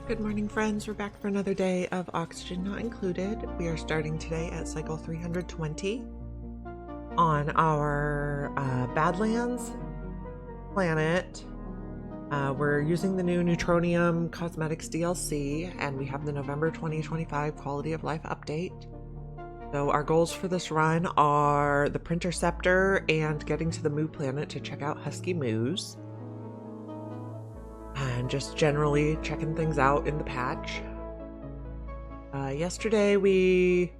Good morning, friends. We're back for another day of Oxygen Not Included. We are starting today at cycle 320 on our Badlands planet. We're using the new Neutronium Cosmetics DLC, and we have the November 2025 Quality of Life update. So our goals for this run are the Printerceptor and getting to the Moo planet to check out Husky Moos. And just generally checking things out in the patch. Yesterday we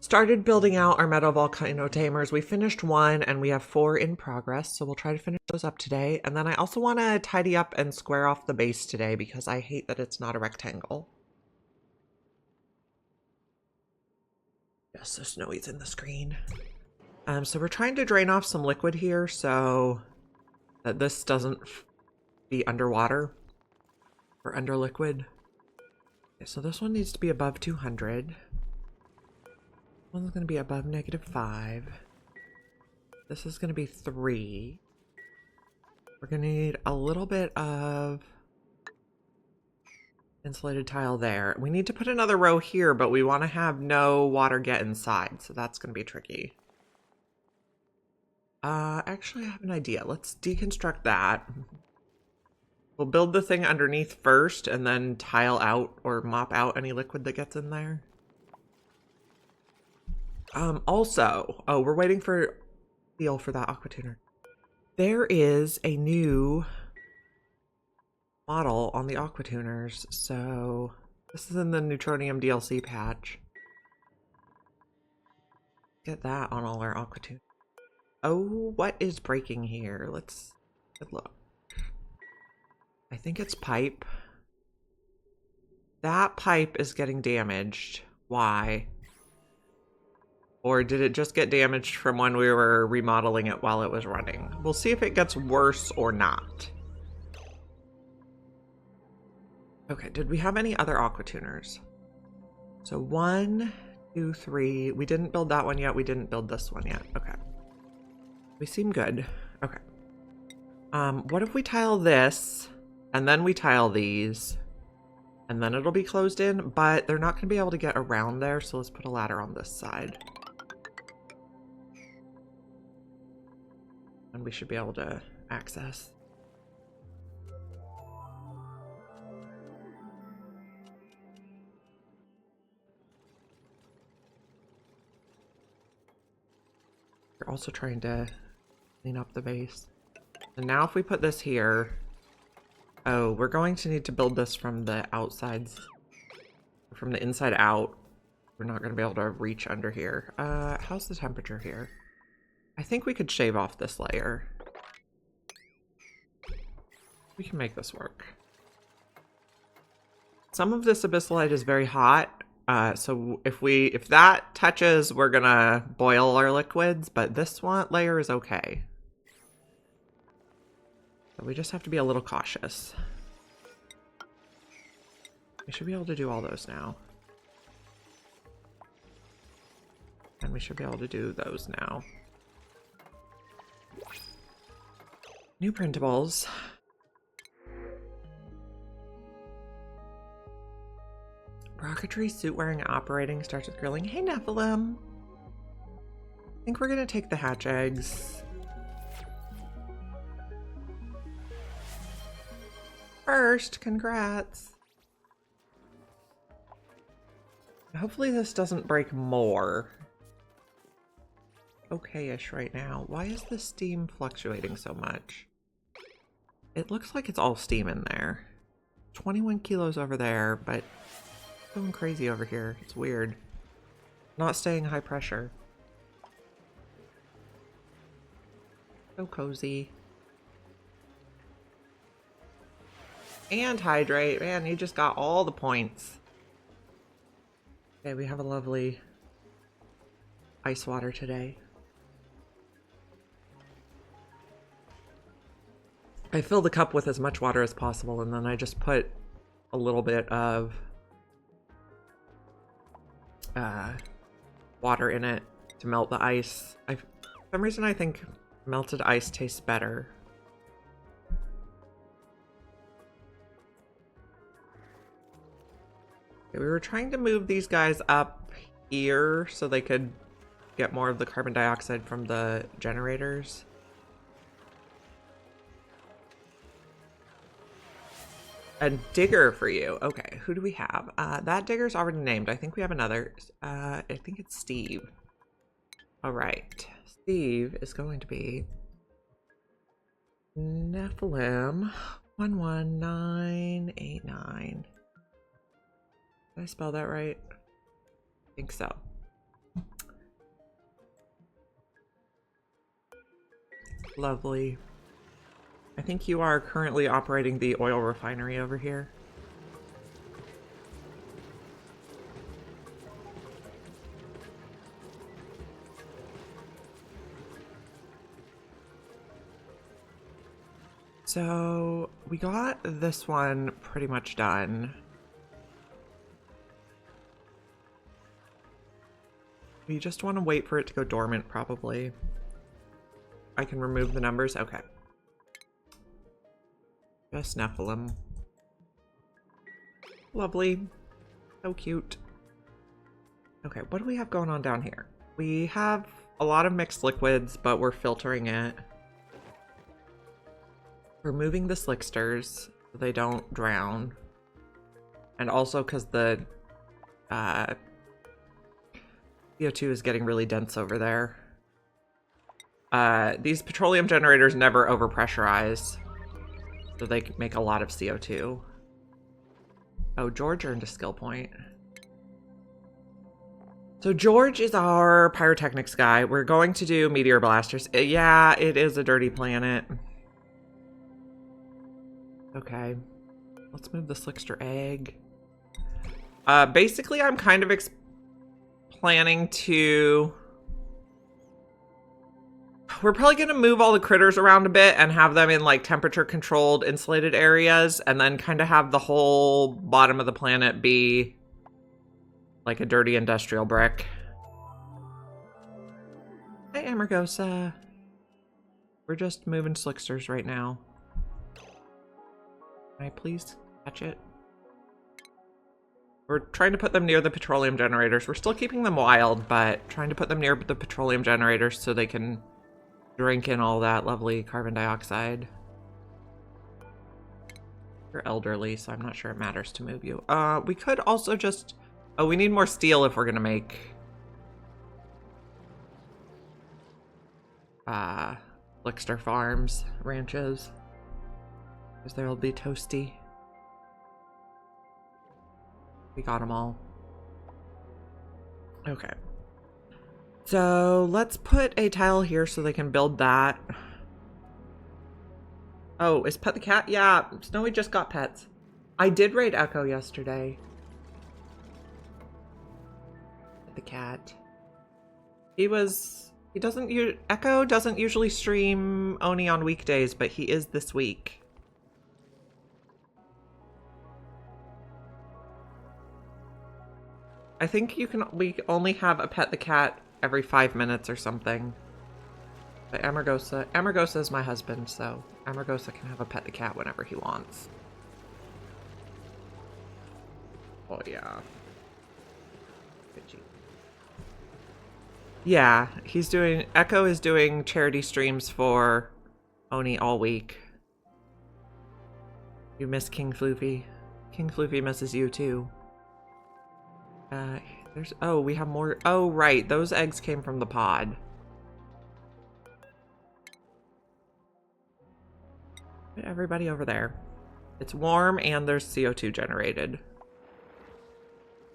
started building out our metal volcano tamers. We finished one and we have 4 in progress, so we'll try to finish those up today. And then I also want to tidy up and square off the base today because I hate that it's not a rectangle. Yes, so Snowy's in the screen. So we're trying to drain off some liquid here so that this doesn't be underwater or under liquid. Okay, so this one needs to be above 200. One's going to be above -5. This is going to be 3. We're going to need a little bit of insulated tile there. We need to put another row here, but we want to have no water get inside, so that's going to be tricky. Actually, I have an idea. Let's deconstruct that. We'll build the thing underneath first and then tile out or mop out any liquid that gets in there. Also, we're waiting for fuel for that aqua tuner. There is a new model on the aqua tuners, so this is in the Neutronium DLC patch. Get that on all our aqua tuners. Oh, what is breaking here? Let's look. I think it's pipe. That pipe is getting damaged. Why? Or did it just get damaged from when we were remodeling it while it was running? We'll see if it gets worse or not. Okay, did we have any other aqua tuners? So 1, 2, 3. We didn't build that one yet. We didn't build this one yet. Okay. We seem good. Okay. What if we tile this? And then we tile these, and then it'll be closed in, but they're not going to be able to get around there, so let's put a ladder on this side. And we should be able to access. We're also trying to clean up the base. And now if we put this here... Oh, we're going to need to build this from the outsides, from the inside out. We're not going to be able to reach under here. How's the temperature here? I think we could shave off this layer. We can make this work. Some of this abyssalite is very hot, so if that touches, we're gonna boil our liquids, but this one layer is okay. We just have to be a little cautious. We should be able to do all those now. And we should be able to do those now. New printables. Rocketry suit wearing operating starts with grilling. Hey Nephilim! I think we're gonna take the hatch eggs. First, congrats. Hopefully this doesn't break more. Okay-ish right now. Why is the steam fluctuating so much? It looks like it's all steam in there. 21 kilos over there, but going crazy over here. It's weird. Not staying high pressure. So cozy. And hydrate. Man, you just got all the points. Okay, we have a lovely ice water today. I fill the cup with as much water as possible, and then I just put a little bit of water in it to melt the ice. For some reason I think melted ice tastes better. We were trying to move these guys up here so they could get more of the carbon dioxide from the generators. A digger for you. Okay, who do we have? That digger's already named. I think we have another. I think it's Steve. All right. Steve is going to be Nephilim 11989. Did I spell that right? I think so. Lovely. I think you are currently operating the oil refinery over here. So we got this one pretty much done. We just want to wait for it to go dormant, probably. I can remove the numbers. Okay. Just Nephilim. Lovely. So cute. Okay, what do we have going on down here? We have a lot of mixed liquids, but we're filtering it. Removing the slicksters so they don't drown. And also because the CO2 is getting really dense over there. These petroleum generators never overpressurize, so they make a lot of CO2. Oh, George earned a skill point. So George is our pyrotechnics guy. We're going to do meteor blasters. Yeah, it is a dirty planet. Okay. Let's move the slickster egg. Basically, I'm kind of planning to... We're probably going to move all the critters around a bit and have them in like temperature controlled insulated areas, and then kind of have the whole bottom of the planet be like a dirty industrial brick. Hey, Amargosa. We're just moving slicksters right now. Can I please catch it? We're trying to put them near the petroleum generators. We're still keeping them wild, but trying to put them near the petroleum generators so they can drink in all that lovely carbon dioxide. You're elderly, so I'm not sure it matters to move you. We could also just... Oh, we need more steel if we're gonna make... Slickster farms, ranches. Because there'll be toasty. We got them all. Okay. So let's put a tile here so they can build that. Oh, is Pet the Cat? Yeah, Snowy just got pets. I did raid Echo yesterday. Pet the Cat. Echo doesn't usually stream Oni on weekdays, but he is this week. I think we only have a Pet the Cat every 5 minutes or something. But Amargosa is my husband, so Amargosa can have a Pet the Cat whenever he wants. Oh yeah. Yeah, Echo is doing charity streams for Oni all week. You miss King Floofy. King Floofy misses you too. Oh, we have more. Oh, right. Those eggs came from the pod. Put everybody over there. It's warm and there's CO2 generated.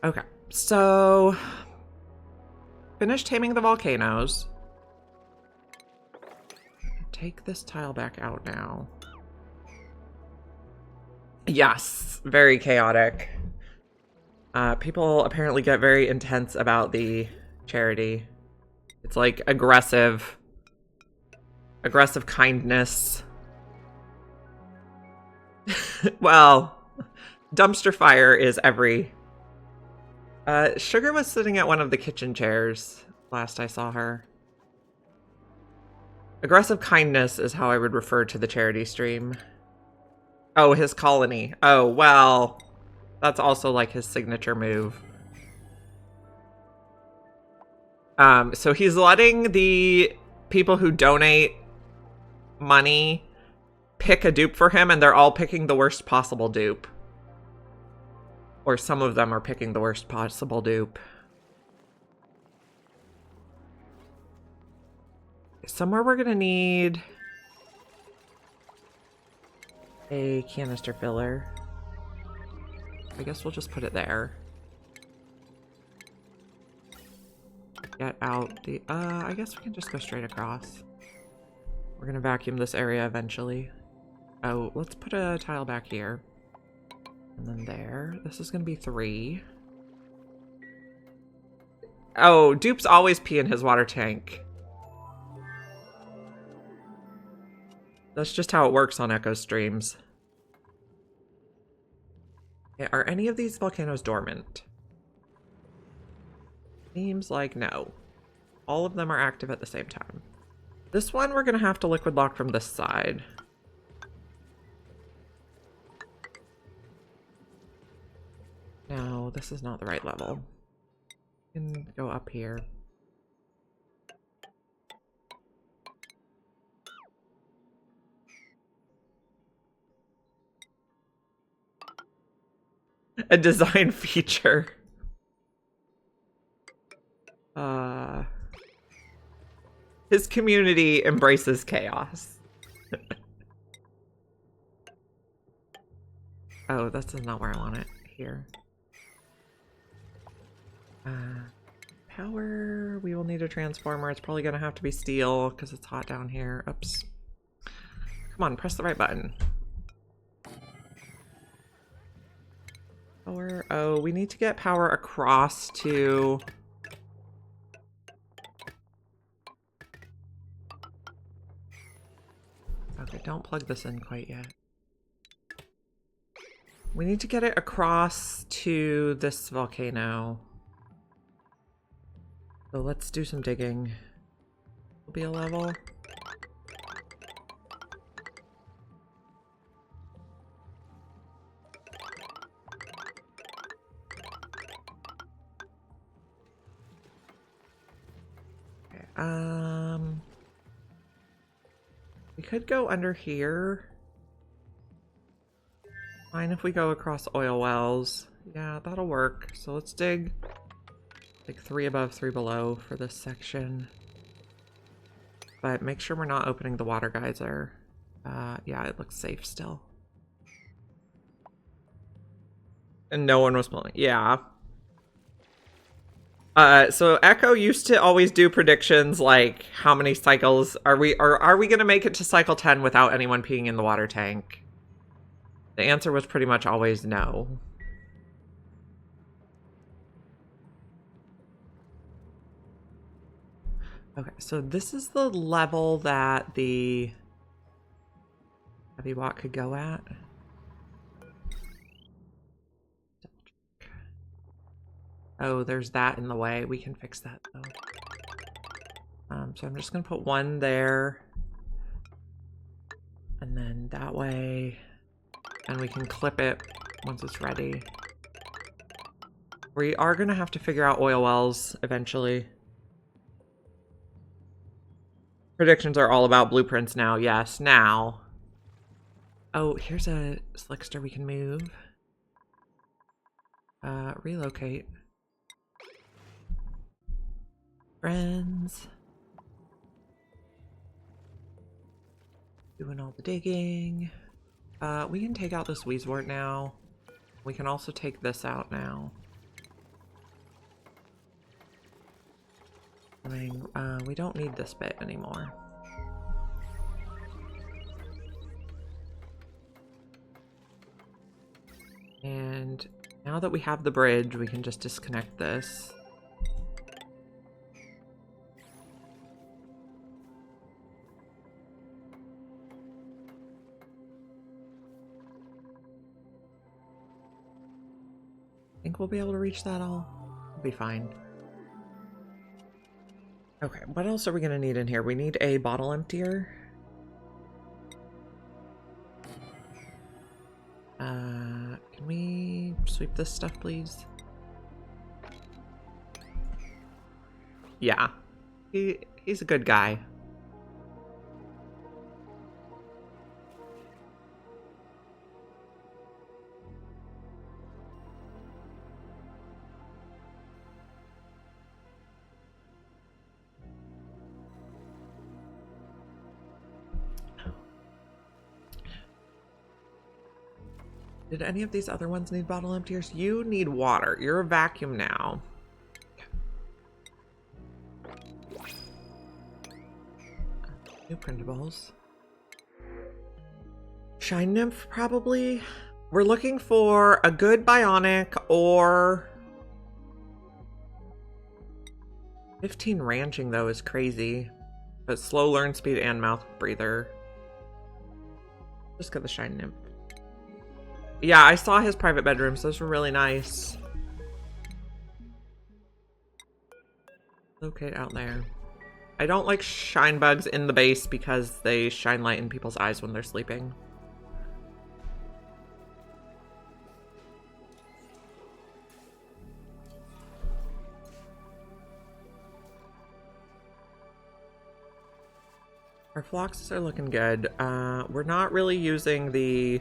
Okay, so finish taming the volcanoes. Take this tile back out now. Yes, very chaotic. People apparently get very intense about the charity. It's like aggressive kindness. Well, dumpster fire is every... Sugar was sitting at one of the kitchen chairs last I saw her. Aggressive kindness is how I would refer to the charity stream. Oh, his colony. Oh, well... That's also like his signature move. So he's letting the people who donate money pick a dupe for him, and they're all picking the worst possible dupe. Or some of them are picking the worst possible dupe. Somewhere we're gonna need a canister filler. I guess we'll just put it there. Get out the, I guess we can just go straight across. We're gonna vacuum this area eventually. Oh, let's put a tile back here. And then there. This is gonna be 3. Oh, dupes always pee in his water tank. That's just how it works on Echo streams. Okay, are any of these volcanoes dormant? Seems like no. All of them are active at the same time. This one we're gonna have to liquid lock from this side. No, this is not the right level. We can go up here. A design feature. His community embraces chaos. Oh, that's not where I want it. Here. Power. We will need a transformer. It's probably gonna have to be steel because it's hot down here. Oops. Come on, press the right button. Power. Oh, we need to get power across to... Okay, don't plug this in quite yet. We need to get it across to this volcano. So let's do some digging. Will be a level. Okay, we could go under here. Fine if we go across oil wells. Yeah, that'll work. So let's dig like 3 above, 3 below for this section. But make sure we're not opening the water geyser. Yeah, it looks safe still. And no one was pulling. Yeah. So Echo used to always do predictions like how many cycles are we gonna make it to cycle 10 without anyone peeing in the water tank? The answer was pretty much always no. Okay, so this is the level that the heavy watt could go at. Oh, there's that in the way. We can fix that though. So I'm just gonna put 1 there. And then that way. And we can clip it once it's ready. We are gonna have to figure out oil wells eventually. Predictions are all about blueprints now. Yes, now. Oh, here's a slickster we can move. Relocate. Friends. Doing all the digging. We can take out this Weezewort now. We can also take this out now. I mean, we don't need this bit anymore. And now that we have the bridge, we can just disconnect this. Think we'll be able to reach that all? We'll be fine. Okay, what else are we gonna need in here? We need a bottle emptier. Can we sweep this stuff, please? Yeah. He's a good guy. Did any of these other ones need bottle emptiers? You need water. You're a vacuum now. New printables. Shine Nymph, probably. We're looking for a good bionic or... 15 ranching, though, is crazy. But slow learn speed and mouth breather. Just get the Shine Nymph. Yeah, I saw his private bedrooms. Those were really nice. Locate out there. I don't like shine bugs in the base because they shine light in people's eyes when they're sleeping. Our floxes are looking good. We're not really using these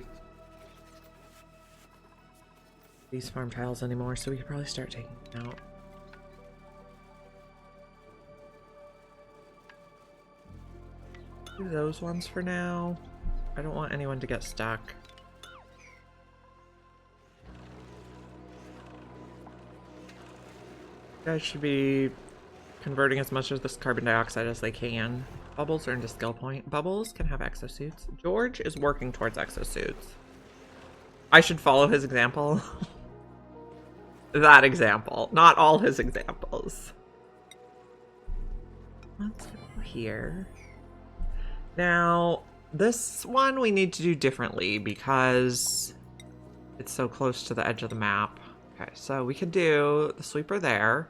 farm tiles anymore, so we could probably start taking them out. Do those ones for now. I don't want anyone to get stuck. You guys should be converting as much of this carbon dioxide as they can. Bubbles earned a skill point. Bubbles can have exosuits. George is working towards exosuits. I should follow his example. That example, not all his examples. Let's go here. Now, this one we need to do differently because it's so close to the edge of the map. Okay, so we could do the sweeper there.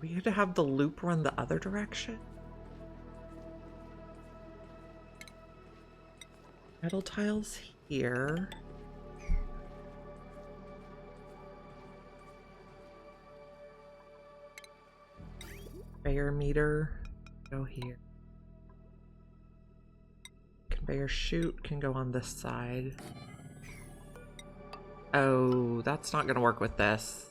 We could have the loop run the other direction. Metal tiles here. Conveyor meter, go here. Conveyor chute can go on this side. Oh, that's not gonna work with this.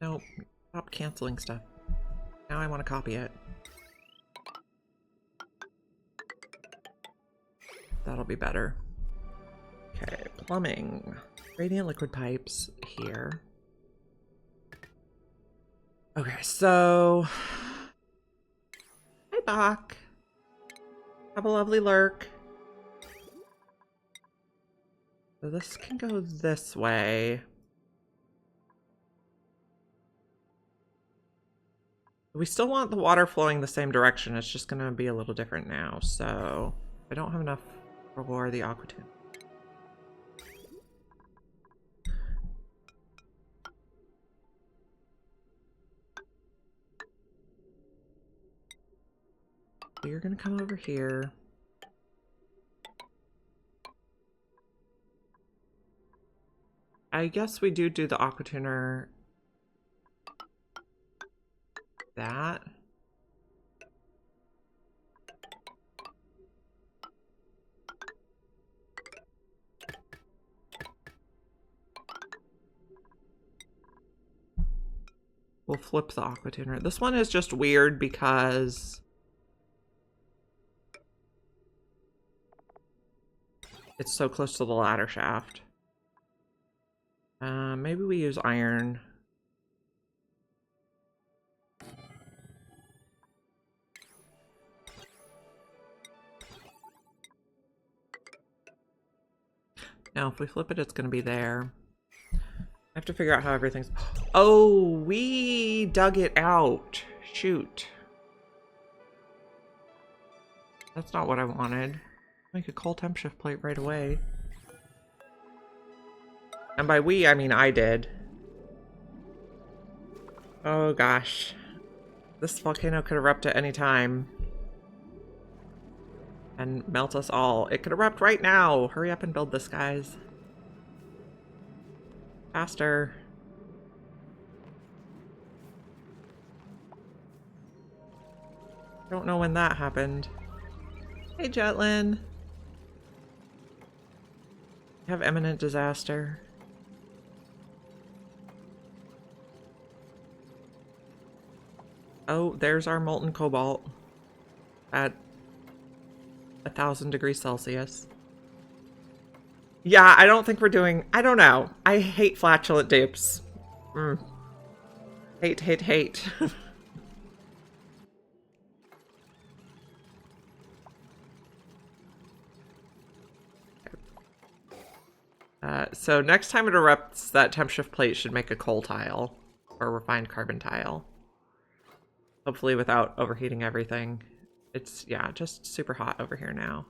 Nope, stop canceling stuff. Now I want to copy it. That'll be better. Okay, plumbing. Radiant liquid pipes here. Okay, so... Hi, Bach. Have a lovely lurk. So this can go this way. We still want the water flowing the same direction. It's just going to be a little different now. So I don't have enough for the aqua tube. So you're going to come over here. I guess we do the aqua tuner. That. We'll flip the aqua tuner. This one is just weird because it's so close to the ladder shaft. Maybe we use iron. Now, if we flip it, it's going to be there. I have to figure out how everything's... Oh, we dug it out. Shoot. That's not what I wanted. Make a cold temp shift plate right away. And by we, I mean I did. Oh gosh. This volcano could erupt at any time. And melt us all. It could erupt right now. Hurry up and build this, guys. Faster. Don't know when that happened. Hey, Jetlin. We have imminent disaster. Oh, there's our molten cobalt at 1,000 degrees Celsius. Yeah, I don't think we're doing... I don't know. I hate flatulent dupes. Hate, hate, hate. So next time it erupts, that temp shift plate should make a coal tile. Or refined carbon tile. Hopefully without overheating everything. It's, yeah, just super hot over here now.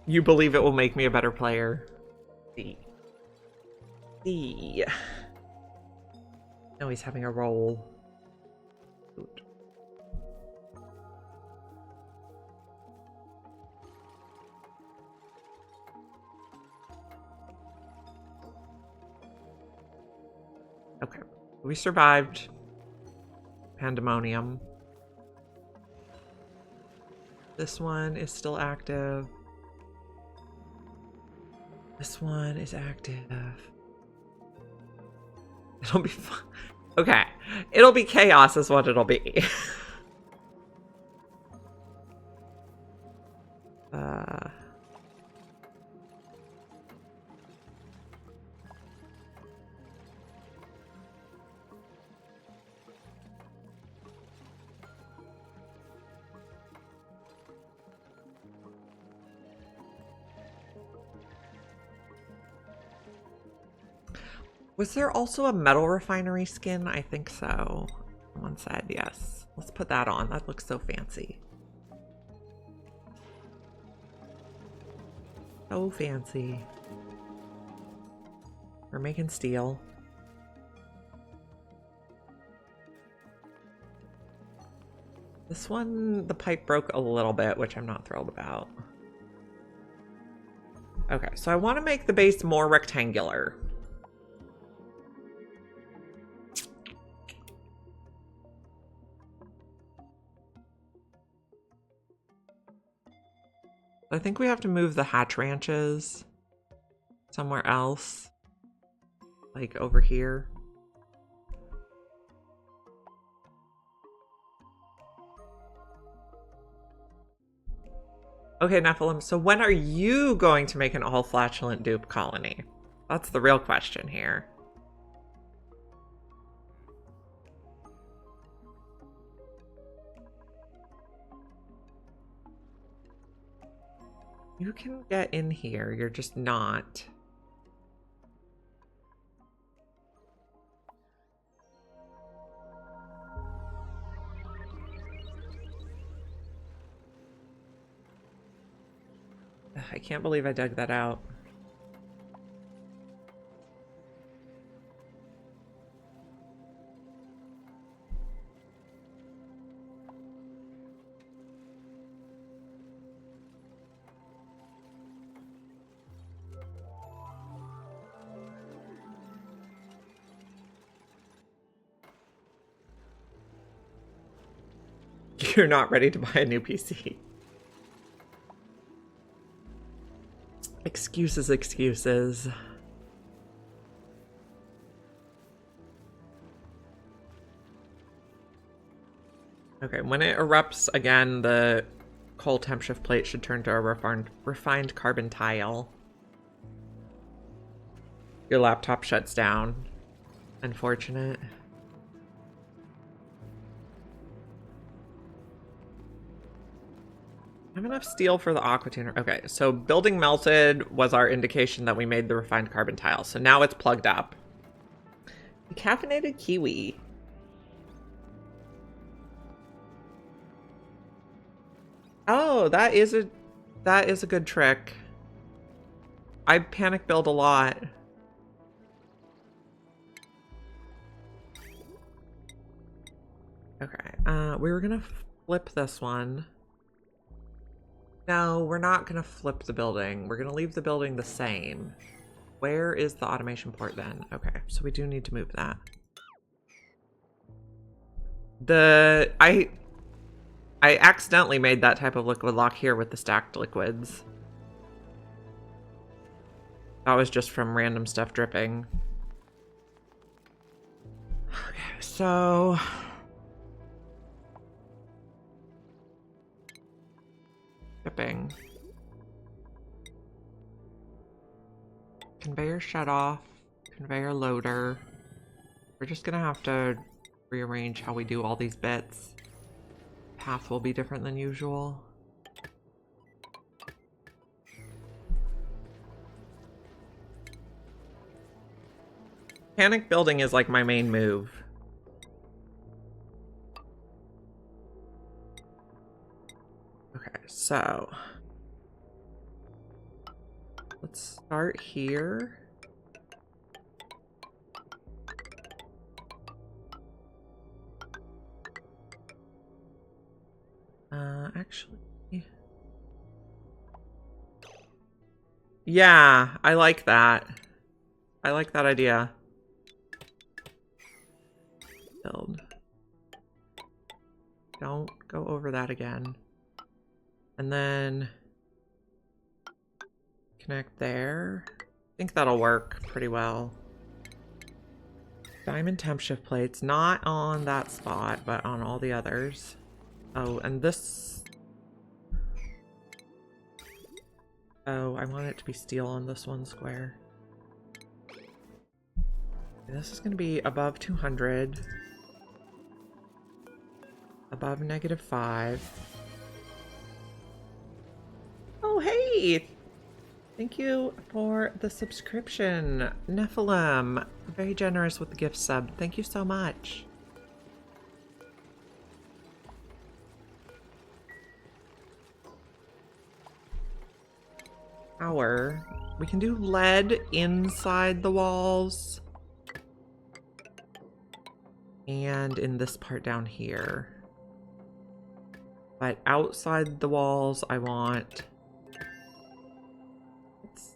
You believe it will make me a better player? See. No, he's having a roll. Good. Okay, we survived pandemonium. This one is still active. This one is active. It'll be fun. Okay, it'll be chaos is what it'll be. Was there also a metal refinery skin? I think so. Someone said yes. Let's put that on. That looks so fancy. So fancy. We're making steel. This one, the pipe broke a little bit, which I'm not thrilled about. Okay, so I want to make the base more rectangular. I think we have to move the hatch ranches somewhere else, like over here. Okay, Nephilim, so when are you going to make an all-flatulent dupe colony? That's the real question here. You can get in here, you're just not. I can't believe I dug that out. You're not ready to buy a new PC. Excuses, excuses. Okay, when it erupts again, the coal temp shift plate should turn to a refined carbon tile. Your laptop shuts down. Unfortunate. have enough steel for the aqua tuner. Okay, so building melted was our indication that we made the refined carbon tile. So now it's plugged up. Caffeinated kiwi. Oh, that is a good trick. I panic build a lot. Okay, we were gonna flip this one. No, we're not gonna flip the building. We're gonna leave the building the same. Where is the automation port then? Okay, so we do need to move that. I accidentally made that type of liquid lock here with the stacked liquids. That was just from random stuff dripping. Okay, so dripping. Conveyor shut off. Conveyor loader. We're just gonna have to rearrange how we do all these bits. Path will be different than usual. Panic building is like my main move. Okay, so let's start here. Actually, yeah, I like that. I like that idea. Build. Don't go over that again. And then connect there. I think that'll work pretty well. Diamond temp shift plates, not on that spot, but on all the others. Oh, and this... Oh, I want it to be steel on this one square. This is going to be above 200. Above -5. Oh, hey! Thank you for the subscription, Nephilim. Very generous with the gift sub. Thank you so much. Power. We can do lead inside the walls. And in this part down here. But outside the walls, I want... It's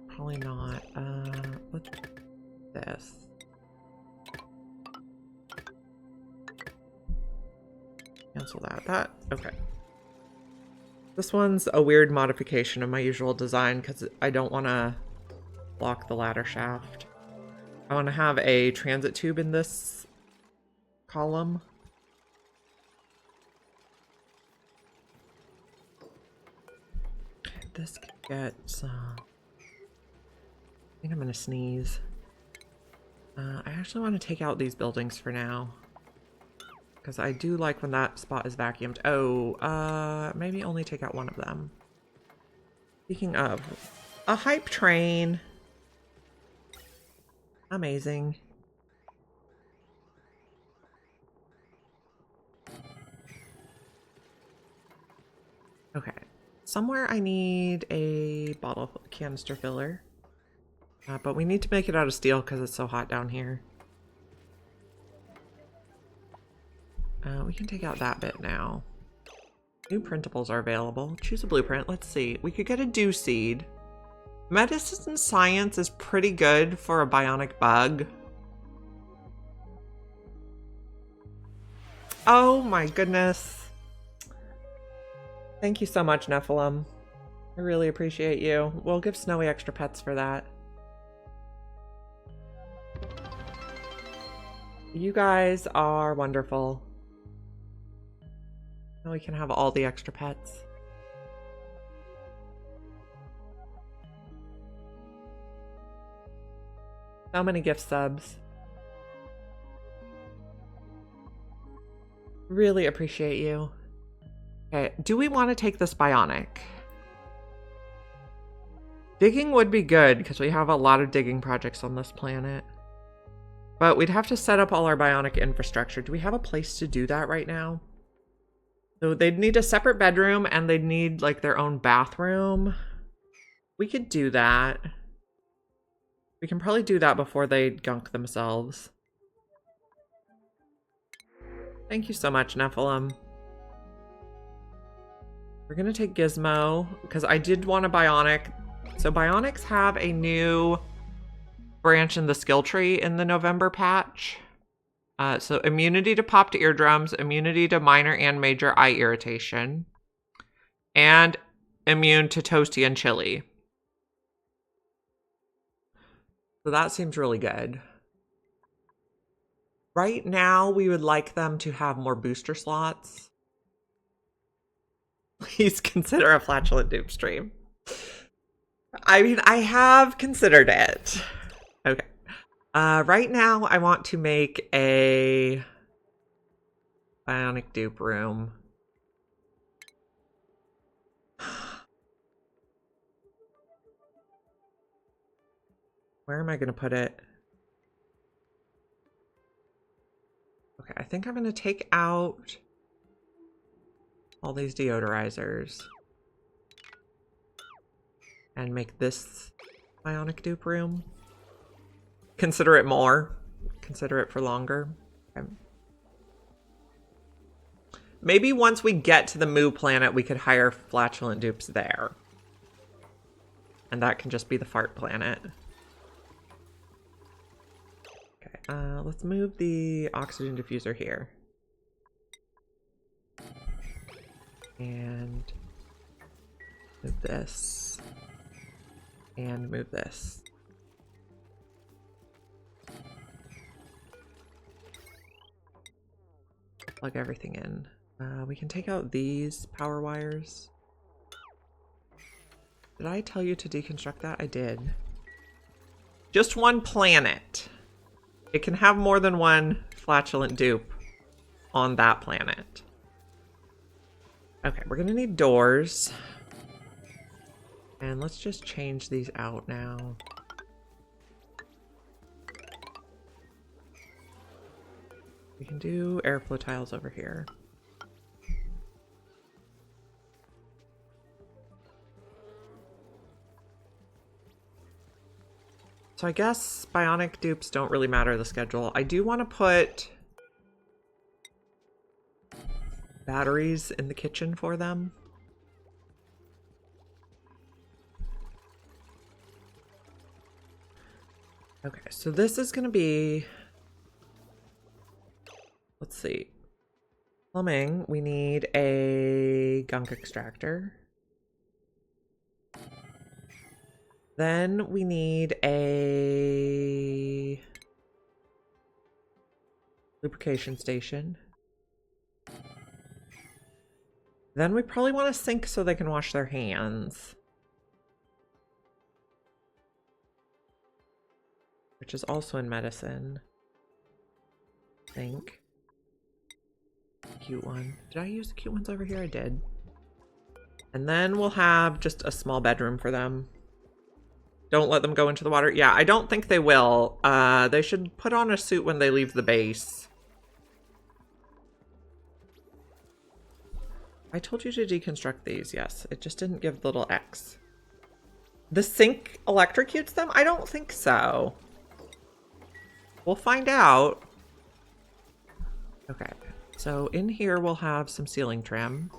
probably not. What's this? Cancel that. Okay. This one's a weird modification of my usual design because I don't want to block the ladder shaft. I want to have a transit tube in this column. This could get some... I think I'm going to sneeze. I actually want to take out these buildings for now. Because I do like when that spot is vacuumed. Oh, maybe only take out one of them. Speaking of, a hype train. Amazing. Okay. Somewhere I need a bottle canister filler. But we need to make it out of steel because it's so hot down here. We can take out that bit now. New printables are available. Choose a blueprint. Let's see. We could get a dew seed. Medicine science is pretty good for a bionic bug. Oh my goodness. Thank you so much, Nephilim. I really appreciate you. We'll give Snowy extra pets for that. You guys are wonderful. Now we can have all the extra pets. So many gift subs. Really appreciate you. Okay, do we want to take this bionic? Digging would be good because we have a lot of digging projects on this planet. But we'd have to set up all our bionic infrastructure. Do we have a place to do that right now? So they'd need a separate bedroom and they'd need like their own bathroom. We could do that. We can probably do that before they gunk themselves. Thank you so much, Nephilim. We're gonna take Gizmo because I did want a bionic. So bionics have a new branch in the skill tree in the November patch. So immunity to popped eardrums, immunity to minor and major eye irritation, and immune to toasty and chili. So that seems really good. Right now, we would like them to have more booster slots. Please consider a flatulent dupe stream. I mean, I have considered it. Okay. Right now, I want to make a bionic dupe room. Where am I going to put it? Okay, I think I'm going to take out all these deodorizers and make this bionic dupe room. Consider it more. Consider it for longer. Okay. Maybe once we get to the Moo planet, we could hire flatulent dupes there. And that can just be the fart planet. Okay, let's move the oxygen diffuser here. And move this. And move this. Plug everything in. We can take out these power wires. Did I tell you to deconstruct that? I did. Just one planet. It can have more than one flatulent dupe on that planet. Okay, we're gonna need doors. And let's just change these out now. We can do airflow tiles over here. So I guess bionic dupes don't really matter the schedule. I do want to put batteries in the kitchen for them. Okay, so this is going to be, let's see, plumbing. We need a gunk extractor. Then we need a lubrication station. Then we probably want a sink so they can wash their hands. Which is also in medicine. I think. Cute one. Did I use the cute ones over here? I did. And then we'll have just a small bedroom for them. Don't let them go into the water. Yeah, I don't think they will. They should put on a suit when they leave the base. I told you to deconstruct these, yes. It just didn't give the little X. The sink electrocutes them? I don't think so. We'll find out. Okay, so in here we'll have some ceiling trim.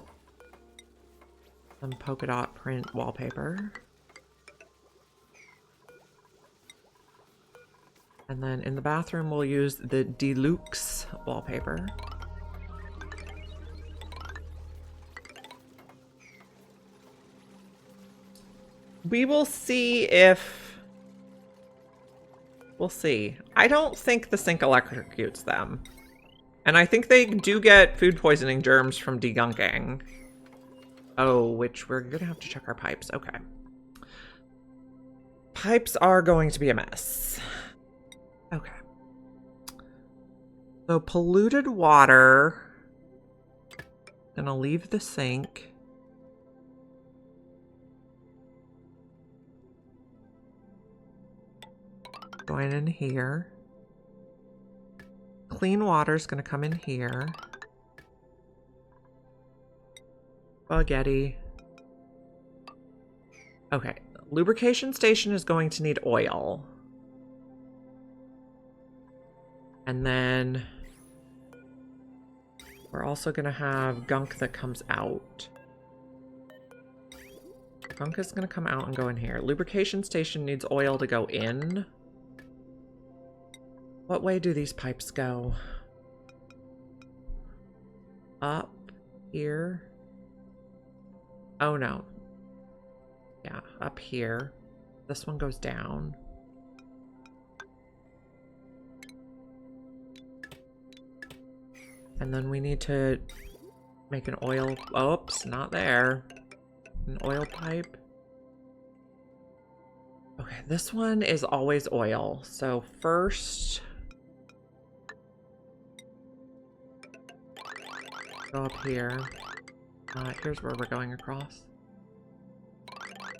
Some polka dot print wallpaper. And then in the bathroom, we'll use the Deluxe wallpaper. We will see if... We'll see. I don't think the sink electrocutes them. And I think they do get food poisoning germs from degunking. Oh, which we're gonna have to check our pipes. Okay. Pipes are going to be a mess. Okay. So polluted water Gonna leave the sink. Going in here. Clean water's gonna come in here. Spaghetti. Okay, lubrication station is going to need oil. And then we're also gonna have gunk that comes out. Gunk is gonna come out and go in here. Lubrication station needs oil to go in. What way do these pipes go? Up here. Oh no. Yeah, up here. This one goes down. And then we need to make an oil... Oops, not there. An oil pipe. Okay, this one is always oil. So first... go up here. Here's where we're going across.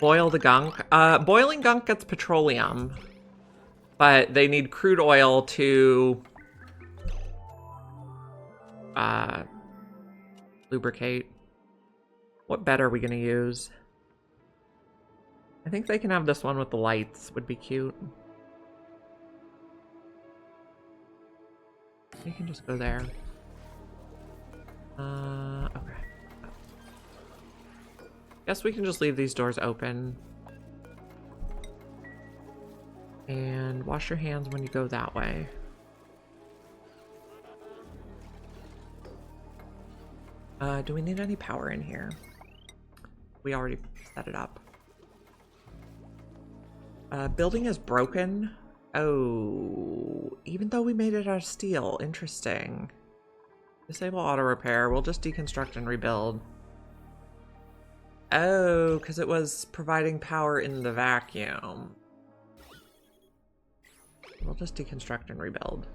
Boil the gunk. Boiling gunk gets petroleum. But they need crude oil to... lubricate. What bed are we gonna use? I think they can have this one with the lights. Would be cute. You can just go there. Okay. Guess we can just leave these doors open. And wash your hands when you go that way. Do we need any power in here? We already set it up. Building is broken. Oh, even though we made it out of steel. Interesting. Disable auto repair. We'll just deconstruct and rebuild. Oh, because it was providing power in the vacuum. We'll just deconstruct and rebuild.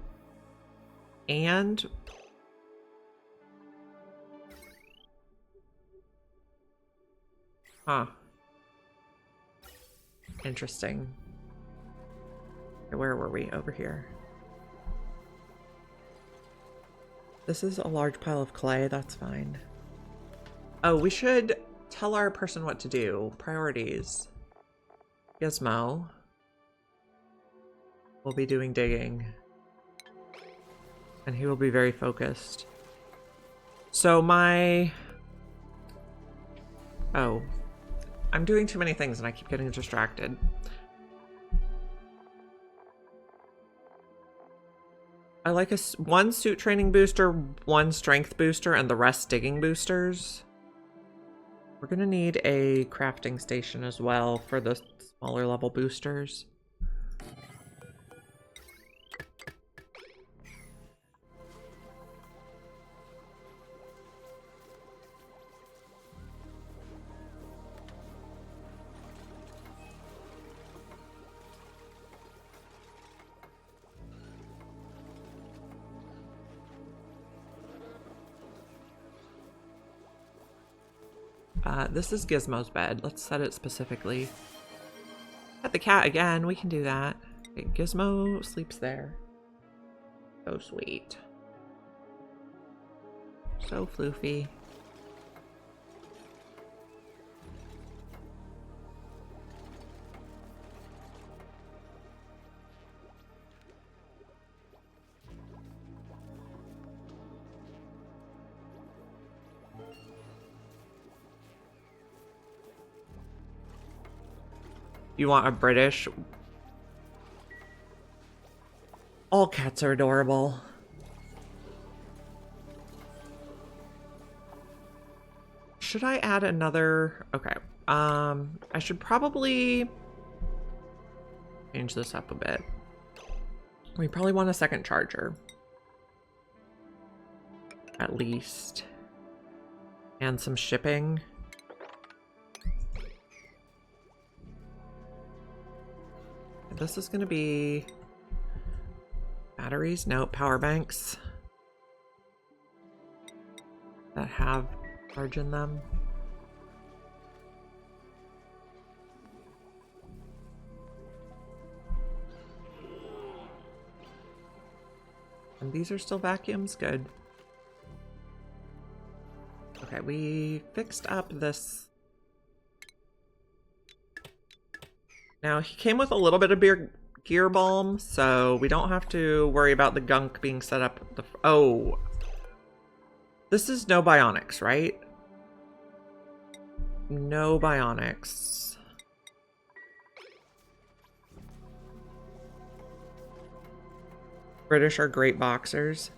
And... huh. Interesting. Where were we? Over here. This is a large pile of clay. That's fine. Oh, we should tell our person what to do. Priorities. Gizmo will be doing digging. And he will be very focused. So my... oh. I'm doing too many things and I keep getting distracted. I like one suit training booster, one strength booster, and the rest digging boosters. We're gonna need a crafting station as well for the smaller level boosters. This is Gizmo's bed. Let's set it specifically. Pet the cat again. We can do that. Okay, Gizmo sleeps there. So sweet. So floofy. You want a British? All cats are adorable. Should I add another? Okay. I should probably change this up a bit. We probably want a second charger. At least. And some shipping. This is going to be batteries, no, power banks that have Charging them. And these are still vacuums? Good. Okay, we fixed up this. Now, he came with a little bit of gear balm, so we don't have to worry about the gunk being set up. Oh. This is no bionics, right? No bionics. British are great boxers.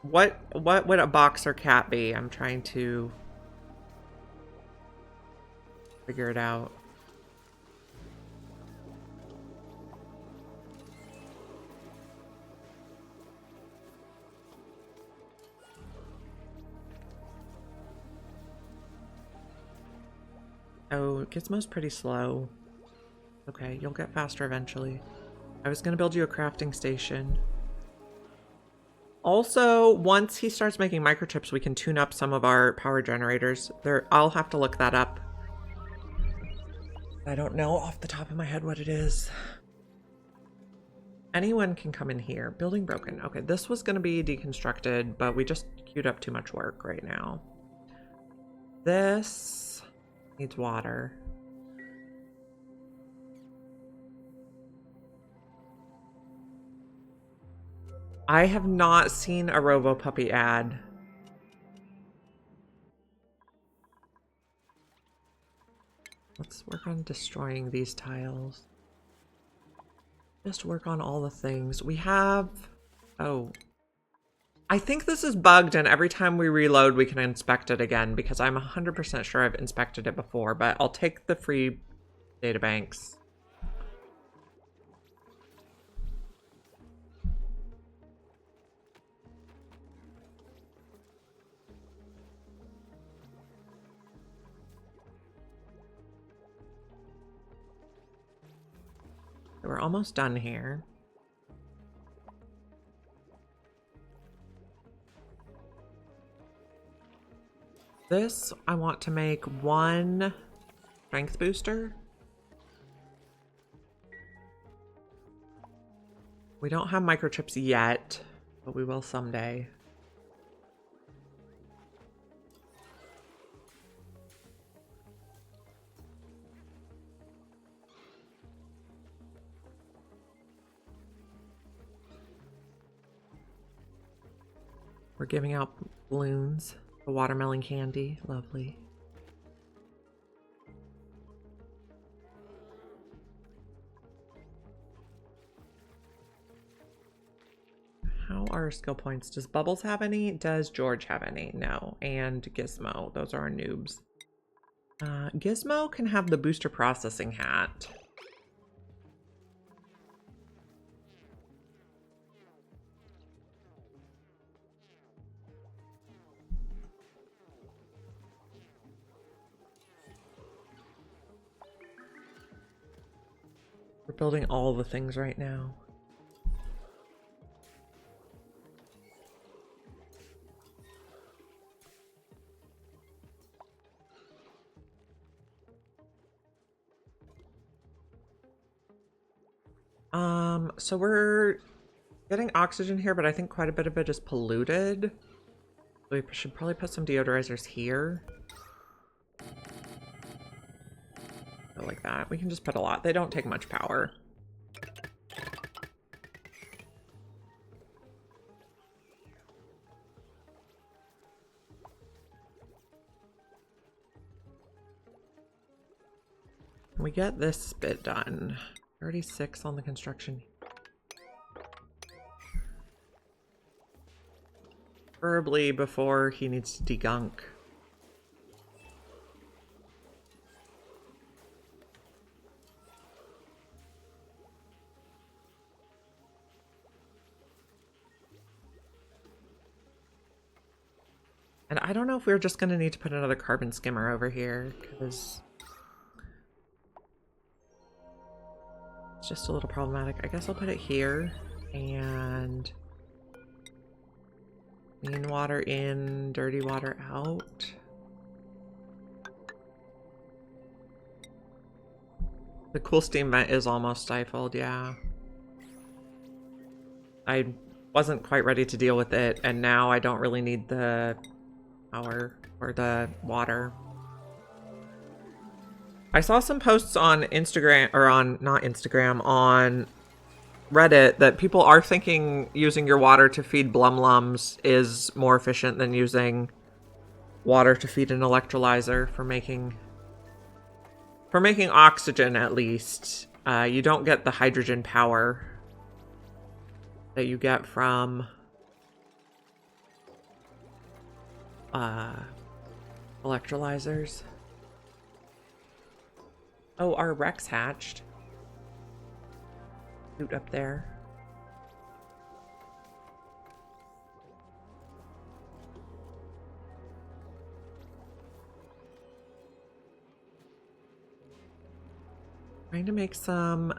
What would a boxer cat be? I'm trying to figure it out. Oh, Gizmo's pretty slow. Okay, you'll get faster eventually. I was gonna build you a crafting station. Also, once he starts making microchips, we can tune up some of our power generators. I'll have to look that up. I don't know off the top of my head what it is. Anyone can come in here. Building broken. Okay, this was gonna be deconstructed, but we just queued up too much work right now. This needs water. I have not seen a Robo Puppy ad. Let's work on destroying these tiles. Just work on all the things. We have... Oh. I think this is bugged, and every time we reload, we can inspect it again, because I'm 100% sure I've inspected it before, but I'll take the free databanks. We're almost done here. This, I want to make one strength booster. We don't have microchips yet, but we will someday. We're giving out balloons. The watermelon candy. Lovely. How are our skill points? Does Bubbles have any? Does George have any? No. And Gizmo. Those are our noobs. Gizmo can have the booster processing hat. We're building all the things right now. So we're getting oxygen here, but I think quite a bit of it is polluted. We should probably put some deodorizers here. Like that. We can just put a lot. They don't take much power. We get this bit done. 36 on the construction. Preferably before he needs to degunk. And I don't know if we're just going to need to put another carbon skimmer over here, because it's just a little problematic. I guess I'll put it here, and Clean water in, dirty water out. The cool steam vent is almost stifled, yeah. I wasn't quite ready to deal with it, and now I don't really need the power or the water. I saw some posts on Instagram, or on, not Instagram, on Reddit that people are thinking using your water to feed blumlums is more efficient than using water to feed an electrolyzer for making oxygen, at least. You don't get the hydrogen power that you get from electrolyzers. Oh, our Rex hatched. Shoot up there. Trying to make some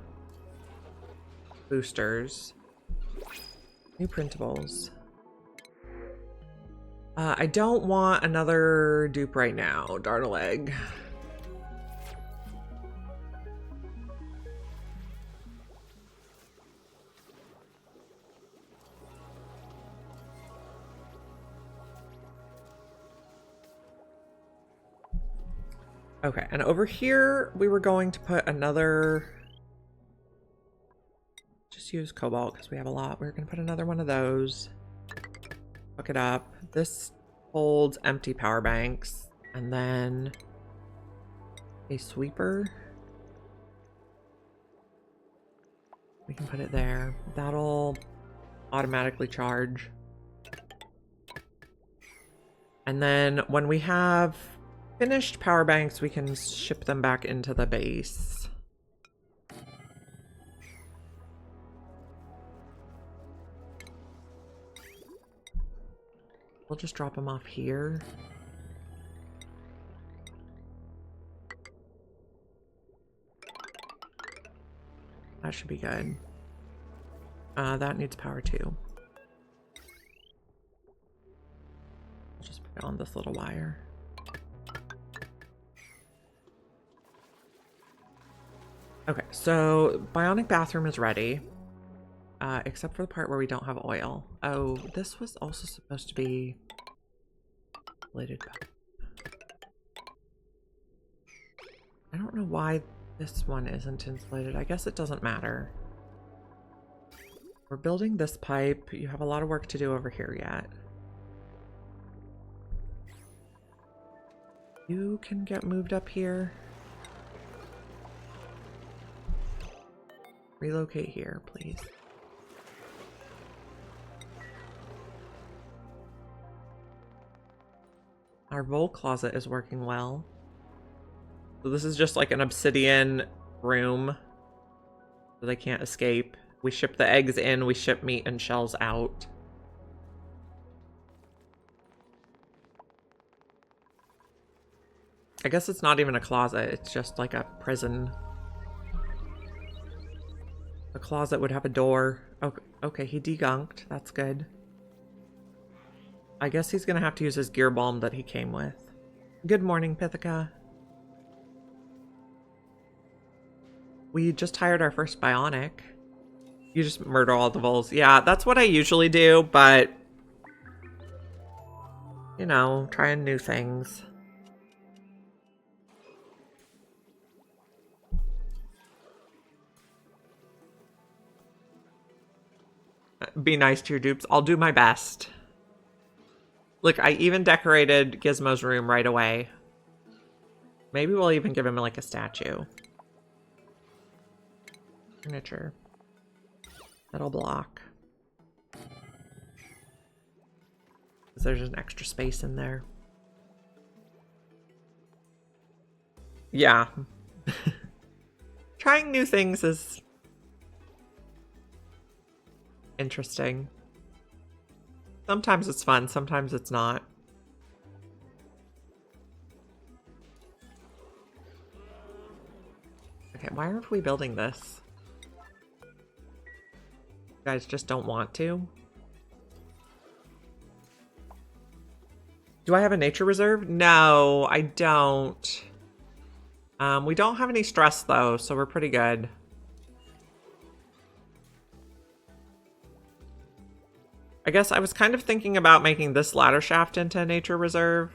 boosters. New printables. I don't want another dupe right now, dartle egg. Okay, and over here we were going to put another, just use cobalt because we have a lot. We're going to put another one of those. Hook it up. This holds empty power banks, and then a sweeper. We can put it there. That'll automatically charge. And then when we have finished power banks, we can ship them back into the base. We'll just drop them off here. That should be good. That needs power too. I'll just put it on this little wire. Okay, so bionic bathroom is ready. Except for the part where we don't have oil. Oh, this was also supposed to be insulated. I don't know why this one isn't insulated. I guess it doesn't matter. We're building this pipe. You have a lot of work to do over here yet. You can get moved up here. Relocate here, please. Our Vol closet is working well. So this is just like an obsidian room, so they can't escape. We ship the eggs in, we ship meat and shells out. I guess it's not even a closet, it's just like a prison. A closet would have a door. Okay, he degunked. That's good. I guess he's gonna have to use his gear balm that he came with. Good morning, Pithica. We just hired our first bionic. You just murder all the voles. Yeah, that's what I usually do, but you know, trying new things. Be nice to your dupes. I'll do my best. Look, I even decorated Gizmo's room right away. Maybe we'll even give him like a statue. Furniture. That'll block. Because there's an extra space in there. Yeah. Trying new things is interesting. Sometimes it's fun, sometimes it's not. Okay, why aren't we building this? You guys just don't want to? Do I have a nature reserve? No, I don't. We don't have any stress though, so we're pretty good. I guess I was kind of thinking about making this ladder shaft into a nature reserve,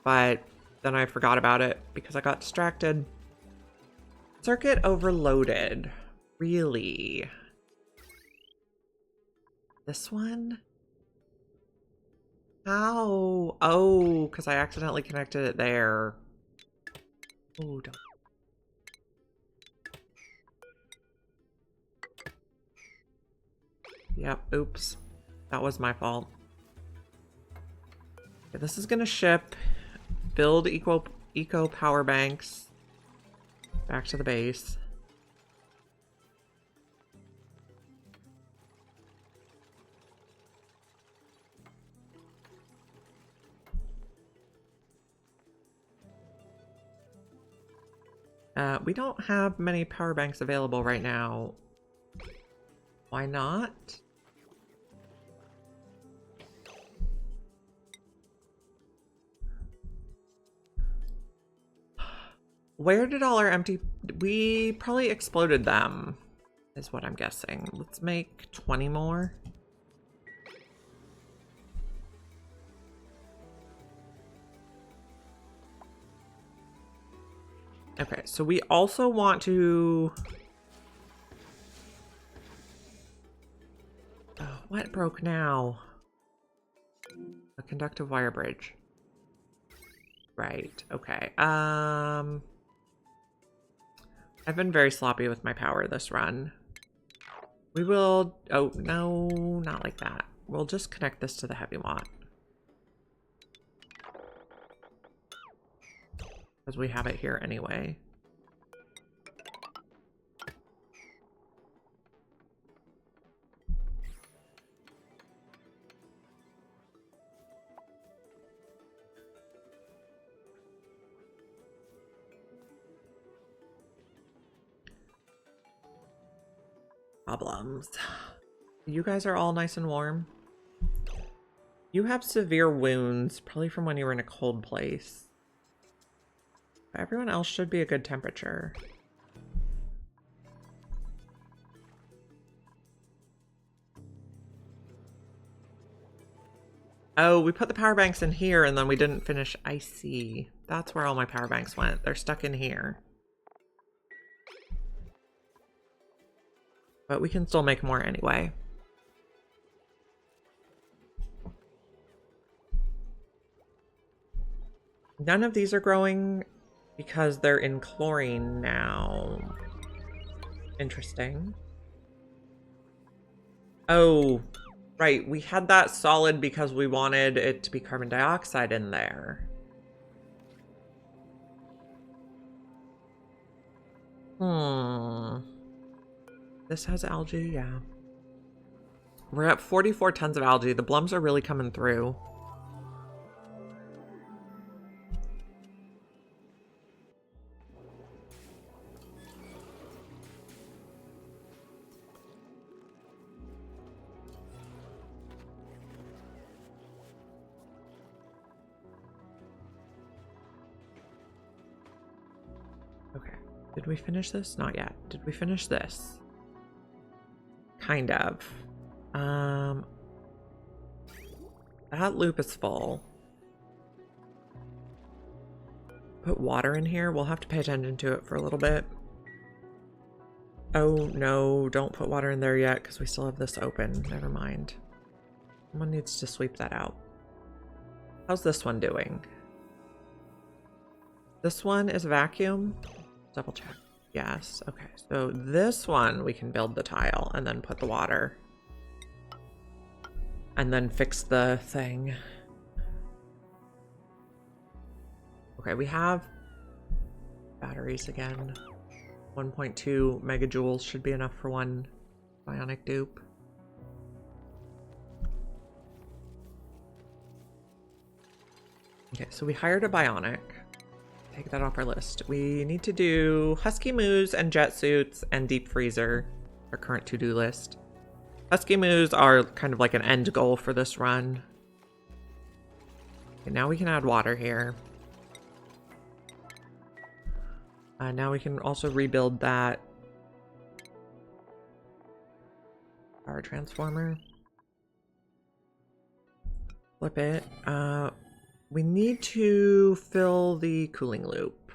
but then I forgot about it because I got distracted. Circuit overloaded. Really? This one? How? Oh, because I accidentally connected it there. Oh, don't. Yep, oops. That was my fault. Okay, this is gonna ship. Build eco power banks. Back to the base. We don't have many power banks available right now. Why not? Where did all our empty... We probably exploded them, is what I'm guessing. Let's make 20 more. Okay, so we also want to... Oh, what broke now? A conductive wire bridge. Right, okay. I've been very sloppy with my power this run. We will... Oh, no, not like that. We'll just connect this to the heavy watt. Because we have it here anyway. Problems. You guys are all nice and warm. You have severe wounds, probably from when you were in a cold place. Everyone else should be a good temperature. Oh, we put the power banks in here and then we didn't finish. I see. That's where all my power banks went. They're stuck in here. But we can still make more anyway. None of these are growing because they're in chlorine now. Interesting. Oh, right. We had that solid because we wanted it to be carbon dioxide in there. This has algae, yeah. We're at 44 tons of algae. The blums are really coming through. Okay. Did we finish this? Not yet. Did we finish this? Kind of. That loop is full. Put water in here. We'll have to pay attention to it for a little bit. Oh, no. Don't put water in there yet because we still have this open. Never mind. Someone needs to sweep that out. How's this one doing? This one is vacuum. Double check. Yes. Okay. So this one we can build the tile and then put the water. And then fix the thing. Okay, we have batteries again. 1.2 megajoules should be enough for one bionic dupe. Okay, so we hired a bionic. Take that off our list. We need to do husky moos and jet suits and deep freezer, our current to-do list. Husky moos are kind of like an end goal for this run. Okay, now we can add water here. Now we can also rebuild that power transformer. Flip it. We need to fill the cooling loop.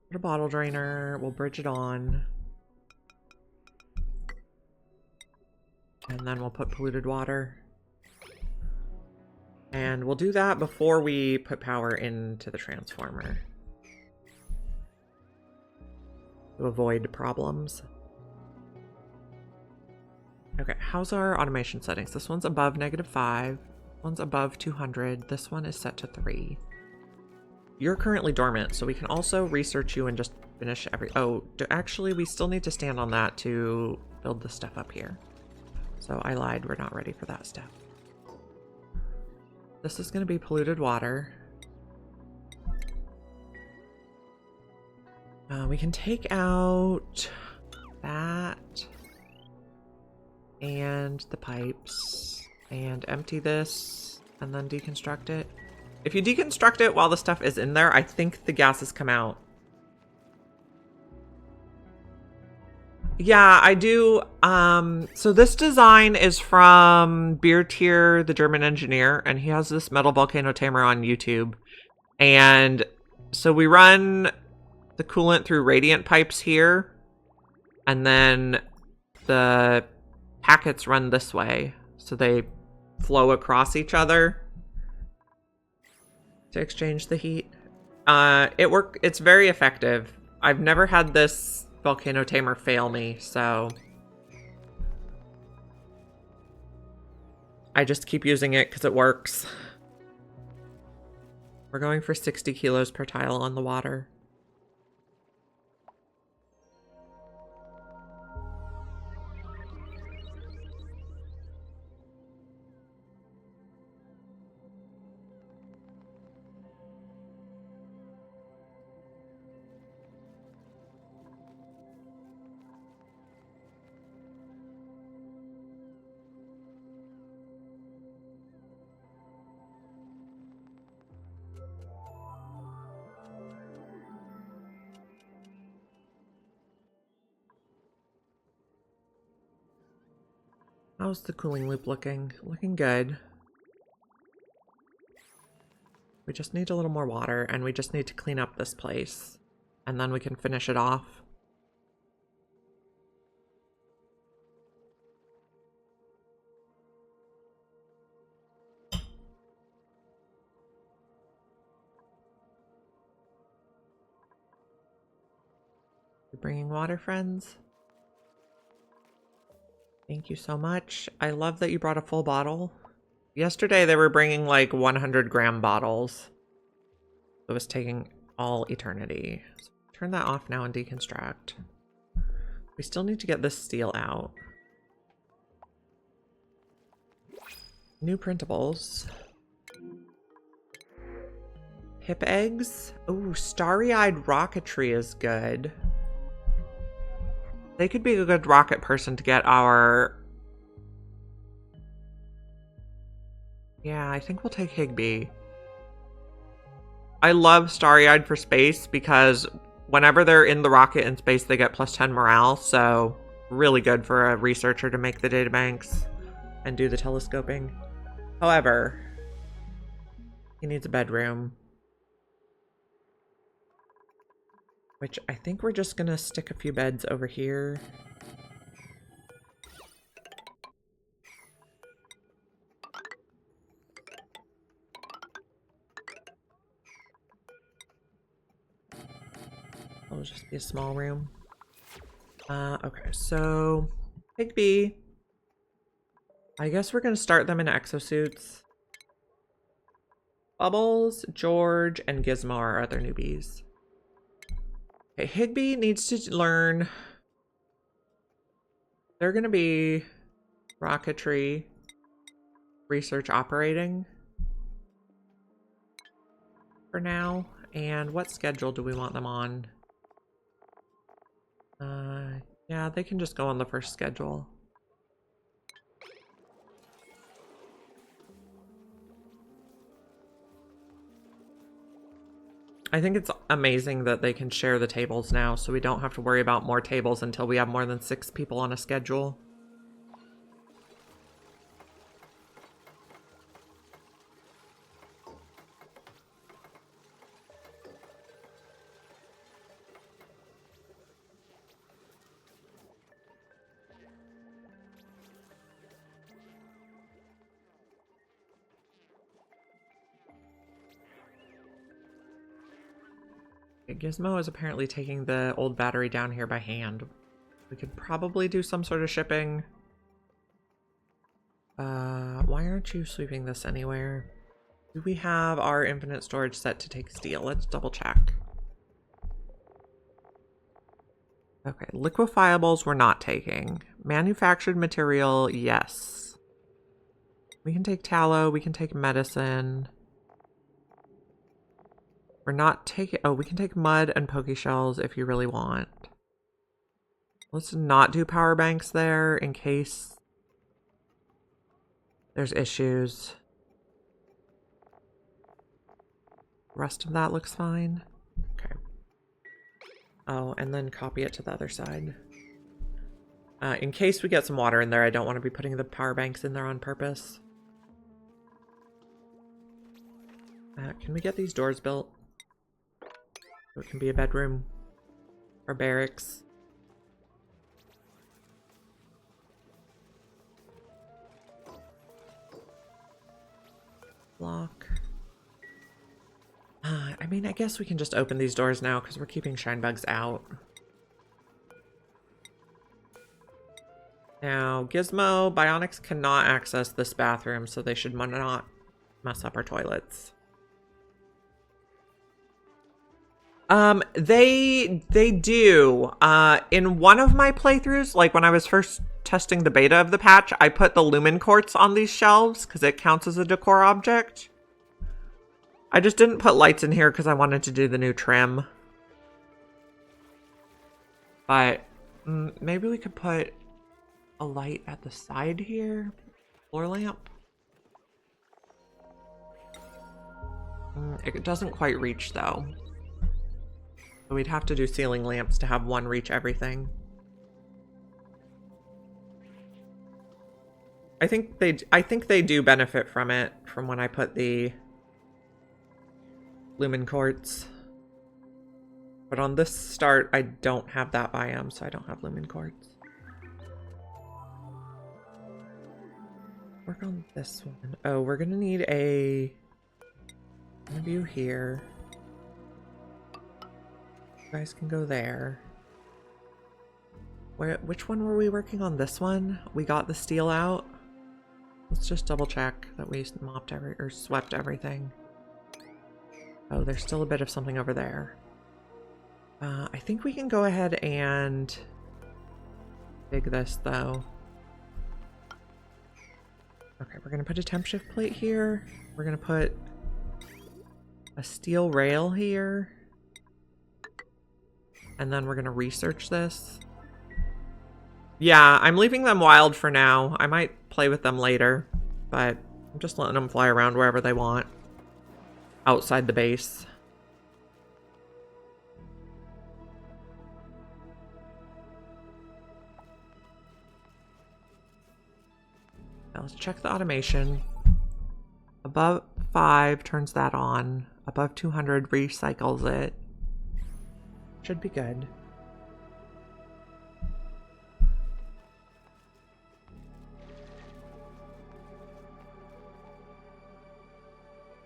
Put a bottle drainer. We'll bridge it on. And then we'll put polluted water. And we'll do that before we put power into the transformer to avoid problems. Okay, how's our automation settings? This one's above -5. This one's above 200. This one is set to 3. You're currently dormant, so we can also research you and just finish every... Oh, actually, we still need to stand on that to build the stuff up here. So I lied, we're not ready for that step. This is going to be polluted water. We can take out that and the pipes and empty this and then deconstruct it. If you deconstruct it while the stuff is in there, I think the gases come out. Yeah, I do. So this design is from Beer Tier, the German engineer, and he has this metal volcano tamer on YouTube. And so we run the coolant through radiant pipes here, and then the packets run this way, so they flow across each other to exchange the heat. It's very effective. I've never had this volcano tamer fail me, so I just keep using it because it works. We're going for 60 kilos per tile on the water. How's the cooling loop looking? Looking good. We just need a little more water, and we just need to clean up this place. And then we can finish it off. You're bringing water, friends? Thank you so much. I love that you brought a full bottle. Yesterday they were bringing like 100-gram bottles. It was taking all eternity. So turn that off now and deconstruct. We still need to get this steel out. New printables. Hip eggs. Oh, starry-eyed rocketry is good. They could be a good rocket person to get our... Yeah, I think we'll take Higby. I love starry-eyed for space because whenever they're in the rocket in space, they get +10 morale. So really good for a researcher to make the databanks and do the telescoping. However, he needs a bedroom. Which I think we're just gonna stick a few beds over here. It'll just be a small room. Okay, so Higby. I guess we're gonna start them in exosuits. Bubbles, George, and Gizmo are our other newbies. Okay, Higby needs to learn. They're going to be rocketry, research operating for now. And what schedule do we want them on? Yeah, they can just go on the first schedule. I think it's amazing that they can share the tables now, so we don't have to worry about more tables until we have more than 6 people on a schedule. Gizmo is apparently taking the old battery down here by hand. We could probably do some sort of shipping. Why aren't you sweeping this anywhere? Do we have our infinite storage set to take steel? Let's double check. Okay, liquefiables we're not taking. Manufactured material, yes. We can take tallow, we can take medicine. We're not taking, oh, we can take mud and poke shells if you really want. Let's not do power banks there in case there's issues. The rest of that looks fine. Okay. Oh, and then copy it to the other side. In case we get some water in there, I don't want to be putting the power banks in there on purpose. Can we get these doors built? So it can be a bedroom or barracks. Lock. I mean, I guess we can just open these doors now because we're keeping shine bugs out. Now, Gizmo, Bionics cannot access this bathroom, so they should not mess up our toilets. They do. In one of my playthroughs, like when I was first testing the beta of the patch, I put the lumen quartz on these shelves because it counts as a decor object. I just didn't put lights in here because I wanted to do the new trim. But maybe we could put a light at the side here. Floor lamp. It doesn't quite reach though. So we'd have to do ceiling lamps to have one reach everything. I think they do benefit from it from when I put the lumen quartz. But on this start, I don't have that biome, so I don't have lumen quartz. Work on this one. Oh, we're gonna need a view here. You guys can go there. Which one were we working on? This one? We got the steel out. Let's just double check that we mopped or swept everything. Oh, there's still a bit of something over there. I think we can go ahead and dig this though. Okay, we're gonna put a temp shift plate here. We're gonna put a steel rail here. And then we're gonna research this. Yeah, I'm leaving them wild for now. I might play with them later, but I'm just letting them fly around wherever they want. Outside the base. Now let's check the automation. Above 5 turns that on. Above 200 recycles it. Should be good.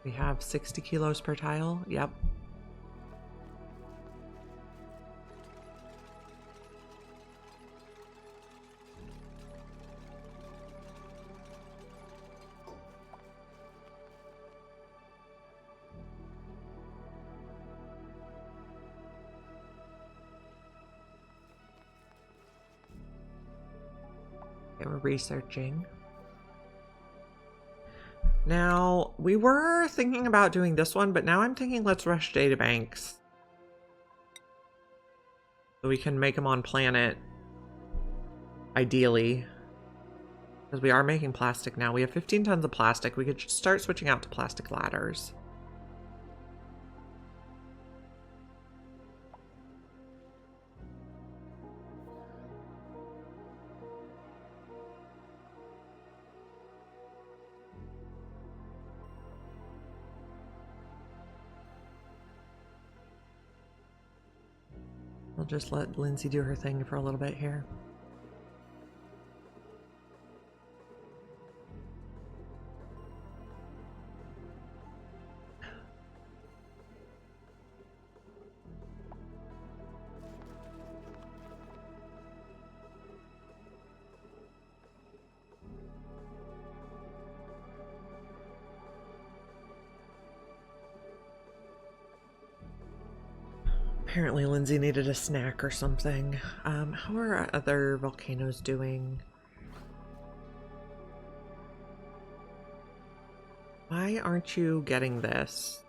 We have 60 kilos per tile. Yep. Okay, we're researching. Now, we were thinking about doing this one, but now I'm thinking let's rush databanks. So we can make them on planet, ideally. Because we are making plastic now. We have 15 tons of plastic. We could start switching out to plastic ladders. We'll just let Lindsay do her thing for a little bit here. Apparently Lindsay needed a snack or something. How are other volcanoes doing? Why aren't you getting this?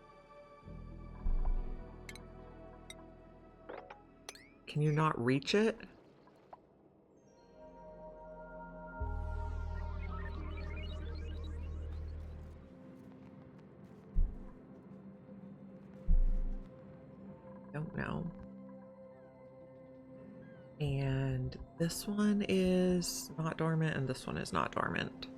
Can you not reach it? Don't know. And this one is not dormant, and this one is not dormant.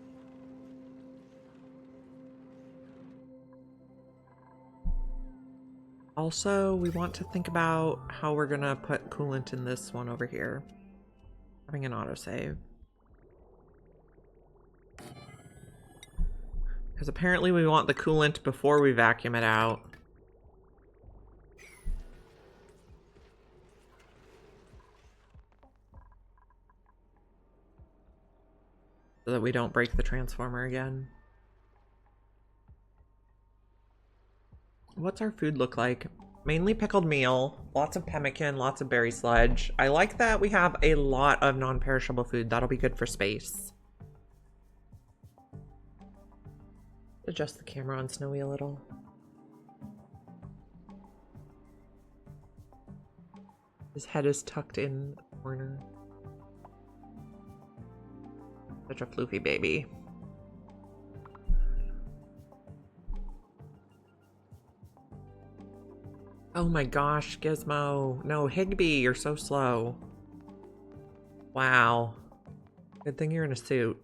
Also, we want to think about how we're gonna put coolant in this one over here. Having an autosave. Because apparently we want the coolant before we vacuum it out. So that we don't break the transformer again. What's our food look like? Mainly pickled meal, lots of pemmican, lots of berry sludge. I like that we have a lot of non-perishable food. That'll be good for space. Adjust the camera on Snowy a little. His head is tucked in the corner. Such a floofy baby. Oh my gosh, Gizmo. No, Higby, you're so slow. Wow. Good thing you're in a suit.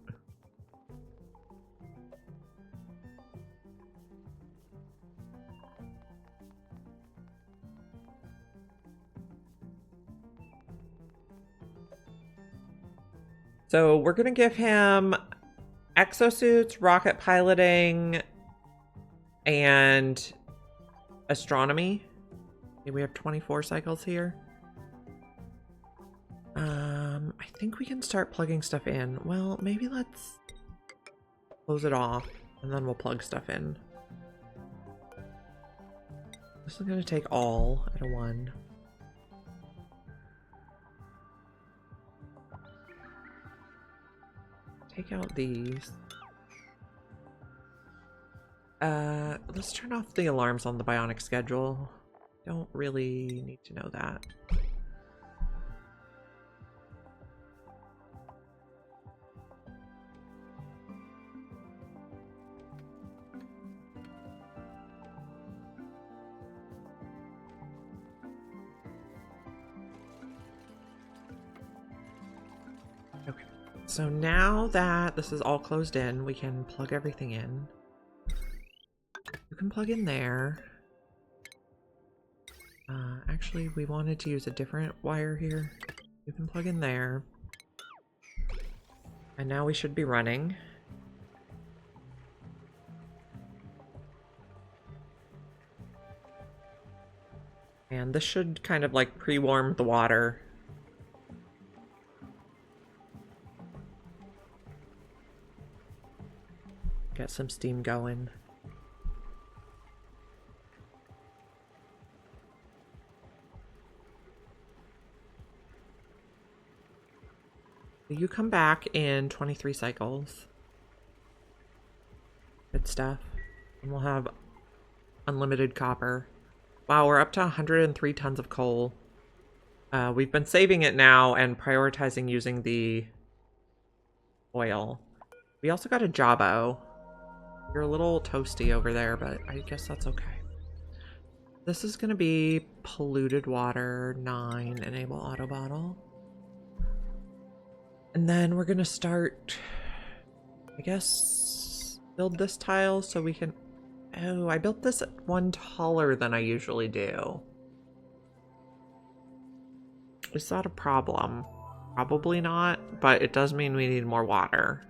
So we're gonna give him exosuits, rocket piloting, and astronomy. Okay, we have 24 cycles here. I think we can start plugging stuff in. Well, maybe let's close it off and then we'll plug stuff in. This is gonna take all at a 1. Take out these. Let's turn off the alarms on the bionic schedule. Don't really need to know that. Okay, so now that this is all closed in, we can plug everything in. You can plug in there. Actually, we wanted to use a different wire here. You can plug in there. And now we should be running. And this should kind of like pre-warm the water. Get some steam going. You come back in 23 cycles. Good stuff. And we'll have unlimited copper. Wow, we're up to 103 tons of coal. We've been saving it now and prioritizing using the oil. We also got a Jabbo. You're a little toasty over there, but I guess that's okay. This is going to be polluted water 9, enable auto bottle. And then we're gonna start, I guess, build this tile so we can... Oh, I built this one taller than I usually do. Is that a problem? Probably not, but it does mean we need more water.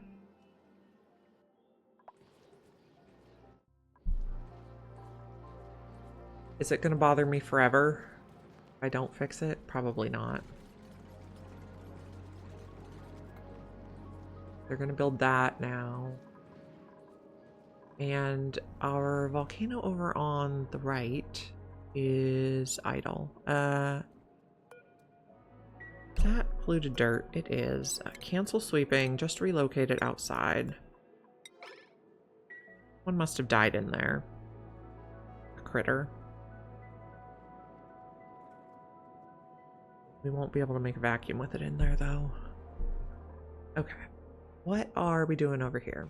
Is it going to bother me forever if I don't fix it? Probably not. They're going to build that now. And our volcano over on the right is idle. Is that polluted dirt? It is. Cancel sweeping. Just relocate it outside. One must have died in there. A critter. We won't be able to make a vacuum with it in there, though. Okay. What are we doing over here?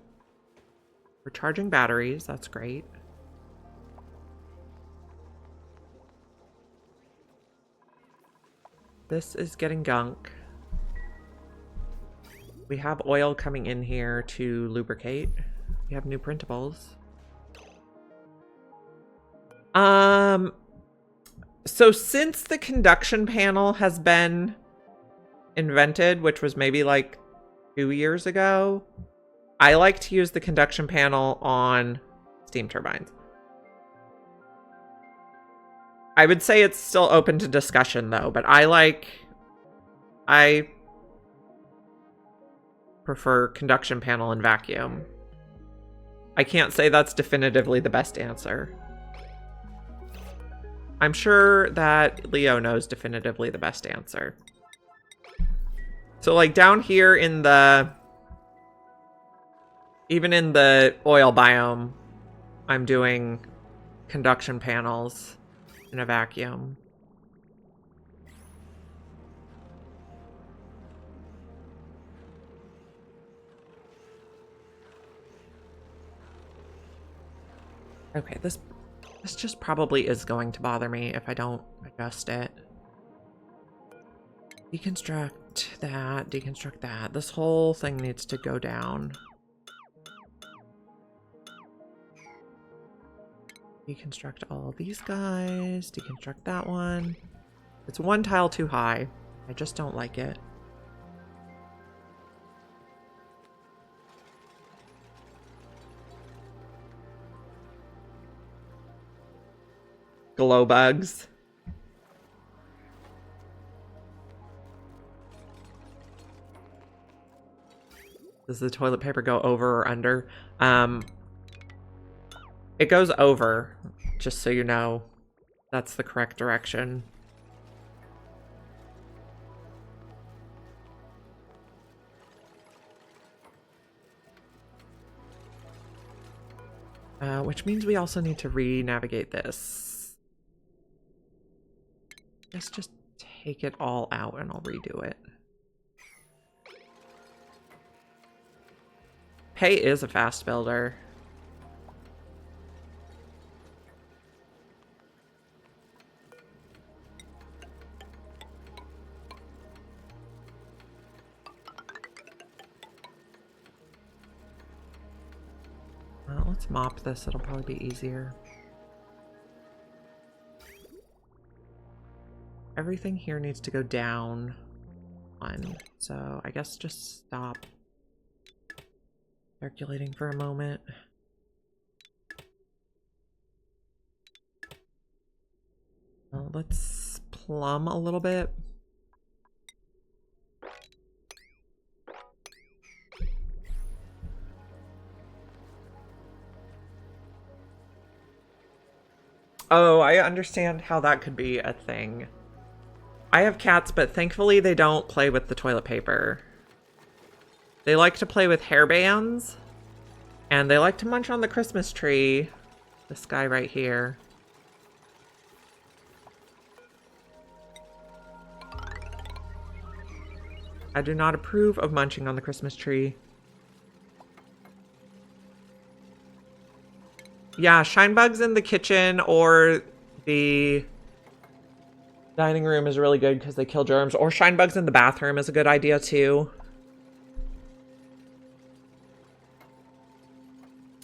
We're charging batteries. That's great. This is getting gunk. We have oil coming in here to lubricate. We have new printables. So since the conduction panel has been invented, which was maybe like 2 years ago, I like to use the conduction panel on steam turbines. I would say it's still open to discussion though, but I prefer conduction panel and vacuum. I can't say that's definitively the best answer. I'm sure that Leo knows definitively the best answer. So like down here in even in the oil biome, I'm doing conduction panels in a vacuum. Okay, this just probably is going to bother me if I don't adjust it. Deconstruct that, deconstruct that. This whole thing needs to go down. Deconstruct all these guys, deconstruct that one. It's one tile too high. I just don't like it. Glow bugs. Does the toilet paper go over or under? It goes over, just so you know. That's the correct direction. Which means we also need to re-navigate this. Let's just take it all out and I'll redo it. Pay is a fast builder. Let's mop this, it'll probably be easier. Everything here needs to go down one, so I guess just stop circulating for a moment. Let's plumb a little bit. Oh, I understand how that could be a thing. I have cats, but thankfully they don't play with the toilet paper. They like to play with hairbands, and they like to munch on the Christmas tree. This guy right here. I do not approve of munching on the Christmas tree. Yeah, shine bugs in the kitchen or the dining room is really good because they kill germs. Or shine bugs in the bathroom is a good idea too.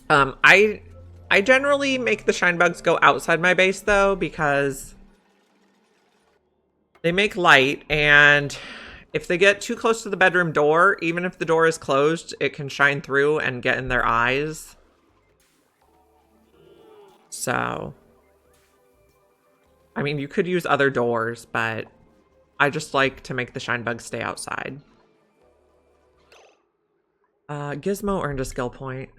I generally make the shine bugs go outside my base though because They make light, and if they get too close to the bedroom door, even if the door is closed, it can shine through and get in their eyes. So, I mean, you could use other doors, but I just like to make the shine bugs stay outside. Gizmo earned a skill point.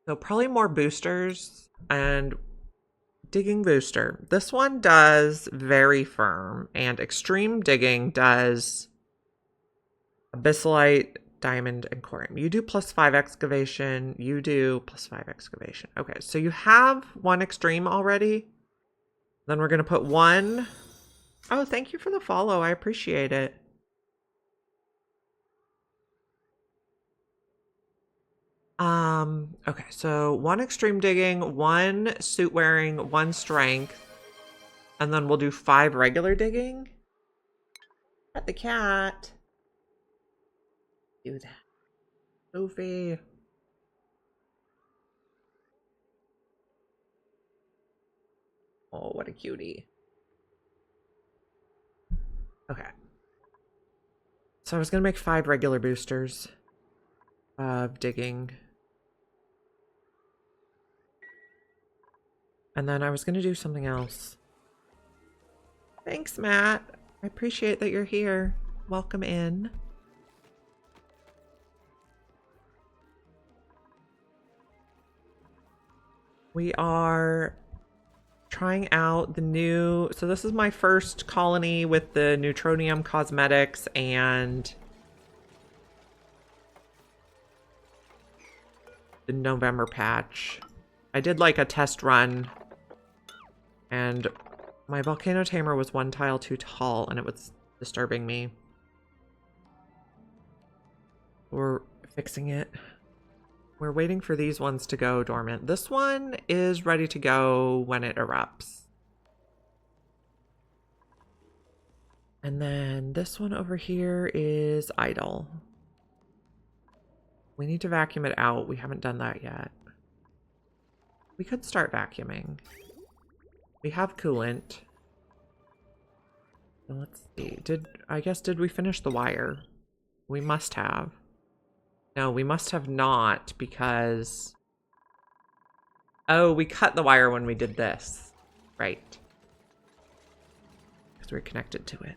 So probably more boosters and digging booster. This one does very firm, and extreme digging does abyssalite, diamond, and corium. You do +5 excavation. You do +5 excavation. Okay, so you have one extreme already. Then we're going to put one. Oh, thank you for the follow. I appreciate it. Okay, so one extreme digging, one suit wearing, one strength, and then we'll do 5 regular digging. Pet the cat. Do that. Sophie. Oh, what a cutie. Okay. So I was gonna make 5 regular boosters of digging. And then I was gonna do something else. Thanks, Matt. I appreciate that you're here. Welcome in. We are trying out the new... So this is my first colony with the Neutronium cosmetics and the November patch. I did like a test run, and my volcano tamer was 1 tile too tall, and it was disturbing me. We're fixing it. We're waiting for these ones to go dormant. This one is ready to go when it erupts. And then this one over here is idle. We need to vacuum it out. We haven't done that yet. We could start vacuuming. We have coolant. So let's see. Did we finish the wire? We must have. No, we must have not, because... Oh, we cut the wire when we did this. Right. Because we're connected to it.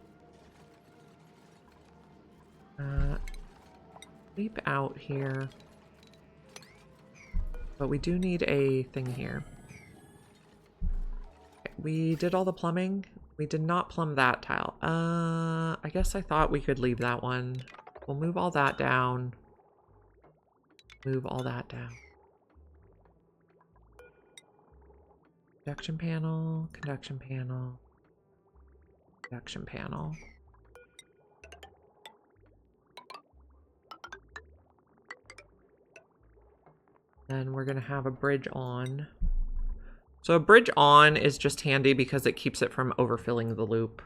Leap out here. But we do need a thing here. Okay, we did all the plumbing. We did not plumb that tile. I guess I thought we could leave that one. We'll move all that down. Move all that down. Conduction panel, conduction panel, conduction panel. Then we're gonna have a bridge on. So a bridge on is just handy because it keeps it from overfilling the loop.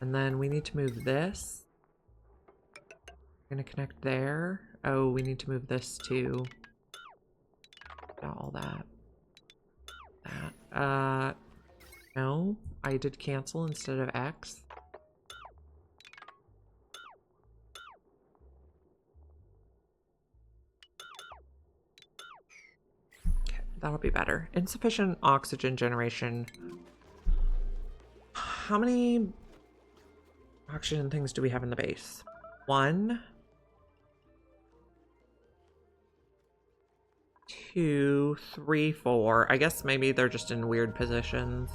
And then we need to move this. We're gonna connect there. Oh, we need to move this too. All that. No, I did cancel instead of X. Okay, that'll be better. Insufficient oxygen generation. How many oxygen things do we have in the base? 1, 2, 3, 4. I guess maybe they're just in weird positions.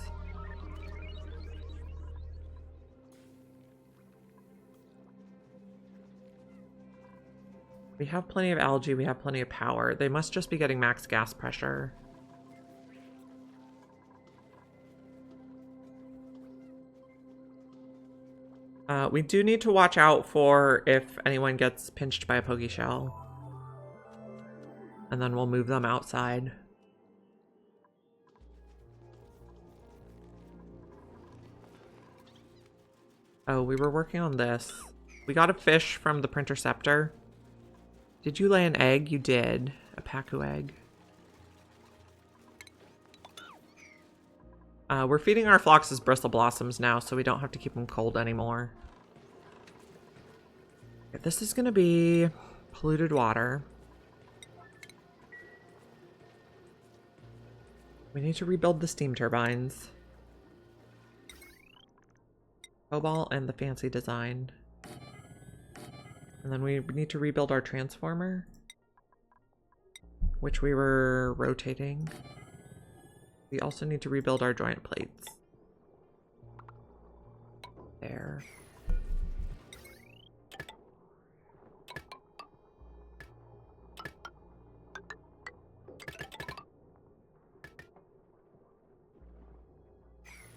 We have plenty of algae, we have plenty of power. They must just be getting max gas pressure. We do need to watch out for if anyone gets pinched by a pokey shell. And then we'll move them outside. Oh, we were working on this. We got a fish from the printerceptor. Did you lay an egg? You did. A Pacu egg. We're feeding our phloxes bristle blossoms now, so we don't have to keep them cold anymore. Okay, this is going to be polluted water. We need to rebuild the steam turbines. Cobalt and the fancy design. And then we need to rebuild our transformer, which we were rotating. We also need to rebuild our joint plates. There.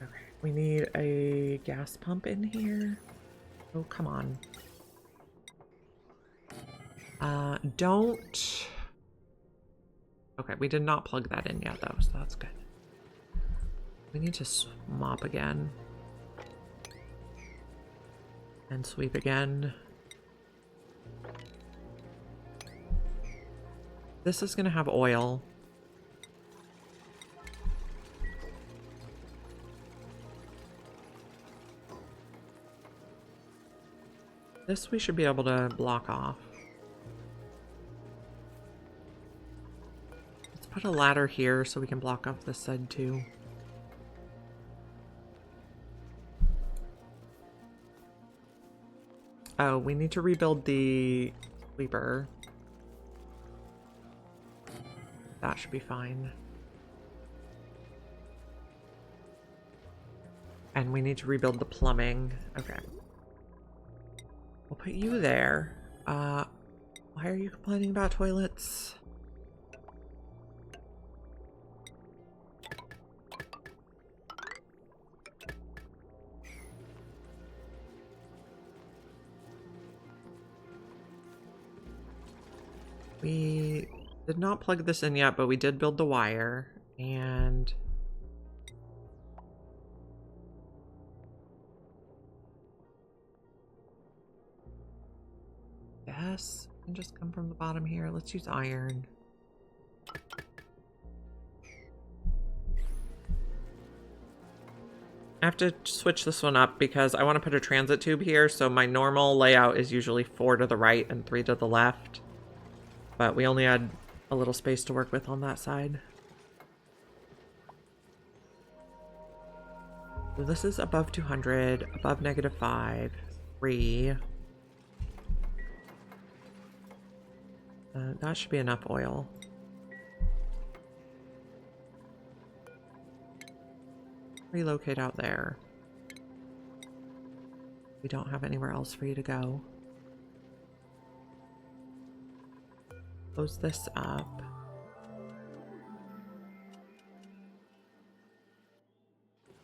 Okay, we need a gas pump in here. Oh, come on. Don't... Okay, we did not plug that in yet, though, so that's good. We need to mop again. And sweep again. This is going to have oil. This we should be able to block off. Let's put a ladder here so we can block off this side too. Oh, we need to rebuild the sweeper. That should be fine. And we need to rebuild the plumbing. Okay. We'll put you there. Why are you complaining about toilets? We did not plug this in yet, but we did build the wire, and yes, can just come from the bottom here. Let's use iron. I have to switch this one up because I want to put a transit tube here, so my normal layout is usually 4 to the right and 3 to the left. But we only had a little space to work with on that side. So this is above 200, above -5, 3. That should be enough oil. Relocate out there. We don't have anywhere else for you to go. Close this up.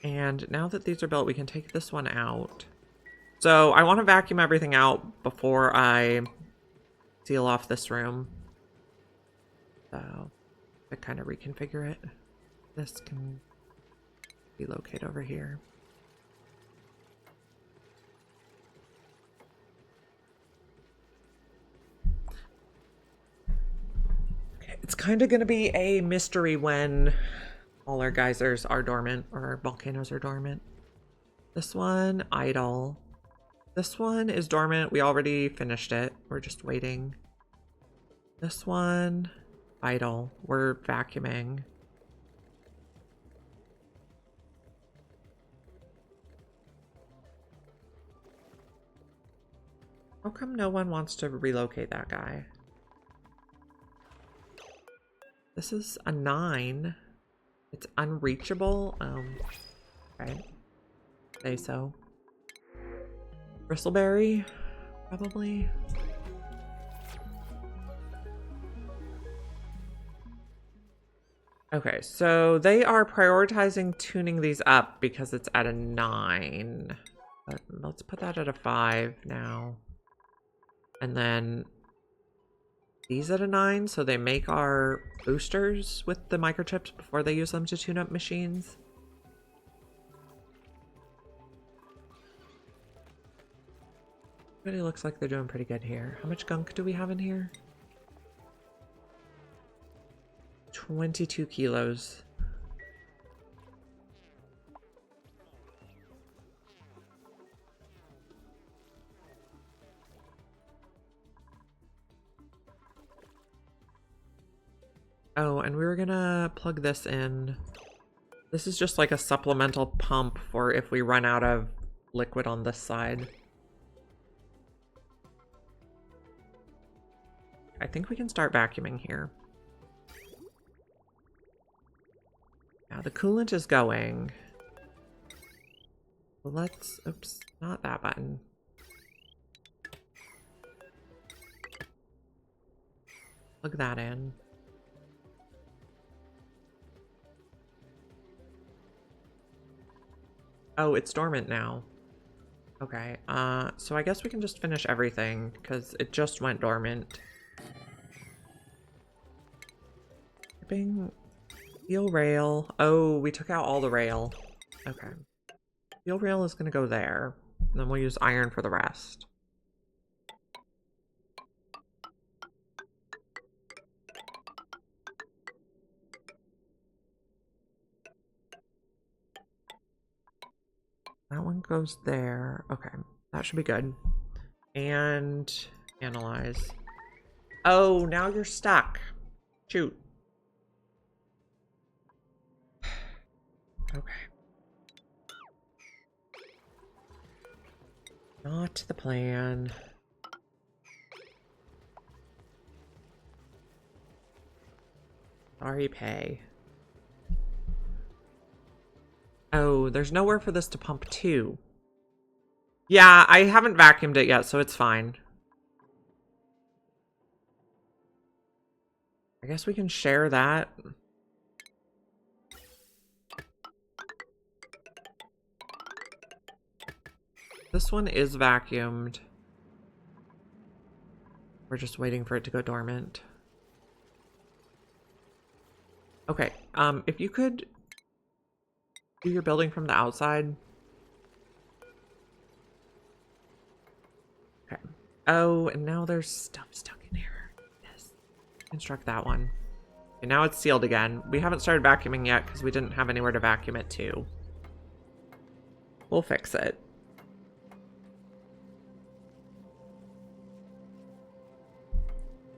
And now that these are built, we can take this one out. So I want to vacuum everything out before I seal off this room. So I kind of reconfigure it. This can relocate over here. It's kind of going to be a mystery when all our geysers are dormant or our volcanoes are dormant. This one, idle. This one is dormant. We already finished it. We're just waiting. This one, idle. We're vacuuming. How come no one wants to relocate that guy? This is a 9. It's unreachable. Okay. Say so. Bristleberry, probably. Okay, so they are prioritizing tuning these up because it's at a 9. But let's put that at a 5 now. And then these at a 9, so they make our boosters with the microchips before they use them to tune up machines. Really looks like they're doing pretty good here. How much gunk do we have in here? 22 kilos. Oh, and we were gonna plug this in. This is just like a supplemental pump for if we run out of liquid on this side. I think we can start vacuuming here. Yeah, the coolant is going. Let's, oops, not that button. Plug that in. Oh, it's dormant now. Okay, so I guess we can just finish everything because it just went dormant. Shipping, steel rail. Oh, we took out all the rail. Okay. Steel rail is gonna go there. And then we'll use iron for the rest. That one goes there. Okay, that should be good. And analyze. Oh, now you're stuck. Shoot. Okay. Not the plan. Sorry, pay. Oh, there's nowhere for this to pump to. Yeah, I haven't vacuumed it yet, so it's fine. I guess we can share that. This one is vacuumed. We're just waiting for it to go dormant. Okay, if you could do your building from the outside. Okay. Oh, and now there's stuff stuck in here. Yes. Construct that one. Okay, now it's sealed again. We haven't started vacuuming yet because we didn't have anywhere to vacuum it to. We'll fix it.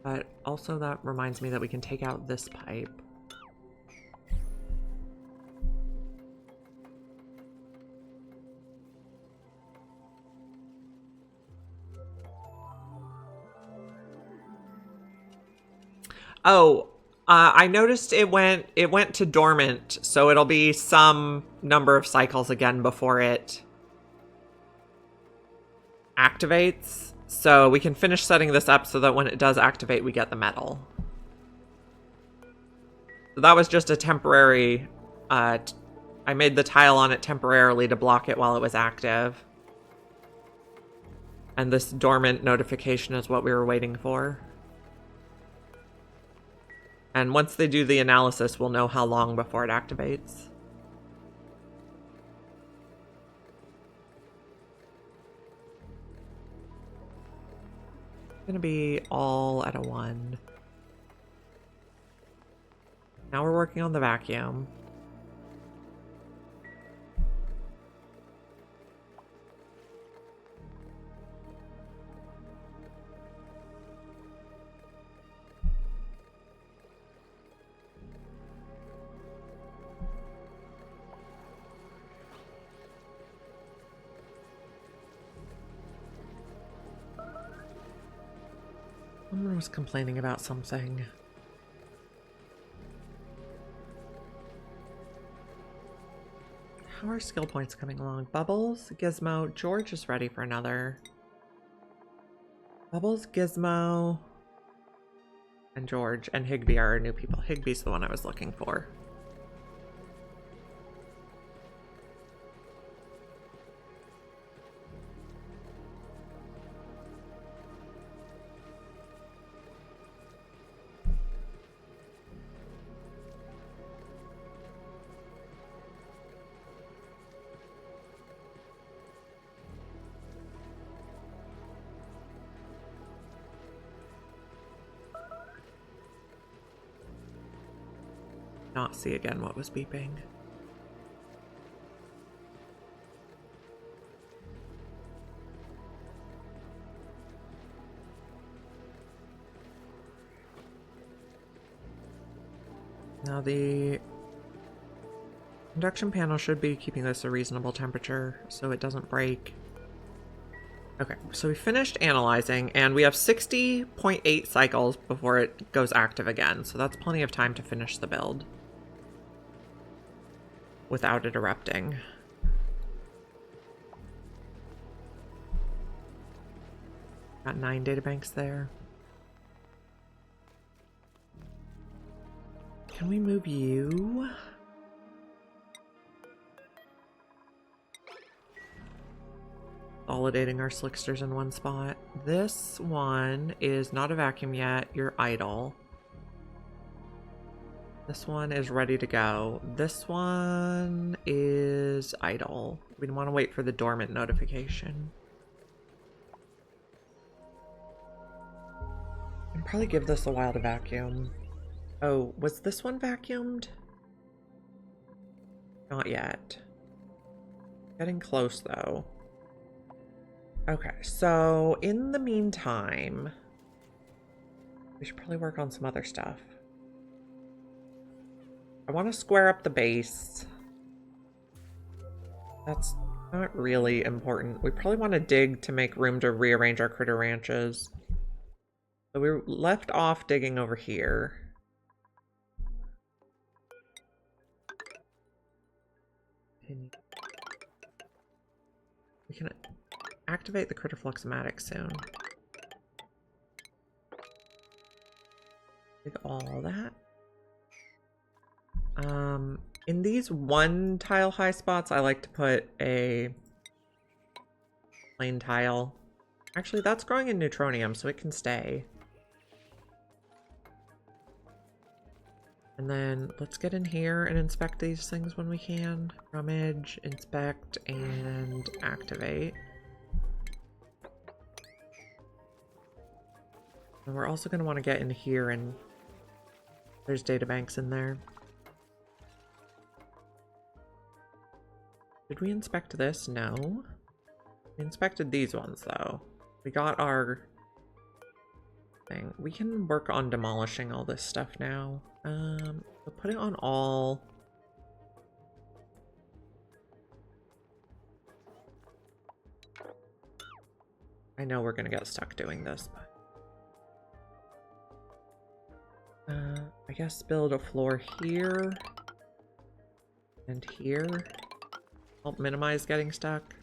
But also that reminds me that we can take out this pipe. Oh, I noticed it went to dormant, so it'll be some number of cycles again before it activates. So we can finish setting this up so that when it does activate, we get the metal. So that was just a temporary, I made the tile on it temporarily to block it while it was active. And this dormant notification is what we were waiting for. And once they do the analysis, we'll know how long before it activates. It's gonna be all at a 1. Now we're working on the vacuum. Someone was complaining about something. How are skill points coming along? Bubbles, Gizmo, George is ready for another. Bubbles, Gizmo, and George, and Higby are our new people. Higby's the one I was looking for. Not see again what was beeping. Now the induction panel should be keeping this a reasonable temperature so it doesn't break. Okay, so we finished analyzing and we have 60.8 cycles before it goes active again. So that's plenty of time to finish the build without it erupting. Got 9 databanks there. Can we move you? Consolidating our slicksters in one spot. This one is not a vacuum yet. You're idle. This one is ready to go. This one is idle. We want to wait for the dormant notification. I can probably give this a while to vacuum. Oh, was this one vacuumed? Not yet. Getting close though. Okay, so in the meantime, we should probably work on some other stuff. I want to square up the base. That's not really important. We probably want to dig to make room to rearrange our critter ranches. So we left off digging over here. We can activate the critter fluxomatic soon. Dig all that. In these 1 tile high spots, I like to put a plain tile. Actually, that's growing in Neutronium, so it can stay. And then let's get in here and inspect these things when we can. Rummage, inspect, and activate. And we're also going to want to get in here, and there's databanks in there. Did we inspect this? No. We inspected these ones, though. We got our thing. We can work on demolishing all this stuff now. We'll put it on all. I know we're gonna get stuck doing this, but I guess build a floor here and here. Help minimize getting stuck.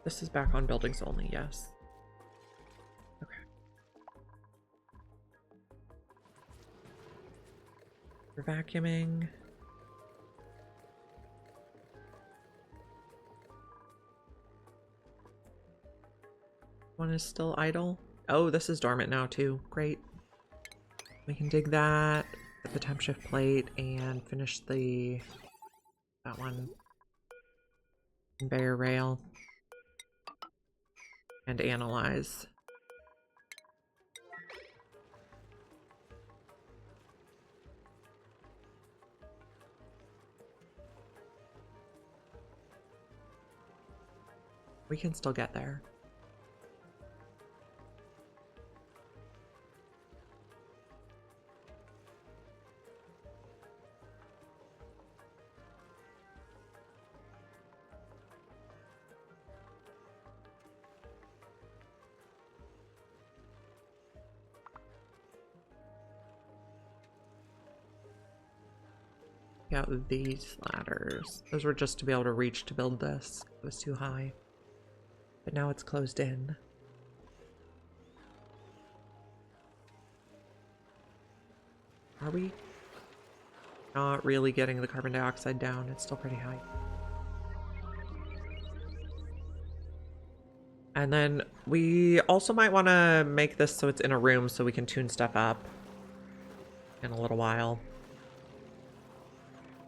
This is back on buildings only, yes. Okay. We're vacuuming. One is still idle. Oh, this is dormant now too. Great. We can dig that, get the temp shift plate, and finish that one. Conveyor rail. And analyze. We can still get there. Out these ladders. Those were just to be able to reach to build this. It was too high. But now it's closed in. Are we not really getting the carbon dioxide down? It's still pretty high. And then we also might want to make this so it's in a room so we can tune stuff up in a little while.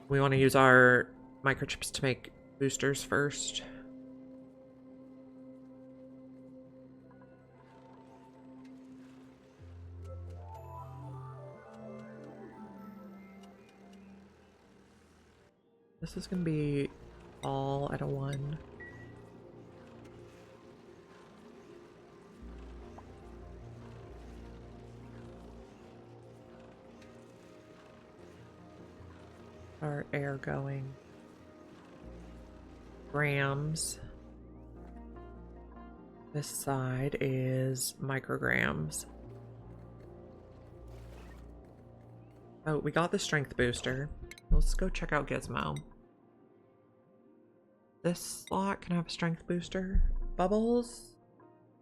We want to use our microchips to make boosters first. This is gonna be all at a 1. Our air going. Grams. This side is micrograms. Oh, we got the strength booster. Let's go check out Gizmo. This slot can have a strength booster. Bubbles,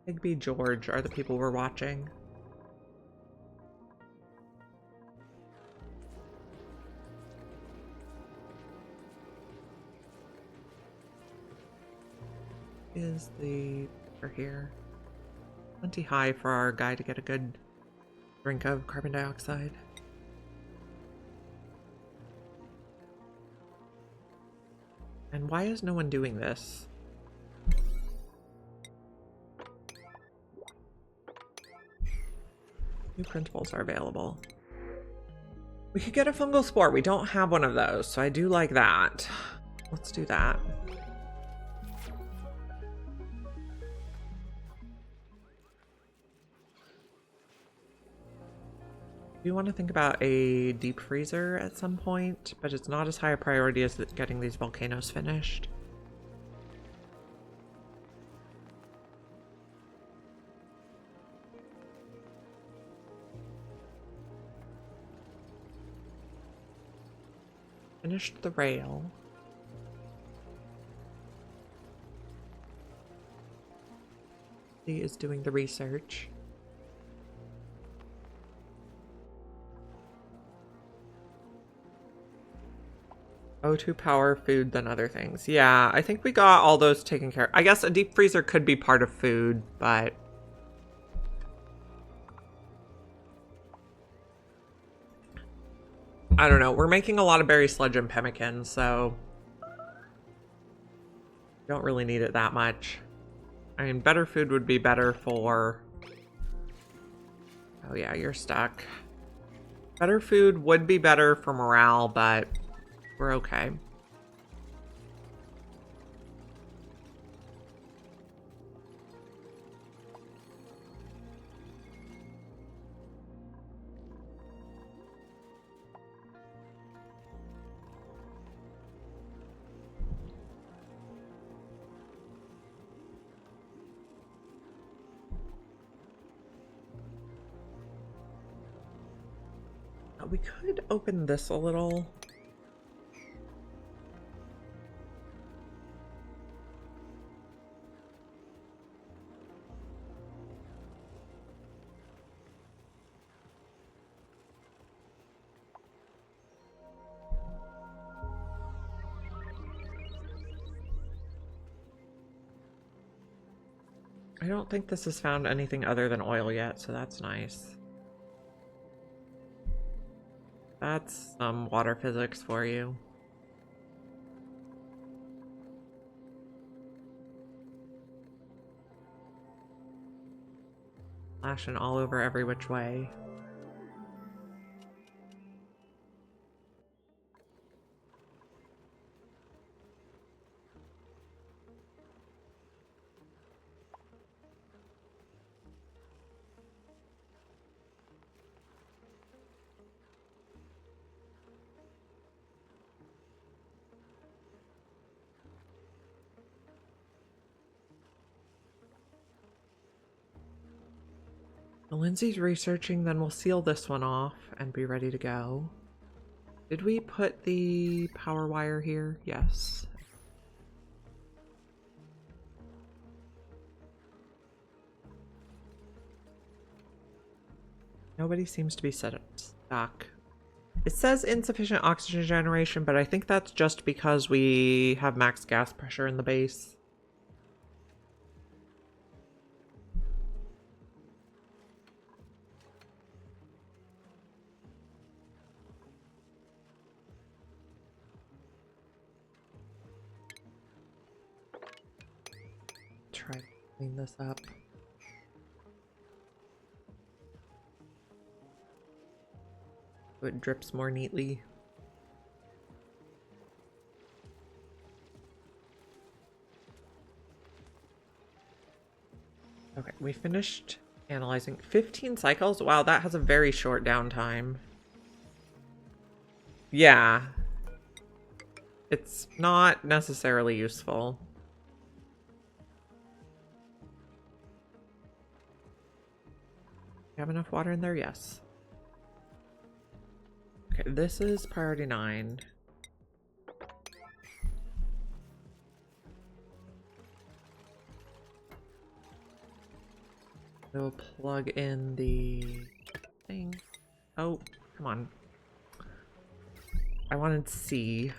Bigby, George are the people we're watching. Is the for here plenty high for our guy to get a good drink of carbon dioxide. And why is no one doing this? New printables are available. We could get a fungal spore. We don't have one of those, so I do like that. Let's do that. We want to think about a deep freezer at some point, but it's not as high a priority as getting these volcanoes finished. Finished the rail. He is doing the research. O2 power, food, then other things. Yeah, I think we got all those taken care of. I guess a deep freezer could be part of food, but... I don't know. We're making a lot of berry sludge and pemmican, so... don't really need it that much. I mean, better food would be better for... oh yeah, you're stuck. Better food would be better for morale, but... we're okay. We could open this a little. I don't think this has found anything other than oil yet, so that's nice. That's some water physics for you. Flashing all over every which way. Lindsay's researching, then we'll seal this one off and be ready to go. Did we put the power wire here? Yes. Nobody seems to be stuck. It says insufficient oxygen generation, but I think that's just because we have max gas pressure in the base. Try to clean this up. So it drips more neatly. Okay, we finished analyzing 15 cycles. Wow, that has a very short downtime. Yeah. It's not necessarily useful. You have enough water in there? Yes. Okay, this is priority 9. We'll plug in the thing. Oh, come on. I wanted C.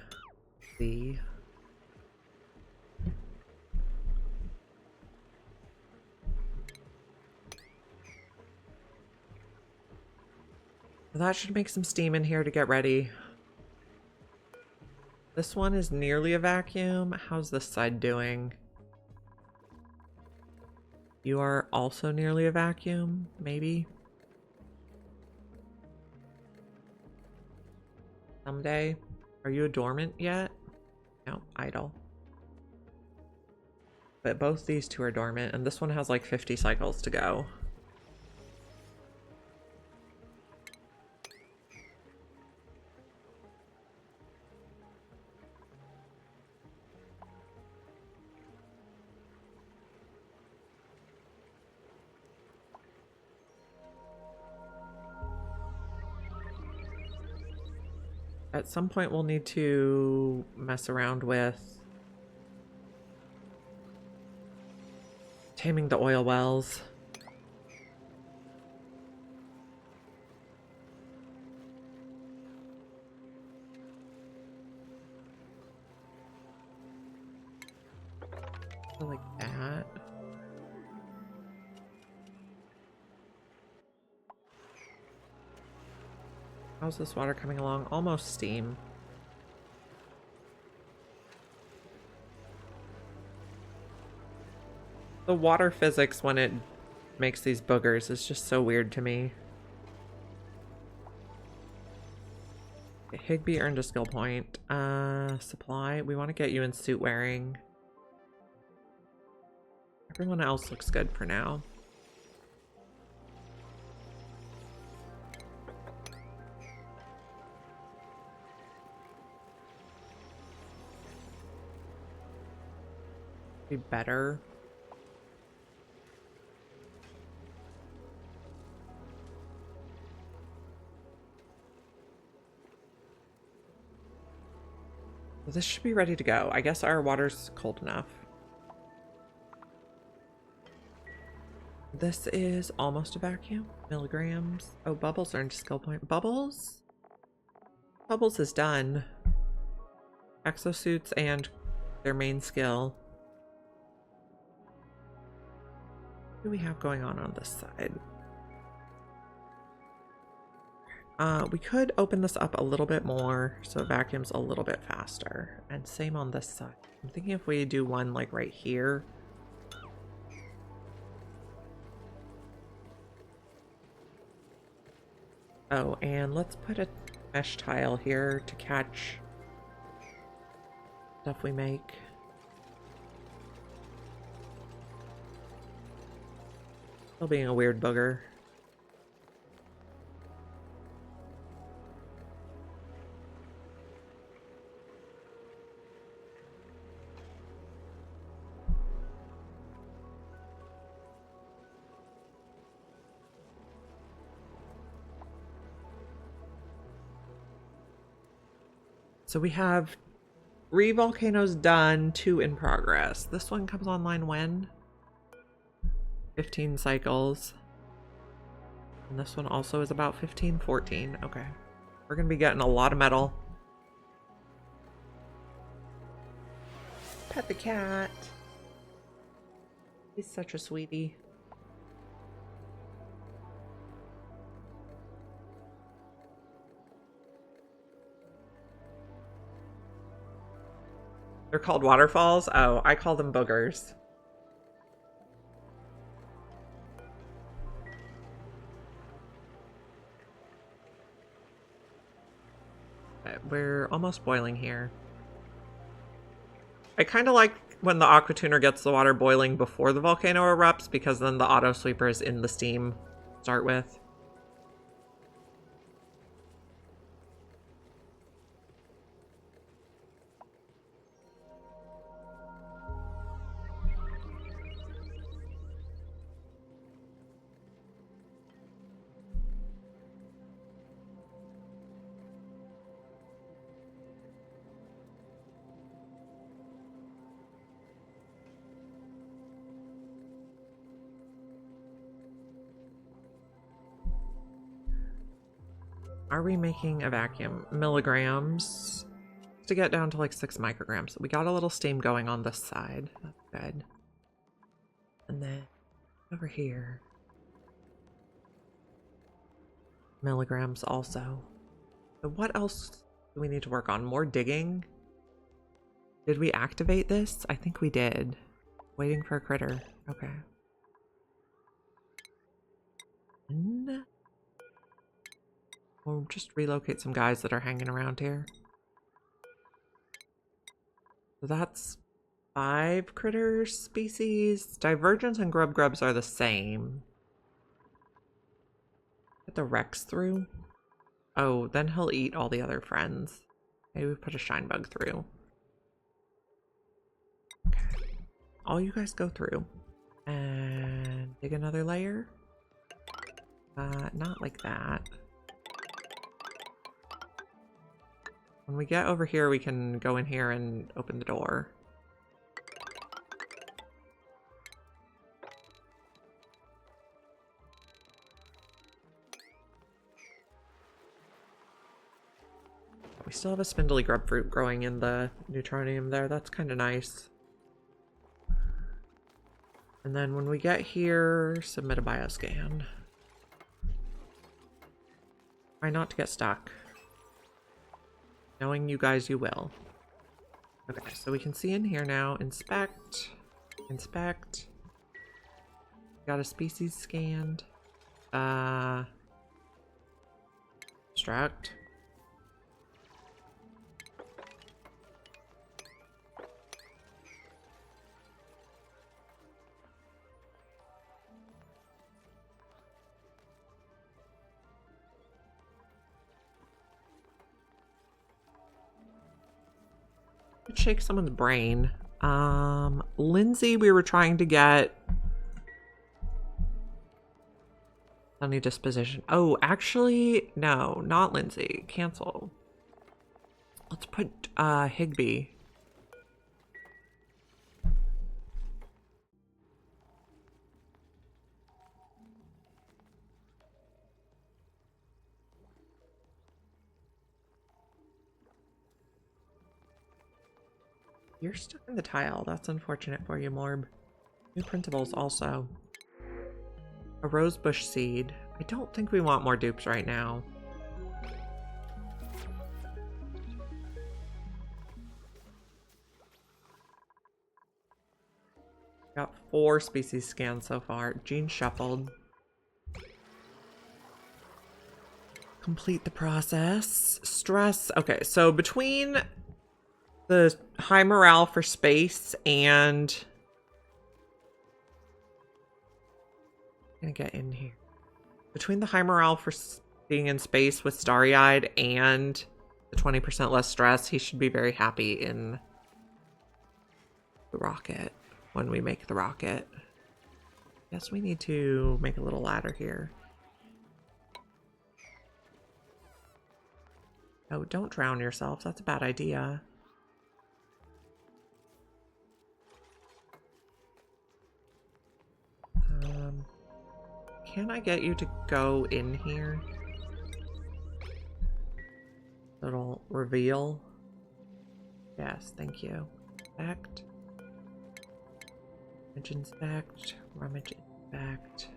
C. That should make some steam in here to get ready. This one is nearly a vacuum. How's this side doing? You are also nearly a vacuum, maybe? Someday? Are you a dormant yet? No, idle. But both these two are dormant, and this one has like 50 cycles to go. At some point we'll need to mess around with taming the oil wells. So like that. How's this water coming along? Almost steam. The water physics when it makes these boogers is just so weird to me. Higby earned a skill point. Supply. We want to get you in suit wearing. Everyone else looks good for now. Be better. Well, this should be ready to go. I guess our water's cold enough. This is almost a vacuum. Milligrams. Oh, Bubbles earned a skill point. Bubbles? Bubbles is done. Exosuits and their main skill. What do we have going on this side? We could open this up a little bit more so it vacuums a little bit faster. And same on this side. I'm thinking if we do one like right here. Oh, and let's put a mesh tile here to catch stuff we make. Still being a weird booger. So we have 3 volcanoes done, 2 in progress. This one comes online when? 15 cycles. And this one also is about 15, 14. Okay. We're going to be getting a lot of metal. Pet the cat. He's such a sweetie. They're called waterfalls? Oh, I call them boogers. We're almost boiling here. I kind of like when the aqua tuner gets the water boiling before the volcano erupts, because then the auto sweeper is in the steam to start with. Are we making a vacuum? Milligrams to get down to like 6 micrograms. We got a little steam going on this side. That's good. And then over here, milligrams also. So what else do we need to work on? More digging? Did we activate this? I think we did. Waiting for a critter. Okay. And we'll just relocate some guys that are hanging around here. So that's 5 critter species. Divergence and grubs are the same. Get the Rex through. Oh, then he'll eat all the other friends. Maybe we put a shine bug through. Okay. All you guys go through. And dig another layer. Not like that. When we get over here, we can go in here and open the door. We still have a spindly grub fruit growing in the Neutronium there. That's kind of nice. And then when we get here, submit a bioscan. Try not to get stuck. Knowing you guys, you will. Okay, so we can see in here now. Inspect. Inspect. Got a species scanned. Extract. Shake someone's brain. Lindsay, we were trying to get sunny disposition. Oh, actually, no, not Lindsay. Cancel. Let's put Higby. You're stuck in the tile. That's unfortunate for you, Morb. New printables also. A rosebush seed. I don't think we want more dupes right now. Got 4 species scanned so far. Gene shuffled. Complete the process. Stress. Okay, so between the high morale for space and I'm gonna get in here. Between the high morale for being in space with Starry-Eyed and the 20% less stress, he should be very happy in the rocket when we make the rocket. Yes, we need to make a little ladder here. Oh, don't drown yourself. That's a bad idea. Can I get you to go in here? Little reveal. Yes, thank you. Inspect. Rummage inspect. Rummage inspect.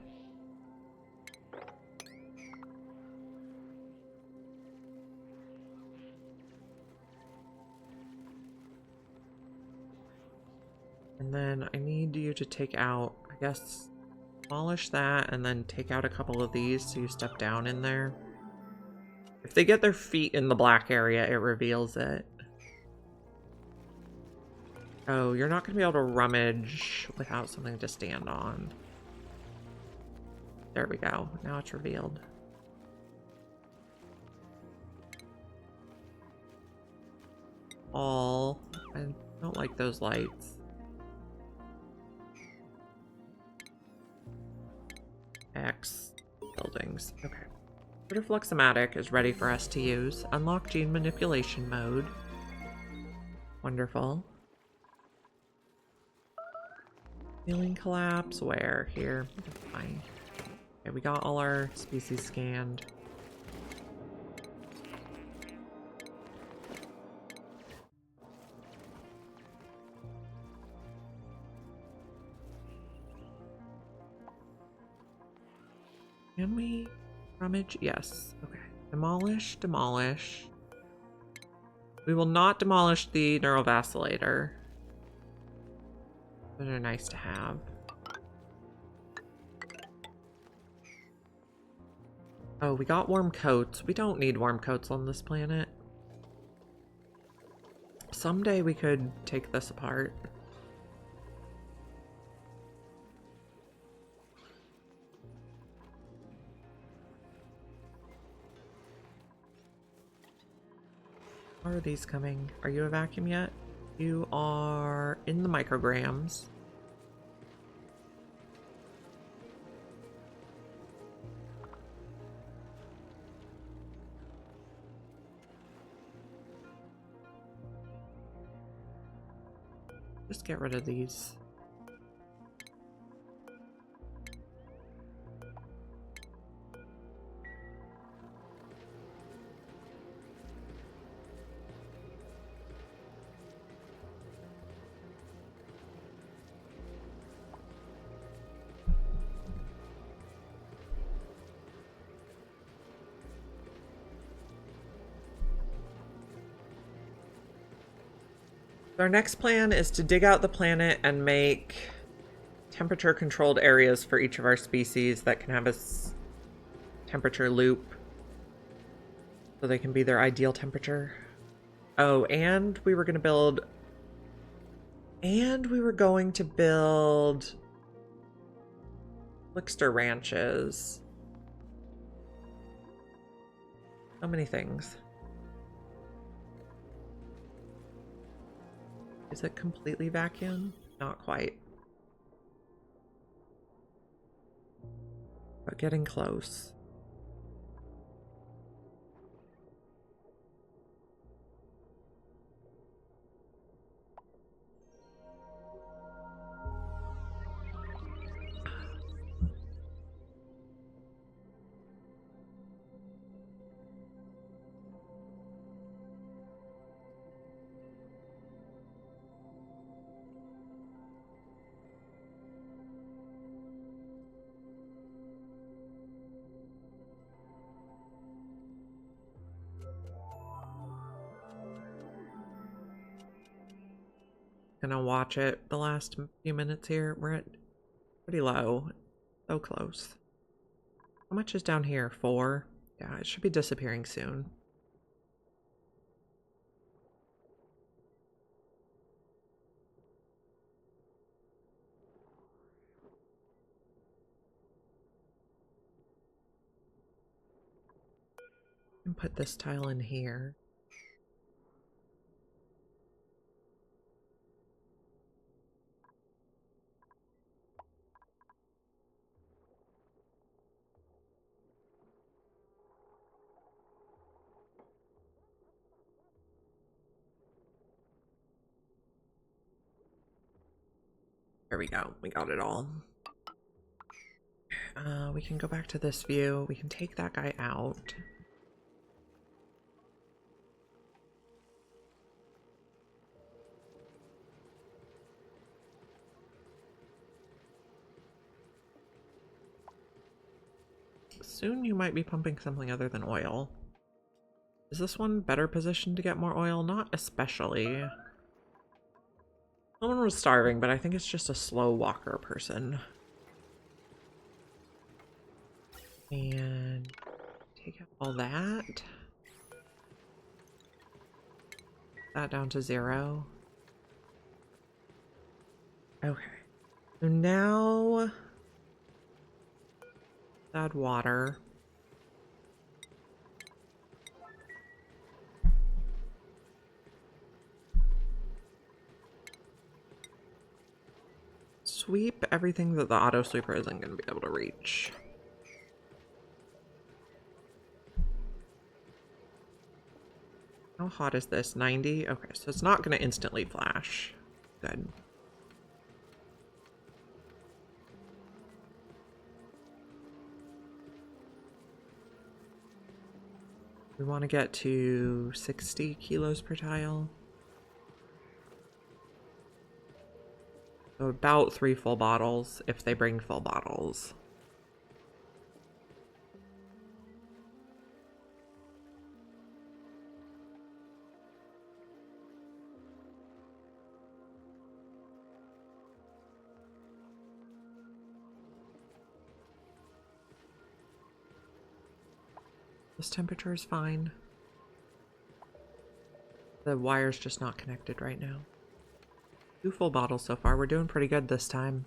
And then I need you to take out, I guess, demolish that and then take out a couple of these so you step down in there. If they get their feet in the black area, it reveals it. Oh, you're not going to be able to rummage without something to stand on. There we go. Now it's revealed. All. I don't like those lights. X. Buildings. Okay. Fluxomatic is ready for us to use. Unlock gene manipulation mode. Wonderful. Healing collapse. Where? Here. Fine. Okay, we got all our species scanned. Can we rummage? Yes. Okay. Demolish, demolish. We will not demolish the neurovacillator. Those are nice to have. Oh, we got warm coats. We don't need warm coats on this planet. Someday we could take this apart. How are these coming? Are you a vacuum yet? You are in the micrograms. Just get rid of these. Our next plan is to dig out the planet and make temperature controlled areas for each of our species that can have a temperature loop so they can be their ideal temperature. Oh, and we were going to build slickster ranches. So many things. Is it completely vacuum? Not quite. But getting close. Gonna watch it the last few minutes here. We're at pretty low. So close. How much is down here? 4? Yeah, it should be disappearing soon. And put this tile in here. There we go. We got it all. We can go back to this view. We can take that guy out. Soon you might be pumping something other than oil. Is this one better positioned to get more oil? Not especially. Someone was starving, but I think it's just a slow walker person. And take out all that. That down to 0. Okay. So now add water. Sweep everything that the auto sweeper isn't going to be able to reach. How hot is this? 90? Okay, so it's not going to instantly flash. Good. We want to get to 60 kilos per tile. So about 3 full bottles if they bring full bottles. This temperature is fine. The wire's just not connected right now. 2 full bottles so far. We're doing pretty good this time.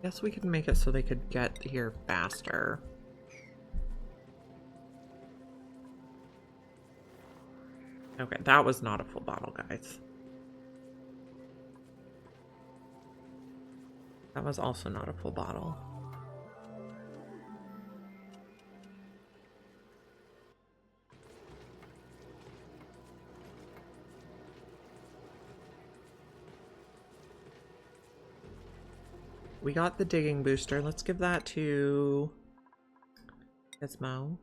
Guess we could make it so they could get here faster. Okay, that was not a full bottle, guys. That was also not a full bottle. We got the digging booster. Let's give that to Gizmo.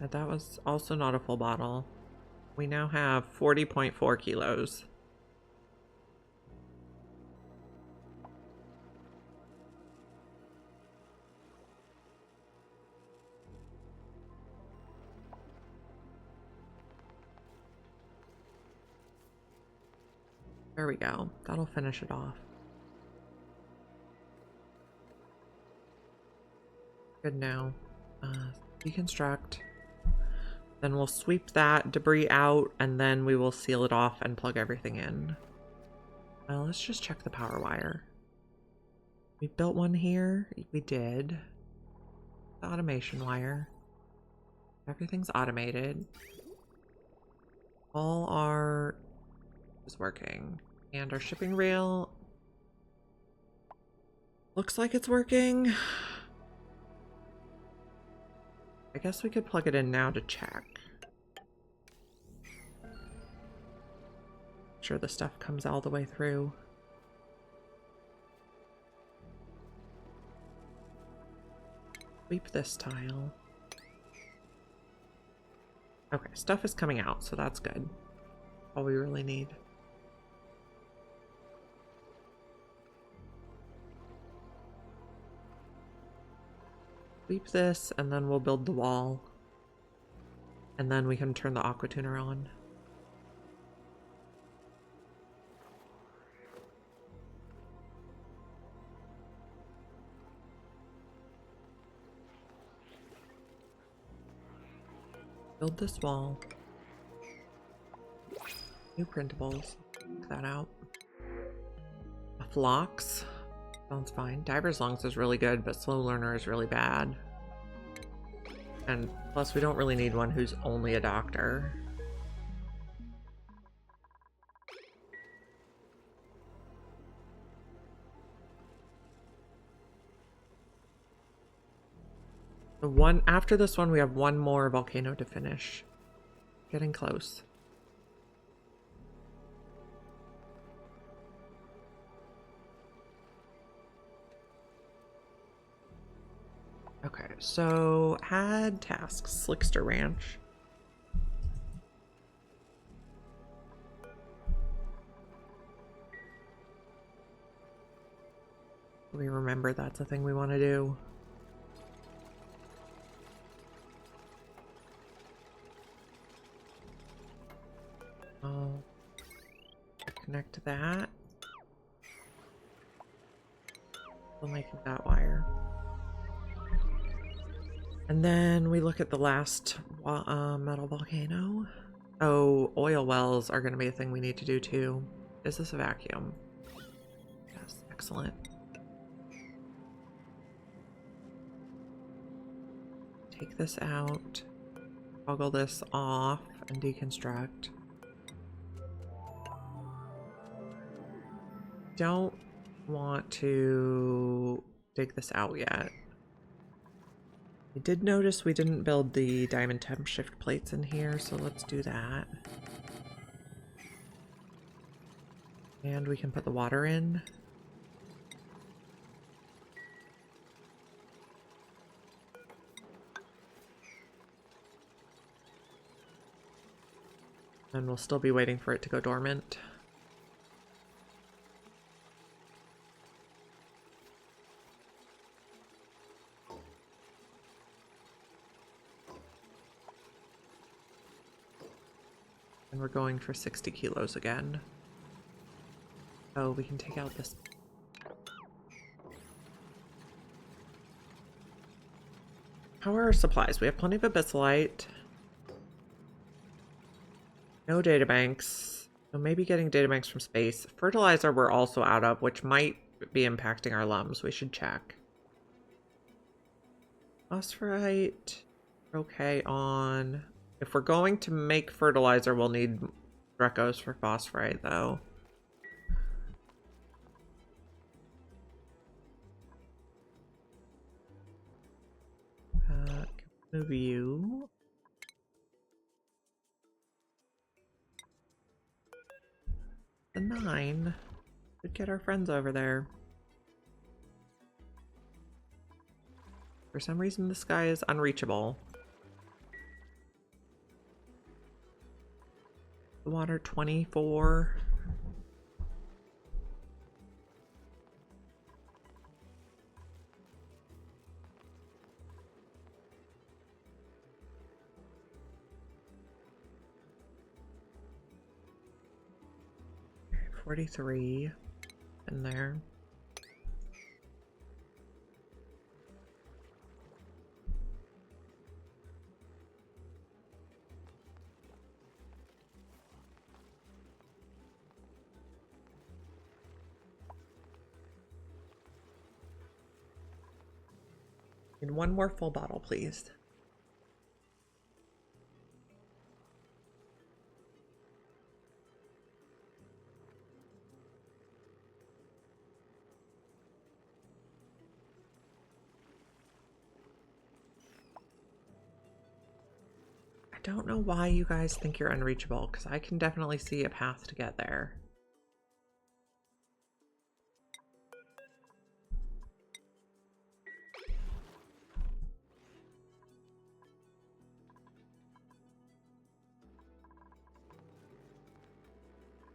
That was also not a full bottle. We now have 40.4 kilos. There we go. That'll finish it off. Good now. Deconstruct. Then we'll sweep that debris out and then we will seal it off and plug everything in. Let's just check the power wire. We built one here. We did. The automation wire. Everything's automated. All our is working. And our shipping rail looks like it's working. I guess we could plug it in now to check. Sure the stuff comes all the way through. Sweep this tile. Okay, stuff is coming out, so that's good. All we really need. Sweep this, and then we'll build the wall. And then we can turn the aqua tuner on. Build this wall. New printables. Check that out. A Phlox. Sounds fine. Diver's Lungs is really good, but Slow Learner is really bad. And plus, we don't really need one who's only a doctor. The one after this one, we have one more volcano to finish. Getting close. Okay, so add tasks, Slickster Ranch. We remember that's a thing we want to do. I'll connect that. Still making that wire. And then we look at the last metal volcano. Oh, oil wells are going to be a thing we need to do too. Is this a vacuum? Yes, excellent. Take this out, toggle this off, and deconstruct. Don't want to dig this out yet. I did notice we didn't build the diamond temp shift plates in here, so let's do that. And we can put the water in. And we'll still be waiting for it to go dormant. And we're going for 60 kilos again. Oh, we can take out this. How are our supplies? We have plenty of abyssalite. No databanks. So maybe getting databanks from space. Fertilizer we're also out of, which might be impacting our lums. We should check. Phosphorite. Okay on. If we're going to make fertilizer, we'll need Drecos for phosphorite, though. Move you. The 9. Could get our friends over there. For some reason, this guy is unreachable. The water 24. $43 in there. And one more full bottle, please. I don't know why you guys think you're unreachable, because I can definitely see a path to get there.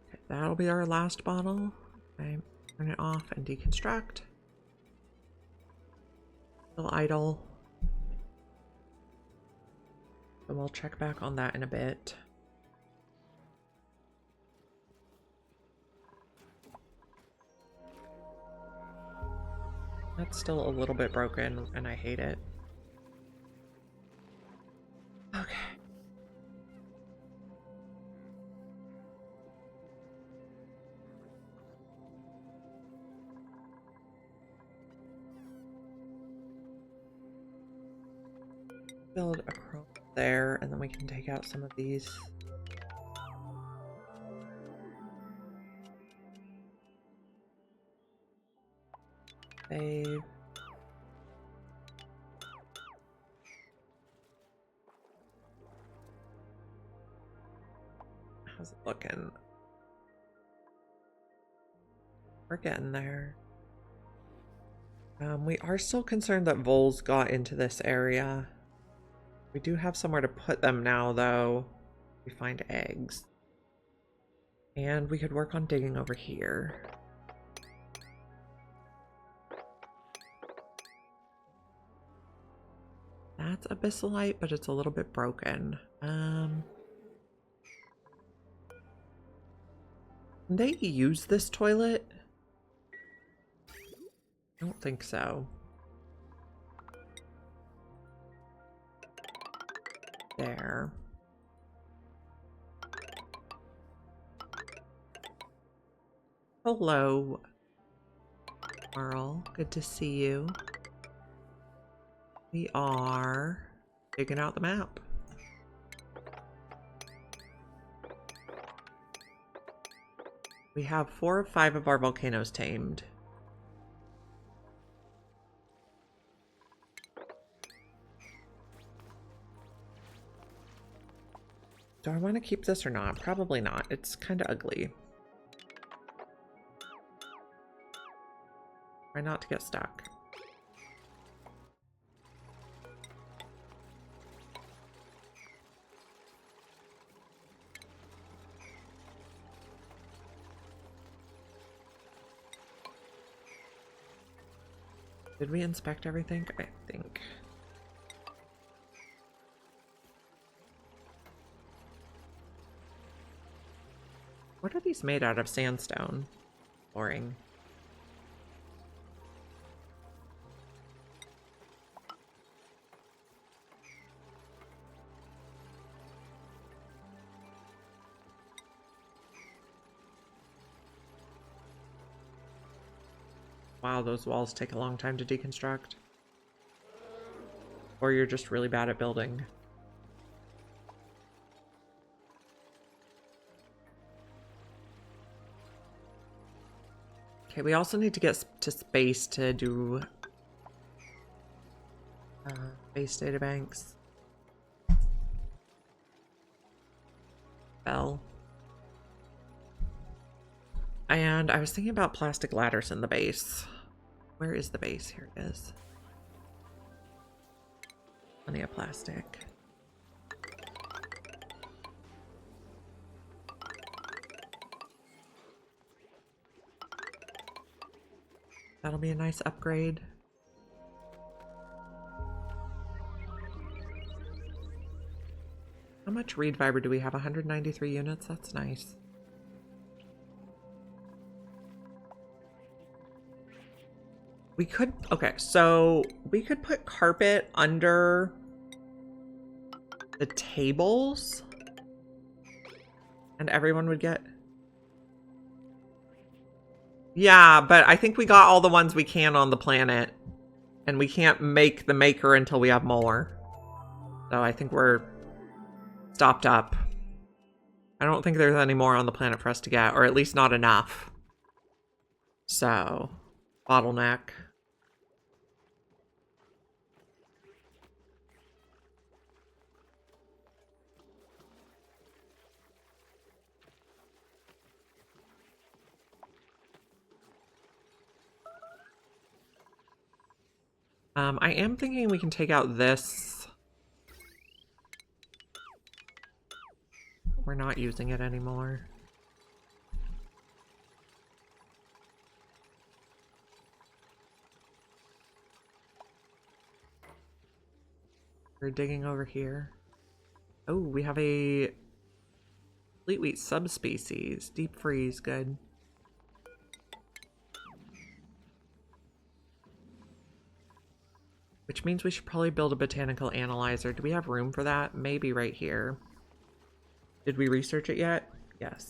Okay, that'll be our last bottle. Okay, turn it off and deconstruct. Still idle. So we'll check back on that in a bit. That's still a little bit broken, and I hate it. Okay. Build a chrome there, and then we can take out some of these. Save. How's it looking? We're getting there. We are still concerned that voles got into this area. We do have somewhere to put them now, though. We find eggs. And we could work on digging over here. That's abyssalite, but it's a little bit broken. Can they use this toilet? I don't think so. There. Hello, Merle. Good to see you. We are digging out the map. We have 4 of 5 of our volcanoes tamed. Do I want to keep this or not? Probably not. It's kind of ugly. Try not to get stuck. Did we inspect everything? I think. What are these made out of? Sandstone. Boring. Wow, those walls take a long time to deconstruct. Or you're just really bad at building. Okay, we also need to get to space to do base data banks. Bell. And I was thinking about plastic ladders in the base. Where is the base? Here it is. Plenty of plastic. That'll be a nice upgrade. How much reed fiber do we have? 193 units? That's nice. We could, okay, so we could put carpet under the tables and everyone would get... Yeah, but I think we got all the ones we can on the planet and we can't make the maker until we have more. So I think we're stopped up. I don't think there's any more on the planet for us to get, or at least not enough. So, bottleneck. I am thinking we can take out this. We're not using it anymore. We're digging over here. Oh, we have a fleet wheat subspecies. Deep freeze, good. Which means we should probably build a botanical analyzer. Do we have room for that? Maybe right here. Did we research it yet? Yes.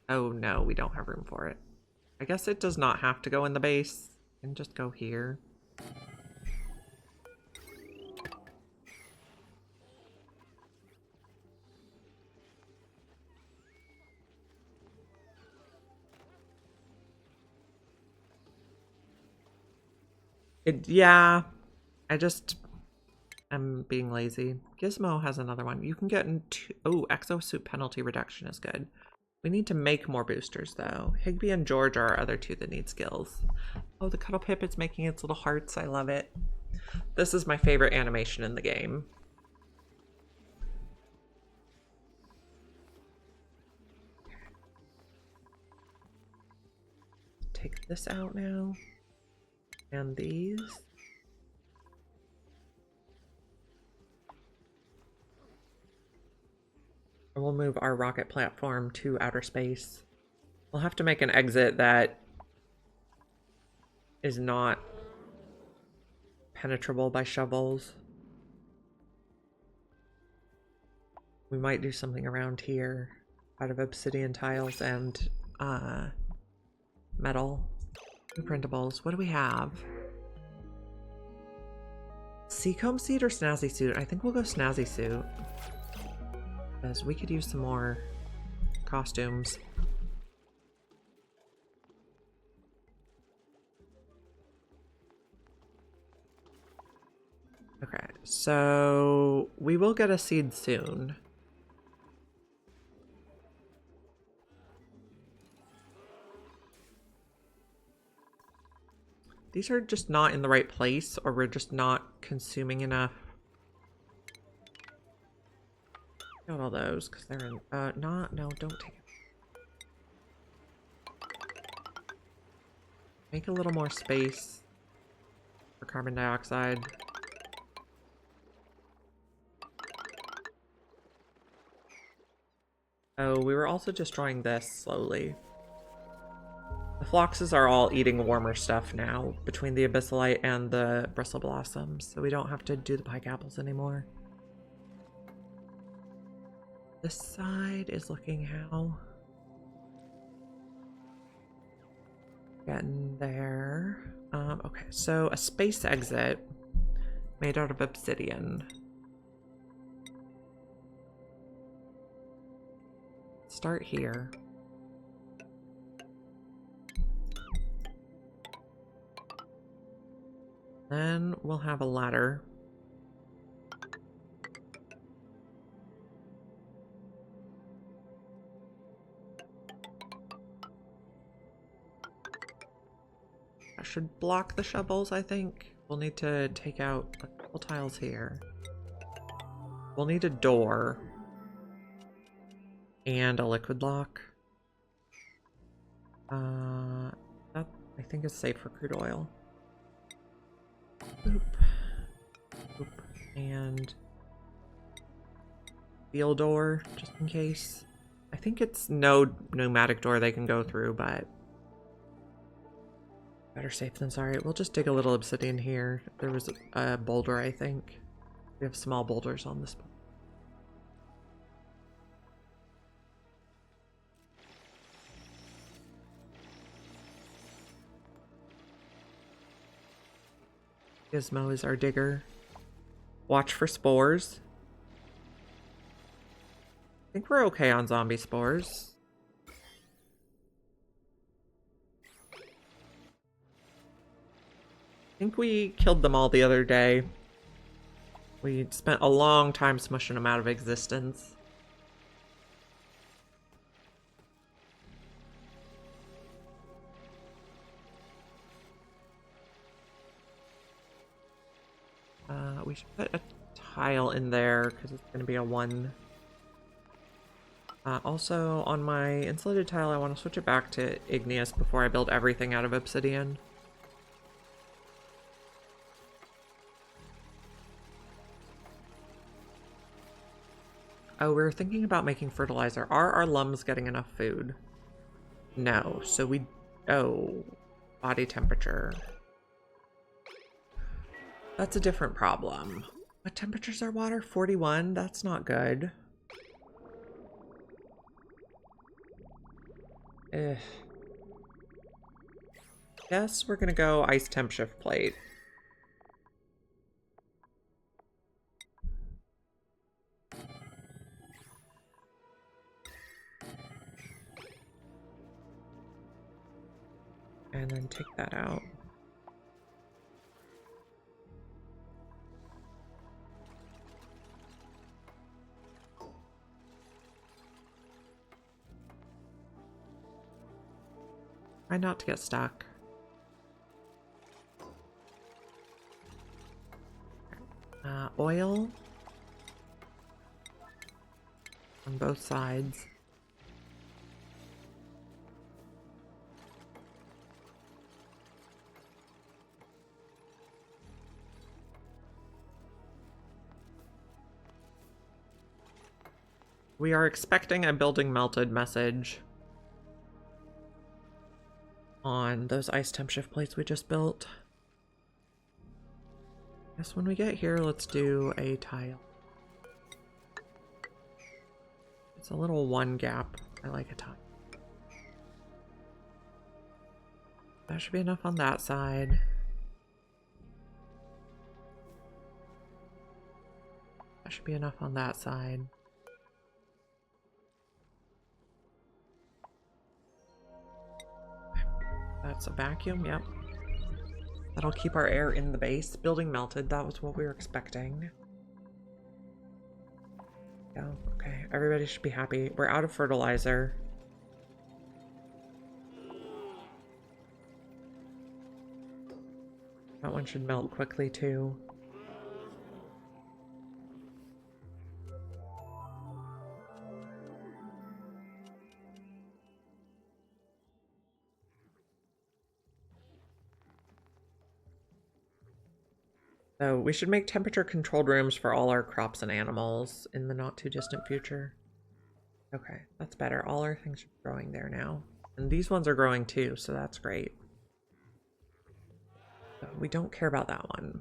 Oh no, we don't have room for it. I guess it does not have to go in the base. It can just go here. Yeah, I'm being lazy. Gizmo has another one. You can get into, oh, exosuit penalty reduction is good. We need to make more boosters though. Higby and George are our other 2 that need skills. Oh, the Cuddle Pip is making its little hearts. I love it. This is my favorite animation in the game. Take this out now. And these. And we'll move our rocket platform to outer space. We'll have to make an exit that is not penetrable by shovels. We might do something around here out of obsidian tiles and metal. New printables. What do we have? Seacomb seat or snazzy suit? I think we'll go snazzy suit, because we could use some more costumes. Okay, so we will get a seed soon. These are just not in the right place, or we're just not consuming enough. Got all those, because they're in, no, don't take it. Make a little more space for carbon dioxide. Oh, we were also destroying this slowly. The phloxes are all eating warmer stuff now, between the abyssalite and the bristle blossoms, so we don't have to do the pike apples anymore. This side is looking how? Getting there. Okay, so a space exit made out of obsidian. Start here. Then we'll have a ladder. That should block the shovels, I think. We'll need to take out a couple tiles here. We'll need a door. And a liquid lock. That I think is safe for crude oil. Boop. Boop. And steel door, just in case. I think it's no pneumatic door they can go through, but better safe than sorry. We'll just dig a little obsidian here. There was a boulder, I think. We have small boulders on this. Gizmo is our digger. Watch for spores. I think we're okay on zombie spores. I think we killed them all the other day. We spent a long time smushing them out of existence. We should put a tile in there because it's going to be a 1. Also, on my insulated tile, I want to switch it back to igneous before I build everything out of obsidian. Oh, we were thinking about making fertilizer. Are our lums getting enough food? No, so we... Oh, body temperature. That's a different problem. What temperatures are water? 41? That's not good. Ugh. Guess we're gonna go ice temp shift plate. And then take that out. Try not to get stuck. Oil on both sides. We are expecting a building melted message on those ice temp shift plates we just built. Guess when we get here, let's do a tile. It's a little one gap. I like a tile. That should be enough on that side. That should be enough on that side. That's a vacuum, yep. That'll keep our air in the base. Building melted, that was what we were expecting. Yeah, okay. Everybody should be happy. We're out of fertilizer. That one should melt quickly too. So we should make temperature controlled rooms for all our crops and animals in the not too distant future. Okay, that's better. All our things are growing there now. And these ones are growing too, so that's great. So we don't care about that one.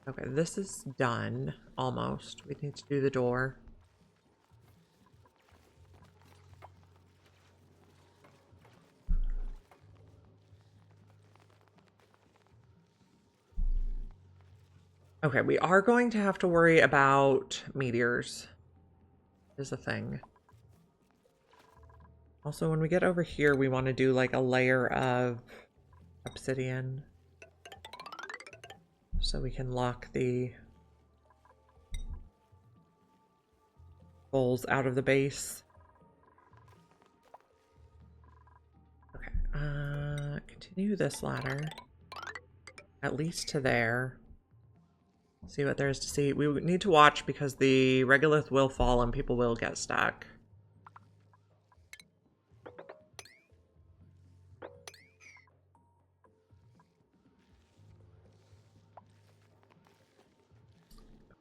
Okay, this is done, almost. We need to do the door. Okay, we are going to have to worry about meteors. Is a thing. Also, when we get over here, we want to do like a layer of obsidian so we can lock the holes out of the base. Okay, continue this ladder at least to there. See what there is to see. We need to watch because the regolith will fall and people will get stuck.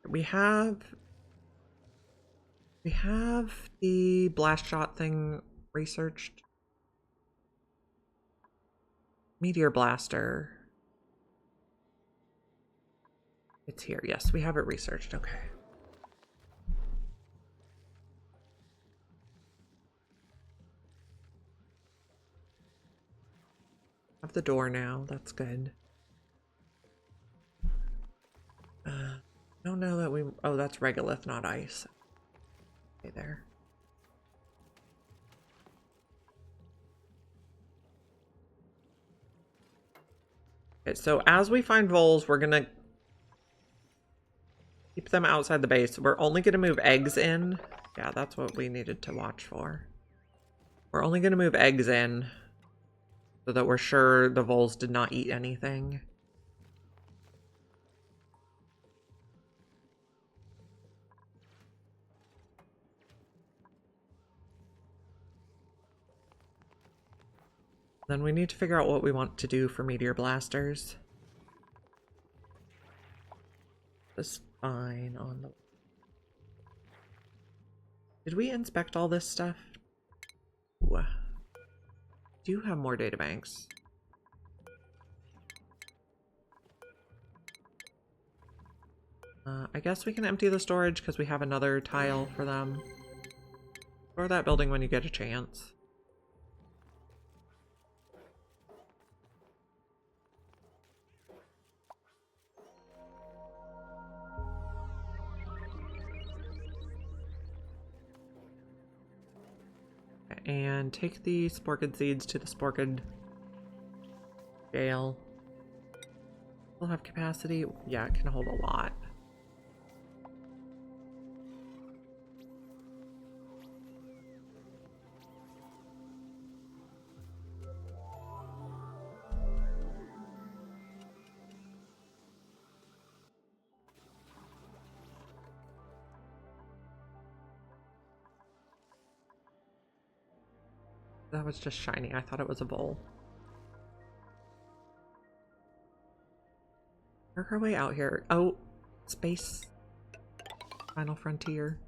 We have the blast shot thing researched. Meteor blaster. It's here. Yes, we have it researched. Okay. Have the door now. That's good. Don't know that we... Oh, that's regolith, not ice. Okay, there. Okay, so as we find voles, we're gonna keep them outside the base. We're only gonna move eggs in. Yeah, that's what we needed to watch for. We're only gonna move eggs in so that we're sure the voles did not eat anything. Then we need to figure out what we want to do for meteor blasters. This fine on the... Did we inspect all this stuff? Ooh. Do have more databanks. I guess we can empty the storage because we have another tile for them. Or that building when you get a chance. And take the sporkid seeds to the sporkid jail. We'll have capacity. Yeah, it can hold a lot. That was just shiny. I thought it was a bowl. Work our way out here. Oh, space. Final frontier.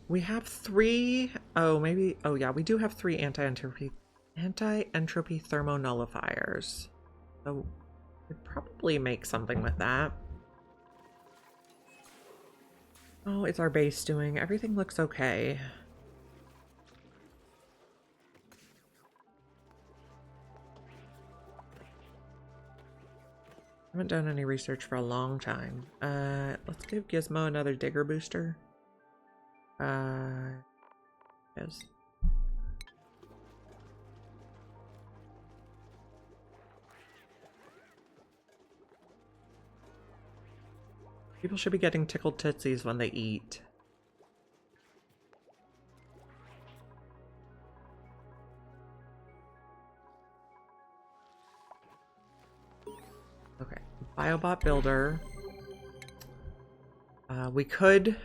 We have 3. Oh, maybe. Oh, yeah, we do have 3 anti-entropy thermonullifiers. So we'd probably make something with that. Oh, it's our base doing. Everything looks okay. I haven't done any research for a long time. Let's give Gizmo another digger booster. Yes. People should be getting tickled tootsies when they eat. Okay, Biobot Builder. We could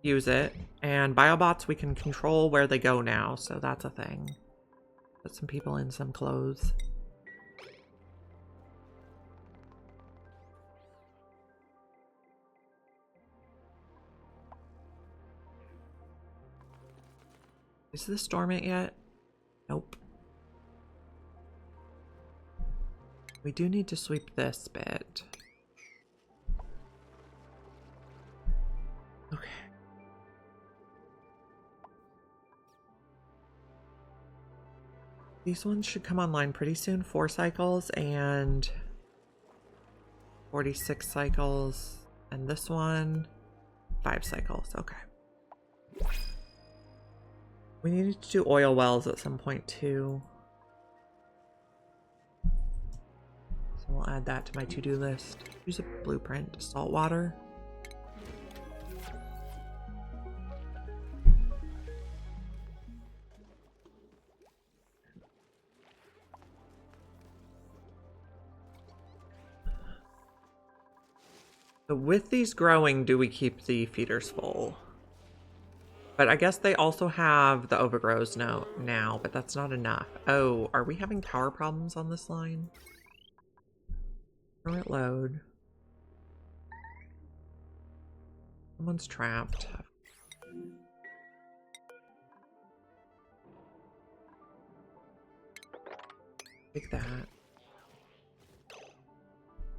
use it, and Biobots we can control where they go now, so that's a thing. Put some people in some clothes. Is this dormant yet? Nope. We do need to sweep this bit. Okay. These ones should come online pretty soon. 4 cycles and 46 cycles. And this one, 5 cycles. Okay. We needed to do oil wells at some point too. So we'll add that to my to-do list. Use a blueprint. Salt water. So with these growing, do we keep the feeders full? But I guess they also have the overgrows now, but that's not enough. Oh, are we having power problems on this line? Current load. Someone's trapped. Take that.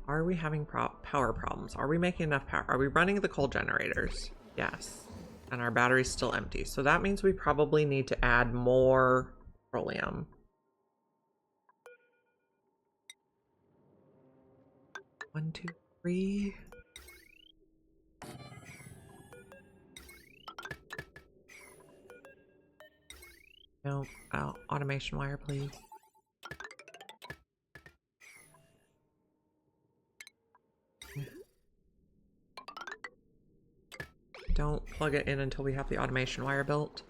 Are we having power problems? Are we making enough power? Are we running the coal generators? Yes. And our battery's still empty. So that means we probably need to add more petroleum. One, two, three. No, automation wire, please. Don't plug it in until we have the automation wire built.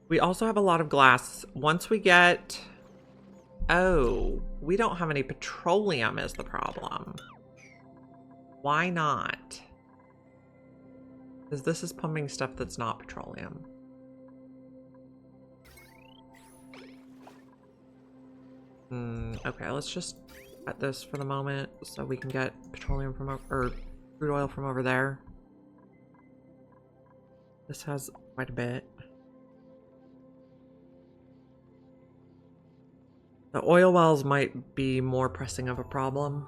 We also have a lot of glass. Once we get... Oh, we don't have any petroleum is the problem. Why not? Because this is pumping stuff that's not petroleum. Okay, let's just cut this for the moment so we can get petroleum from or crude oil from over there. This has quite a bit. The oil wells might be more pressing of a problem.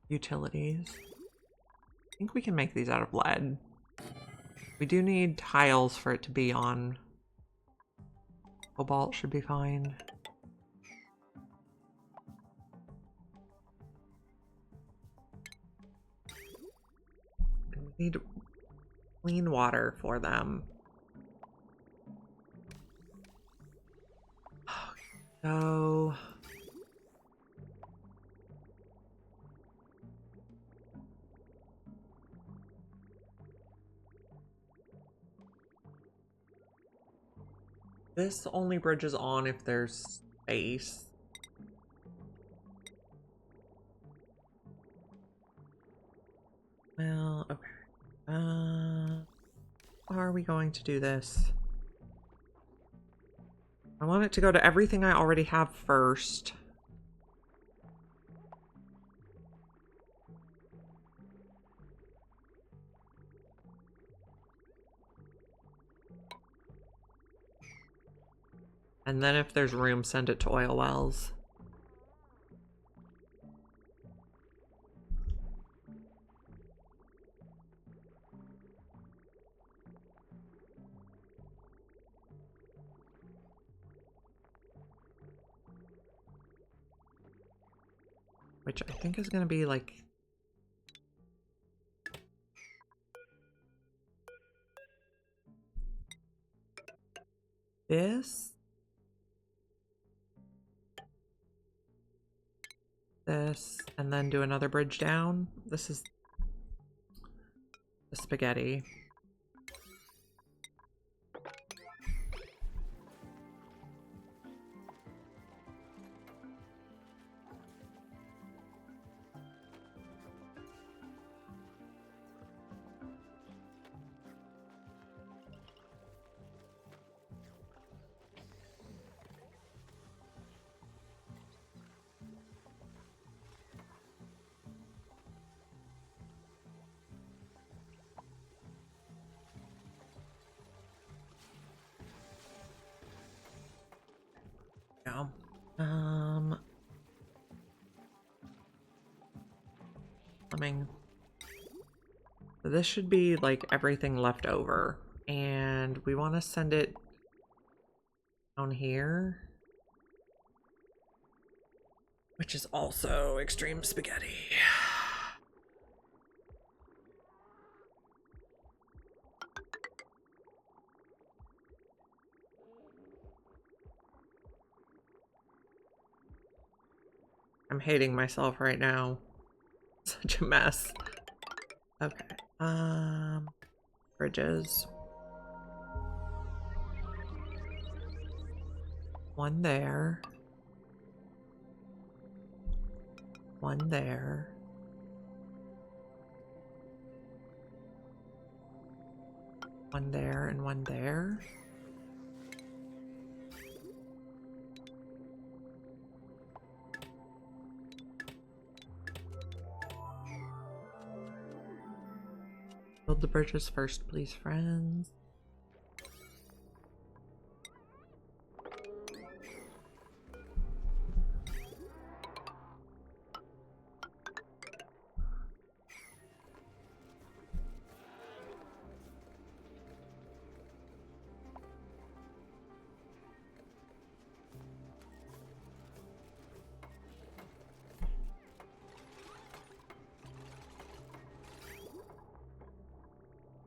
Utilities. I think we can make these out of lead. We do need tiles for it to be on. Cobalt should be fine. Need clean water for them. So this only bridges on if there's space. Well, okay. How are we going to do this? I want it to go to everything I already have first. And then if there's room, send it to oil wells. Which I think is going to be like... this. This. And then do another bridge down. This is the spaghetti. Yeah. Plumbing. So this should be like everything left over. And we want to send it down here. Which is also extreme spaghetti. I'm hating myself right now. Such a mess. Okay. Bridges. One there. One there. One there and one there. Build the bridges first, please, friends.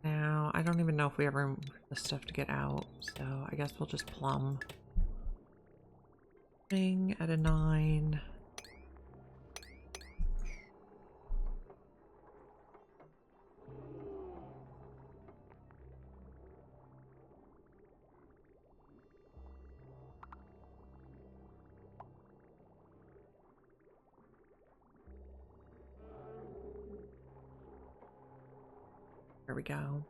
Now, I don't even know if we have room for this stuff to get out, so I guess we'll just plumb. Thing at a 9. There we go.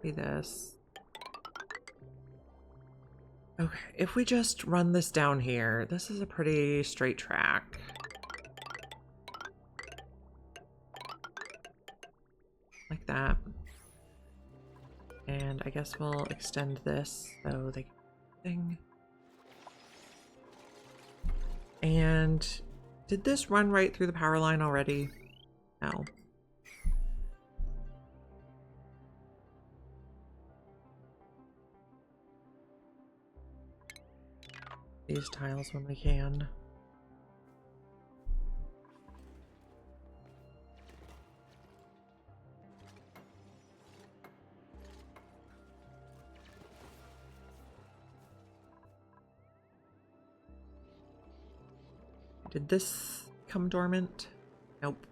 See this. Okay, if we just run this down here, this is a pretty straight track. Like that. And I guess we'll extend this so they can... And did this run right through the power line already? No. These tiles when we can. Did this come dormant? Nope.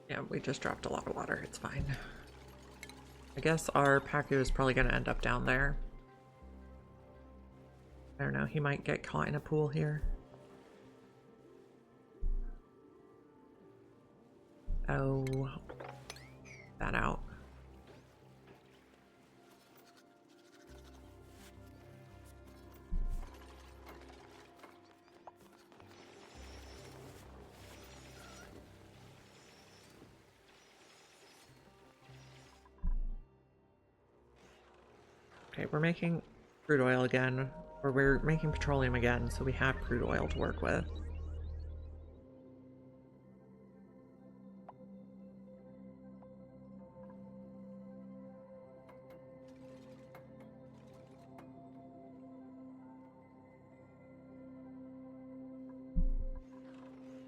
Yeah, we just dropped a lot of water. It's fine. I guess our Pacu is probably going to end up down there. I don't know. He might get caught in a pool here. Oh, that out. Okay, we're making crude oil again, or we're making petroleum again, so we have crude oil to work with.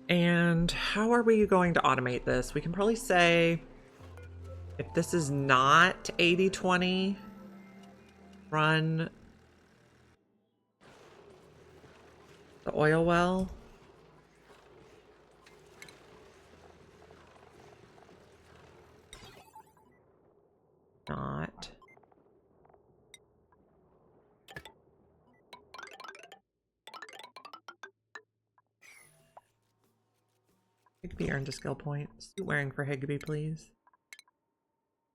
And how are we going to automate this? We can probably say, if this is not 80-20, run the oil well. Not. Higby earned a skill point. Suit wearing for Higby, please.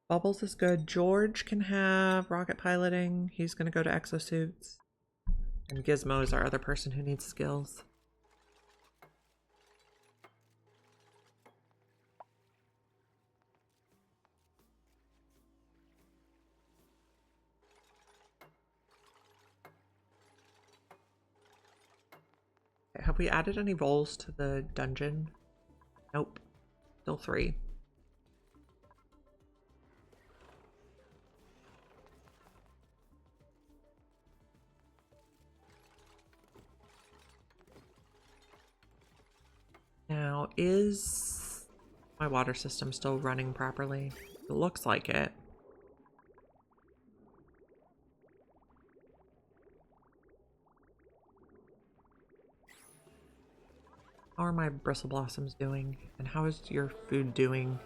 Bubbles is good. George can have rocket piloting. He's going to go to exosuits. And Gizmo is our other person who needs skills. Have we added any roles to the dungeon? Nope. Still 3. Now, is my water system still running properly? It looks like it. How are my bristle blossoms doing? And how is your food doing?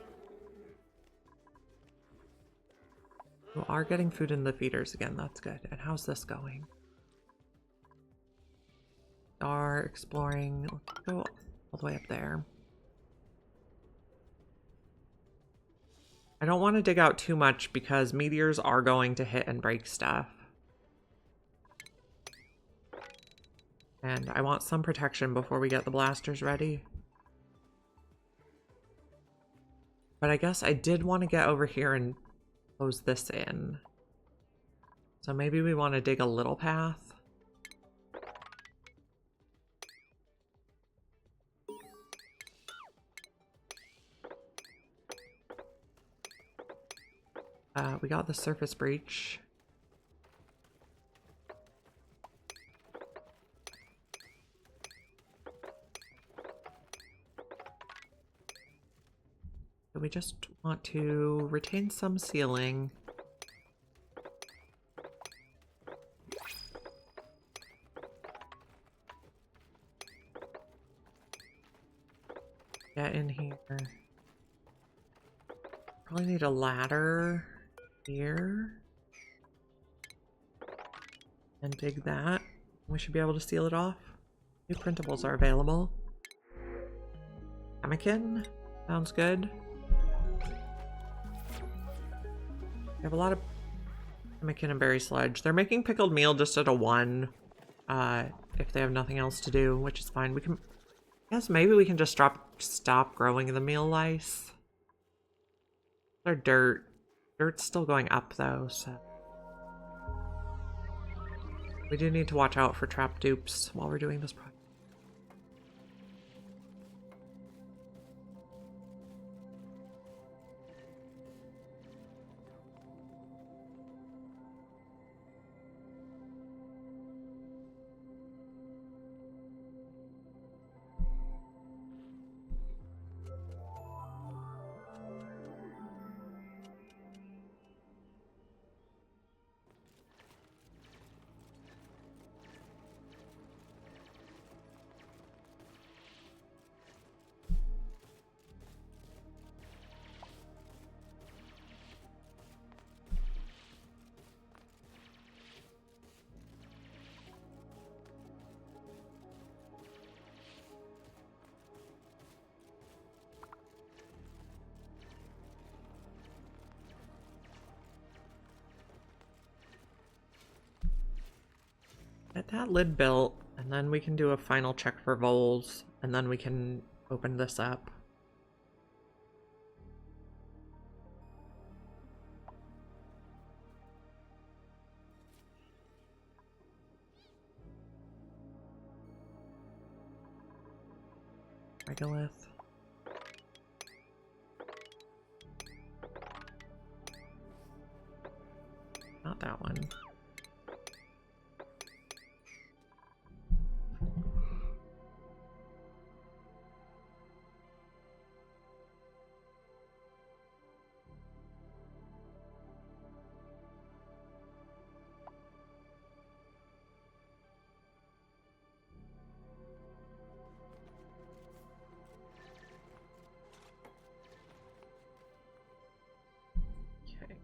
You are getting food in the feeders again, that's good. And how's this going? Are exploring, let's go all the way up there. I don't want to dig out too much because meteors are going to hit and break stuff. And I want some protection before we get the blasters ready. But I guess I did want to get over here and close this in. So maybe we want to dig a little path. We got the surface breach. So we just want to retain some sealing. Get in here. Probably need a ladder here. And dig that. We should be able to seal it off. New printables are available. Ramekin. Sounds good. We have a lot of ramekin and berry sludge. They're making pickled meal just at a 1. If they have nothing else to do, which is fine. We can, I guess maybe we can just stop growing the meal lice. They're dirt. Dirt's still going up though, so we do need to watch out for trap dupes while we're doing this project. Get that lid built, and then we can do a final check for voles, and then we can open this up. Regolith. Not that one.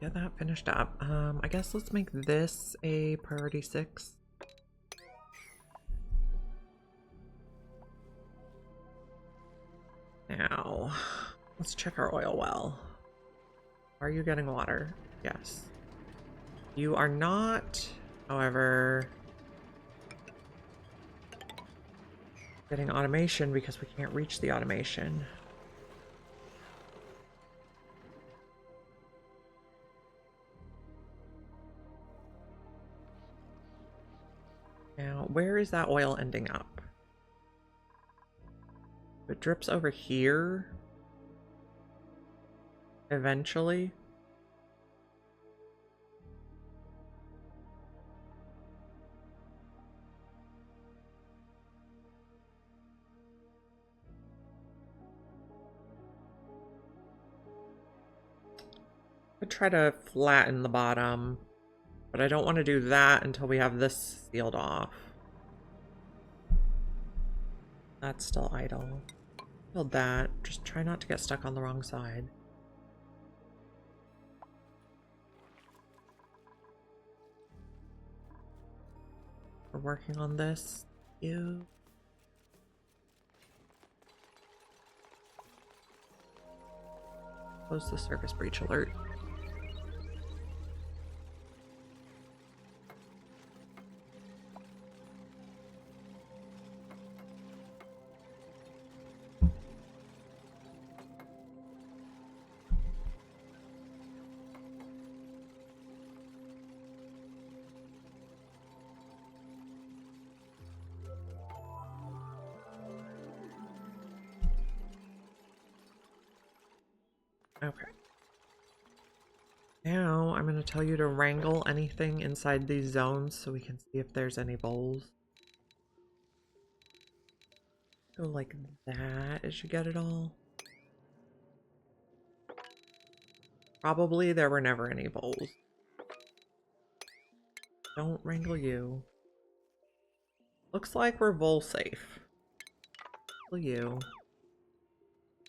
Get that finished up. I guess let's make this a priority 6. Now, let's check our oil well. Are you getting water? Yes. You are not, however, getting automation because we can't reach the automation. Now, where is that oil ending up? It drips over here. Eventually. I could try to flatten the bottom. But I don't want to do that until we have this sealed off. That's still idle. Build that. Just try not to get stuck on the wrong side. We're working on this. Ew. Close the surface breach alert. Okay. Now I'm going to tell you to wrangle anything inside these zones so we can see if there's any voles. Go like that as you get it all. Probably there were never any voles. Don't wrangle you. Looks like we're vole safe. Cancel you.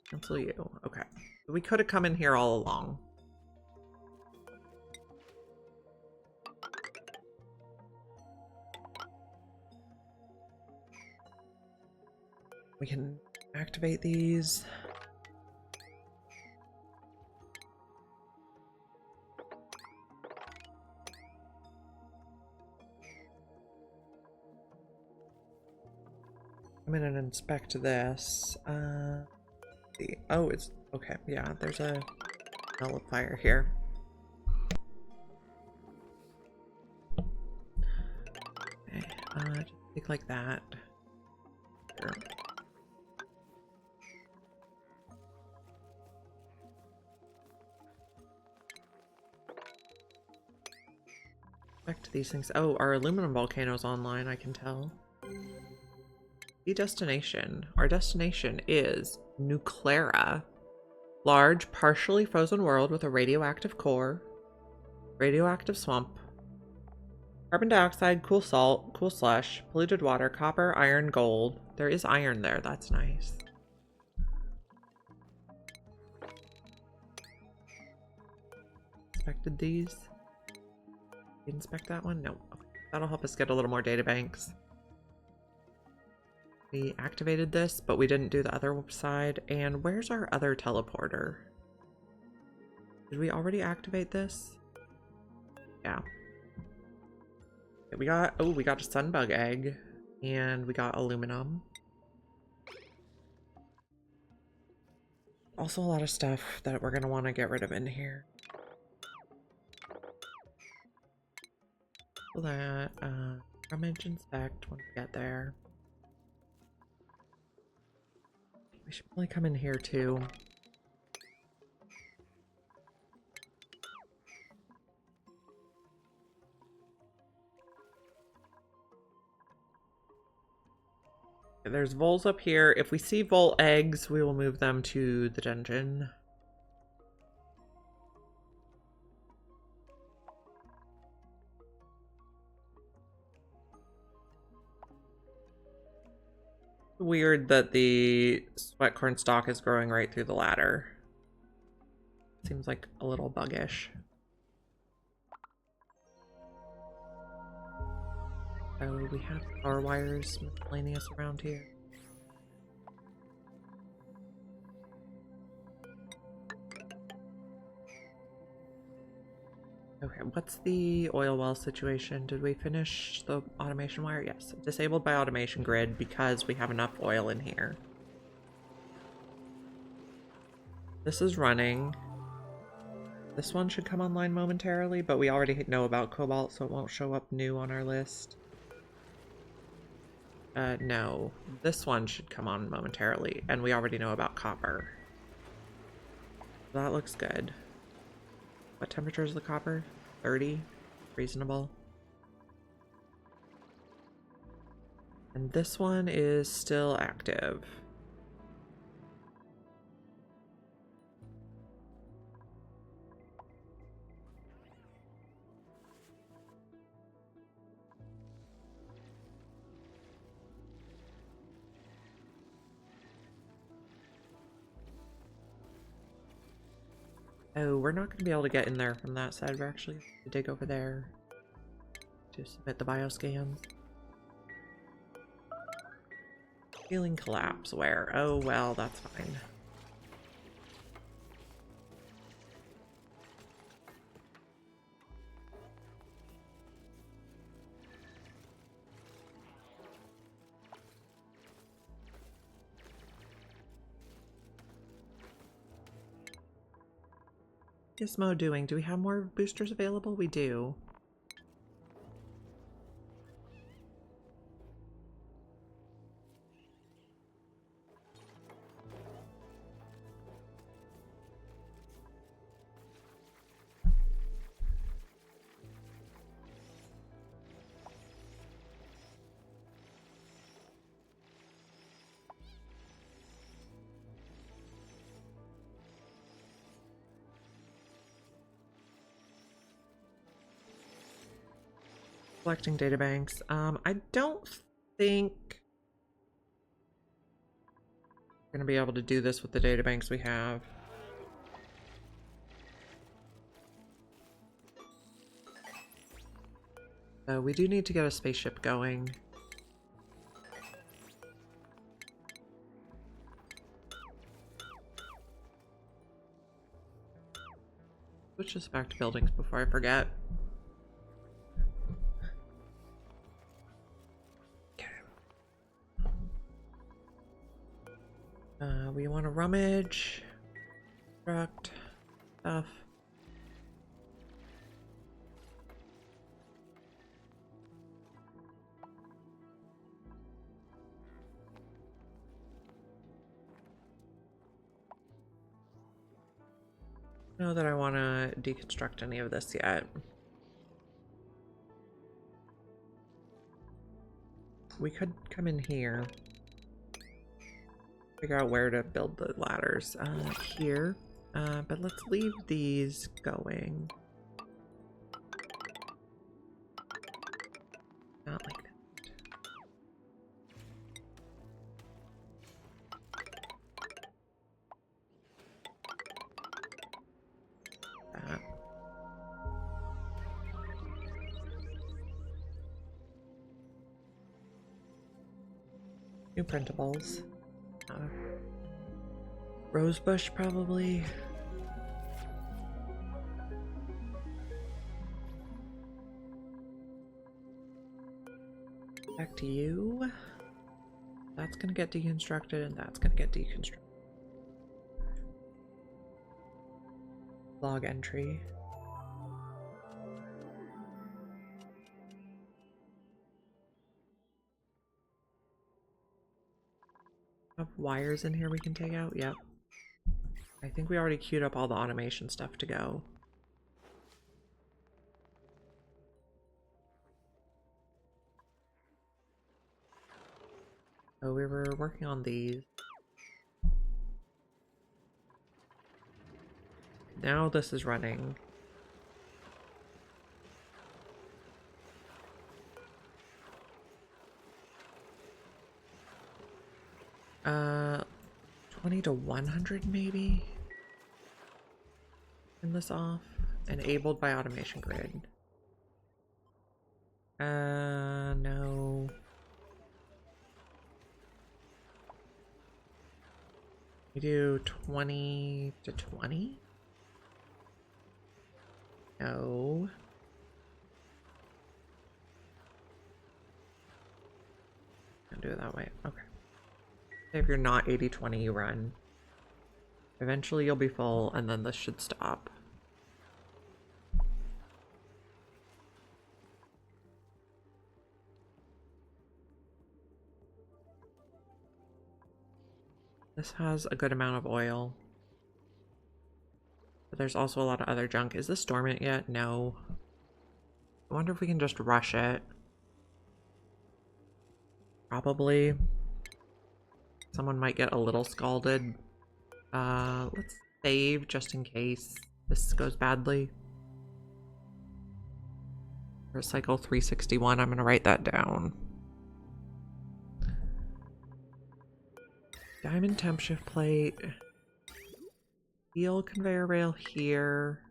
Cancel you. Okay. We could have come in here all along. We can activate these. I'm gonna inspect this. See. Oh, it's okay. Yeah, there's a nullifier here. Okay, just take like that. Sure. Back to these things. Oh, our aluminum volcano's online, I can tell. The destination. Our destination is Nuclera. Large, partially frozen world with a radioactive core. Radioactive swamp. Carbon dioxide, cool salt, cool slush, polluted water, copper, iron, gold. There is iron there, that's nice. Inspected these. Inspect that one? No. Okay. That'll help us get a little more data banks. We activated this, but we didn't do the other side. And where's our other teleporter? Did we already activate this? Yeah. We got, oh, we got a sunbug egg, and we got aluminum. Also a lot of stuff that we're gonna want to get rid of in here. So that, rummage, inspect when we get there. We should probably come in here too. There's voles up here. If we see vole eggs, we will move them to the dungeon. Weird that the sweat corn stalk is growing right through the ladder. Seems like a little buggish. Oh, we have power wires miscellaneous around here. Okay, what's the oil well situation? Did we finish the automation wire? Yes. Disabled by automation grid because we have enough oil in here. This is running. This one should come online momentarily, but we already know about cobalt, so it won't show up new on our list. No. This one should come on momentarily, and we already know about copper. That looks good. What temperature is the copper? 30? Reasonable. And this one is still active. Oh, we're not going to be able to get in there from that side. We're actually going to dig over there to submit the bioscans. Feeling collapse where? Oh, well, that's fine. Gizmo doing? Do we have more boosters available? We do. Collecting databanks. I don't think we're gonna be able to do this with the databanks we have. So we do need to get a spaceship going. Switch this back to buildings before I forget. We want to rummage, construct stuff. Know that I want to deconstruct any of this yet. We could come in here. Figure out where to build the ladders. Here. But let's leave these going. Not like that. That. New printables. Rosebush, probably. Back to you. That's gonna get deconstructed and that's gonna get deconstructed. Log entry. Have wires in here we can take out? Yep. I think we already queued up all the automation stuff to go. So we were working on these. Now this is running. Uh, 20 to 100 maybe? Turn this off. Enabled by automation grid. No. We do 20 to 20? No. Can't do it that way. Okay. If you're not 80-20, you run. Eventually you'll be full, and then this should stop. This has a good amount of oil. But there's also a lot of other junk. Is this dormant yet? No. I wonder if we can just rush it. Probably. Someone might get a little scalded. Let's save just in case this goes badly. For cycle 361, I'm gonna write that down. Diamond temp shift plate. Steel conveyor rail here.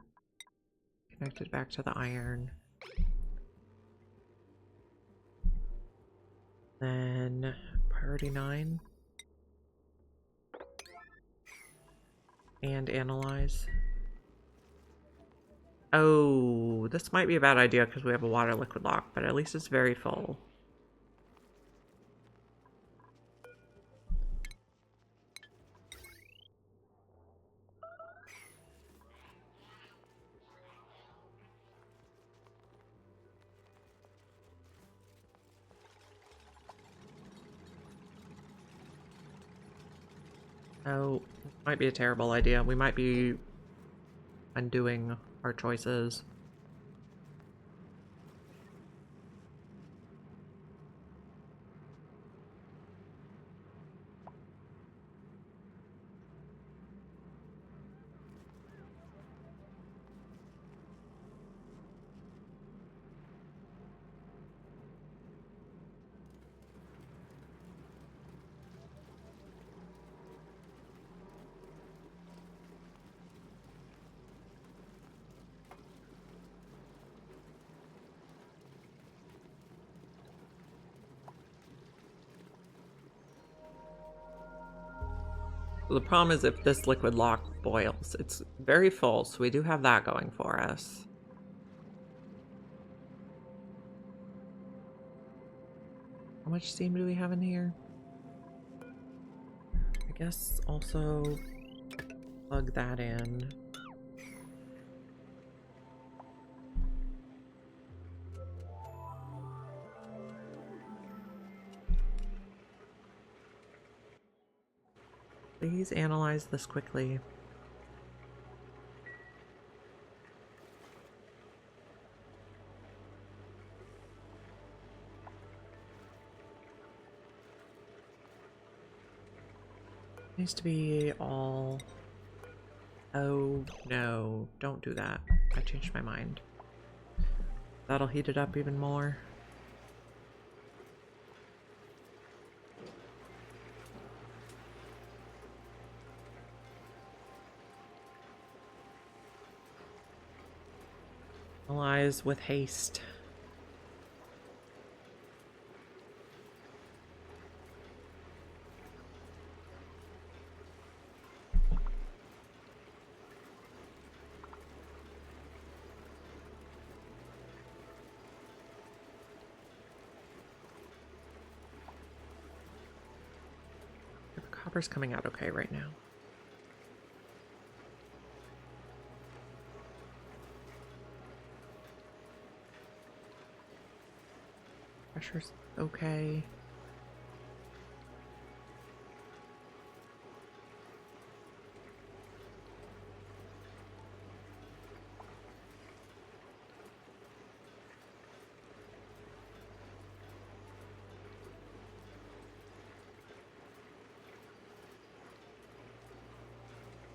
Connected back to the iron. Then priority 9. And analyze. Oh, this might be a bad idea because we have a water liquid lock, but at least it's very full. Oh, might be a terrible idea. We might be undoing our choices. The problem is if this liquid lock boils, it's very full, so we do have that going for us. How much steam do we have in here? I guess also plug that in. Please analyze this quickly. Needs to be all... Oh no, don't do that. I changed my mind. That'll heat it up even more. Analyze with haste. Copper's coming out okay right now. Pressure's okay.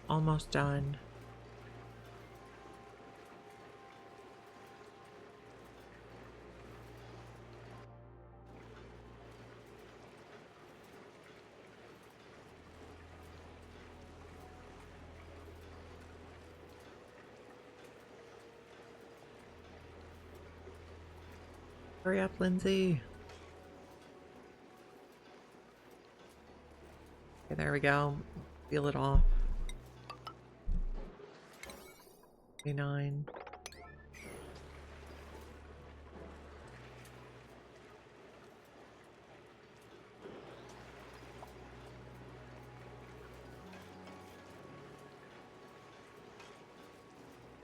Almost done. Hurry up, Lindsay. Okay, there we go. Feel it off. 29.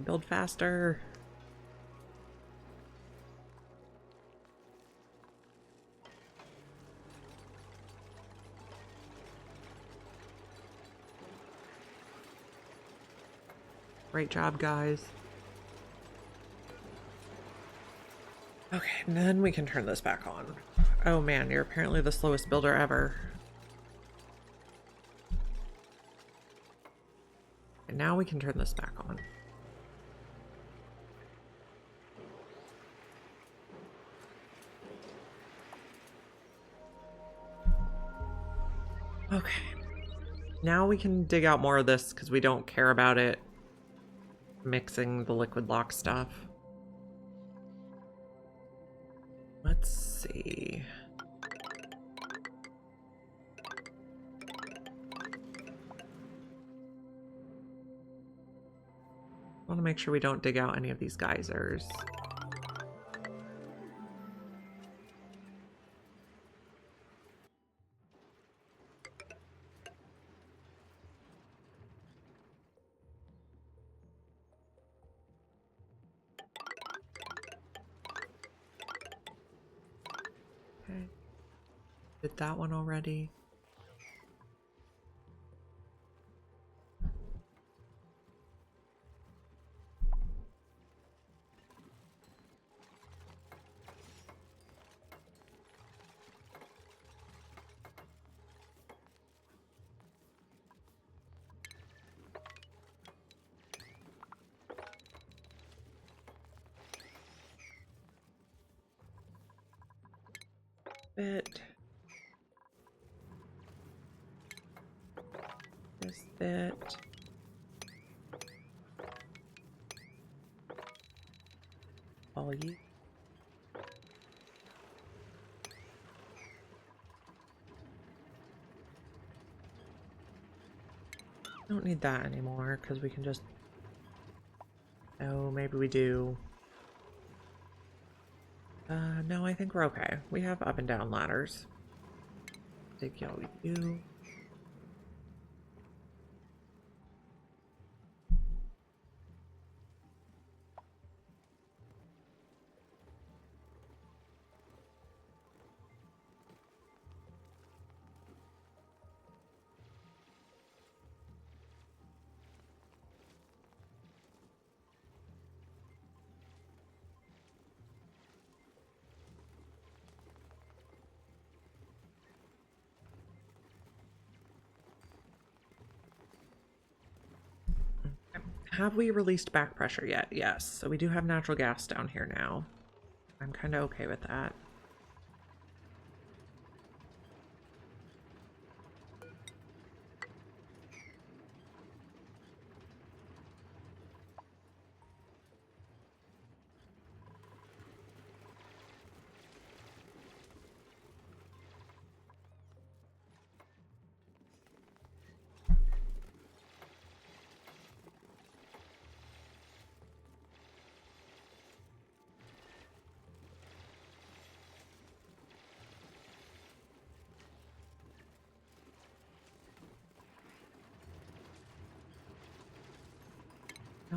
Build faster. Great job, guys. Okay, and then we can turn this back on. Oh man, you're apparently the slowest builder ever. And now we can turn this back on. Okay. Now we can dig out more of this because we don't care about it mixing the liquid lock stuff. Let's see. I want to make sure we don't dig out any of these geysers. Okay. Did that one already? Bit. This bit. All you. Don't need that anymore because we can just. Oh, maybe we do. No, I think we're okay. We have up and down ladders. Dig yellow you. Have we released back pressure yet? Yes. So we do have natural gas down here now. I'm kind of okay with that.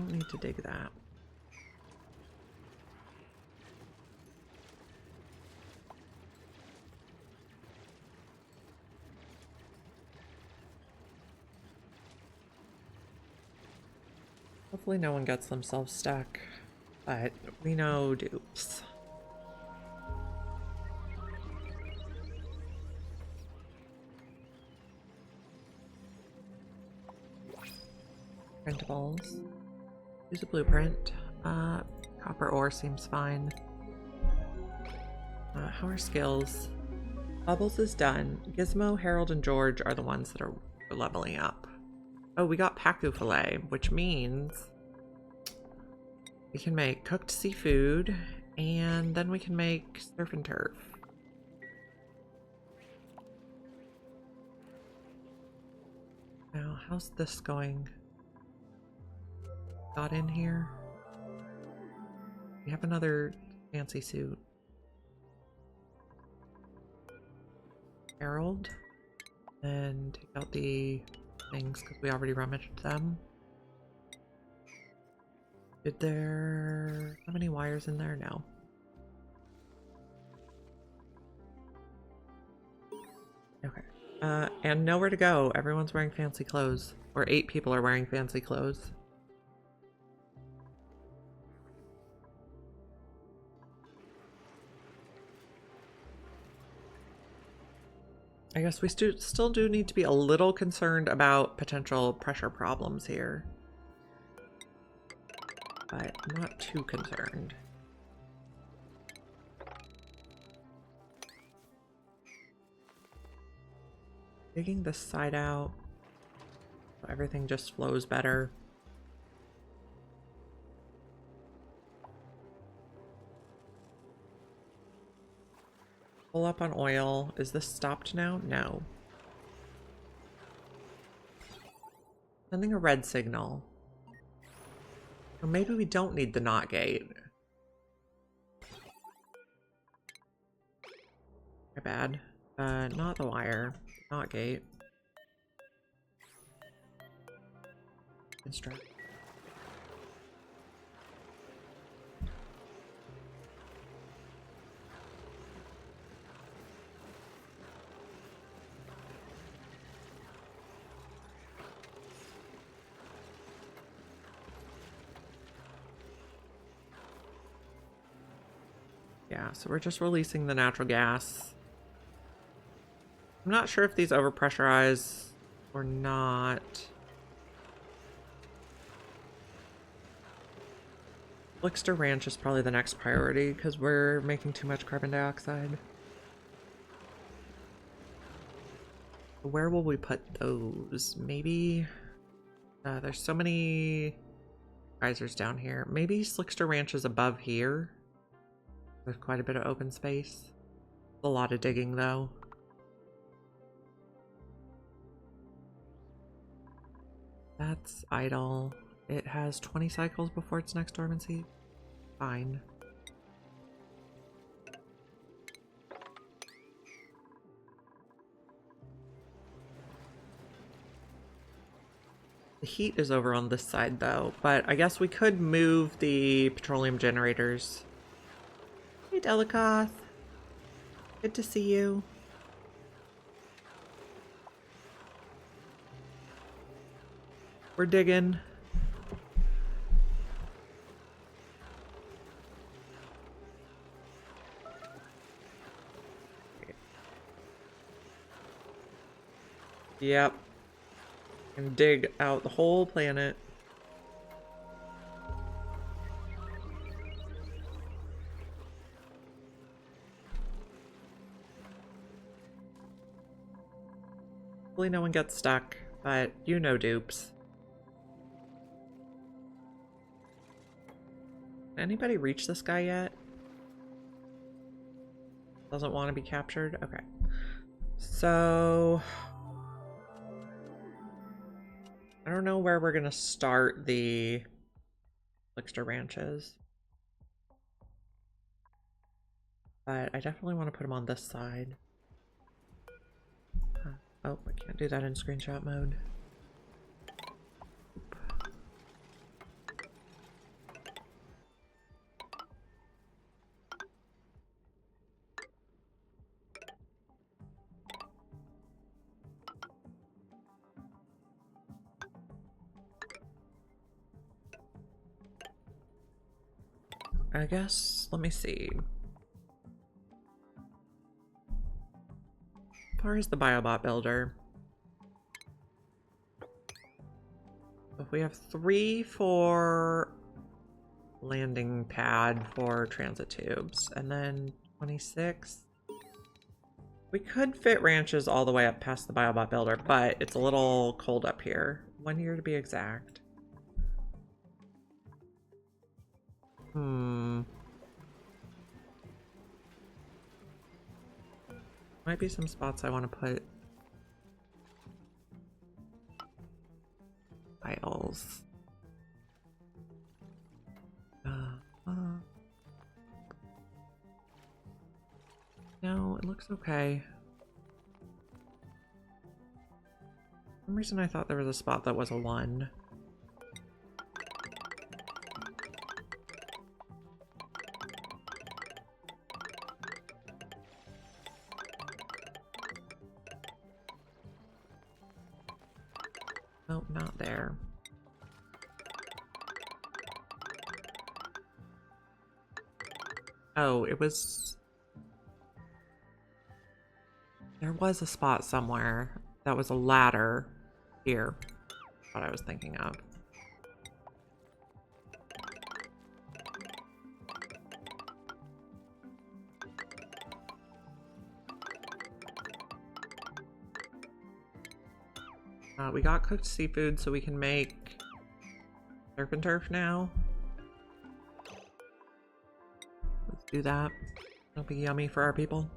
don't need to dig that. Hopefully no one gets themselves stuck, but we know dupes. Printables. Use a blueprint. Copper ore seems fine. How are skills? Bubbles is done. Gizmo, Harold, and George are the ones that are leveling up. Oh, we got Pacu Filet, which means we can make cooked seafood, and then we can make surf and turf. Now, how's this going? Got in here. We have another fancy suit. Harold. And take out the things because we already rummaged them. Did there... How many wires in there? No. Okay. And nowhere to go. Everyone's wearing fancy clothes. Or 8 people are wearing fancy clothes. I guess we still do need to be a little concerned about potential pressure problems here. But I'm not too concerned. Digging this side out so everything just flows better. Pull up on oil. Is this stopped now? No. Sending a red signal. Or maybe we don't need the knot gate. My bad. Not the wire. Knot gate. Construct. Yeah, so we're just releasing the natural gas. I'm not sure if these overpressurize or not. Slickster Ranch is probably the next priority because we're making too much carbon dioxide. Where will we put those? Maybe... there's so many risers down here. Maybe Slickster Ranch is above here. There's quite a bit of open space. A lot of digging, though. That's idle. It has 20 cycles before its next dormancy. Fine. The heat is over on this side, though, but I guess we could move the petroleum generators. Hey, Delicath. Good to see you. We're digging. Yep. And dig out the whole planet. Hopefully no one gets stuck, but you know dupes. Anybody reach this guy yet? Doesn't want to be captured? Okay. So... I don't know where we're gonna start the Slickster ranches. But I definitely want to put them on this side. Oh, I can't do that in screenshot mode. I guess, let me see. How far is the biobot builder? If we have 3 for landing pad for transit tubes, and then 26. We could fit ranches all the way up past the biobot builder, but it's a little cold up here. 1 year to be exact. Might be some spots I want to put tiles. No, it looks okay. For some reason I thought there was a spot that was a 1. Nope, not there. Oh, it was... There was a spot somewhere that was a ladder here. What I was thinking of. We got cooked seafood, so we can make surf and turf now. Let's do that. It'll be yummy for our people.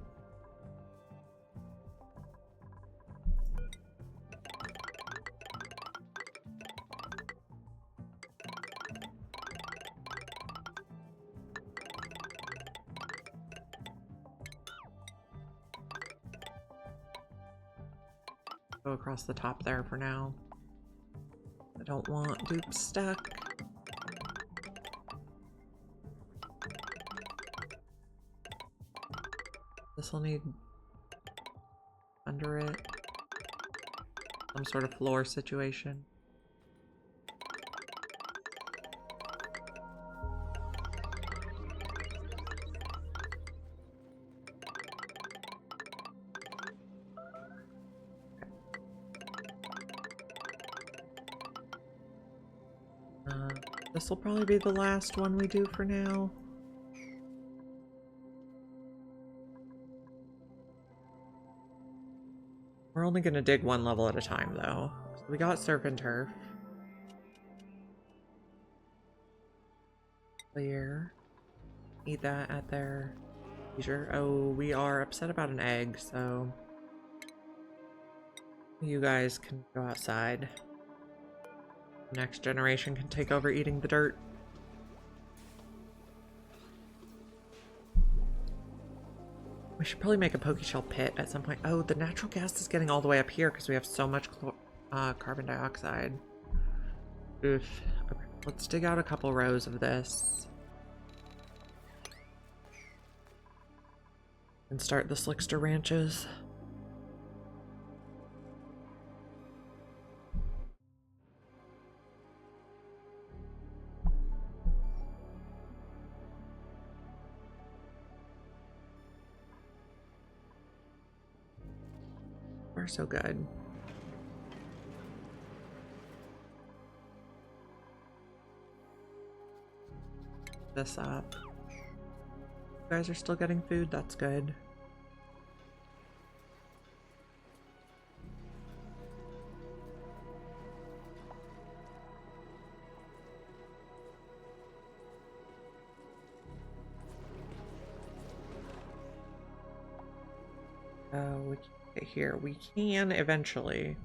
Go across the top there for now. I don't want dupes stuck. This will need under it some sort of floor situation. This will probably be the last one we do for now. We're only gonna dig 1 level at a time though. So we got surf and turf. Clear. Eat that at their leisure. Oh, we are upset about an egg, so you guys can go outside. Next generation can take over eating the dirt. We should probably make a pokeshell pit at some point. Oh, the natural gas is getting all the way up here because we have so much carbon dioxide. Oof. Okay, let's dig out a couple rows of this. And start the slickster ranches. We're so good. This up. You guys are still getting food, that's good. We can get here. We can eventually.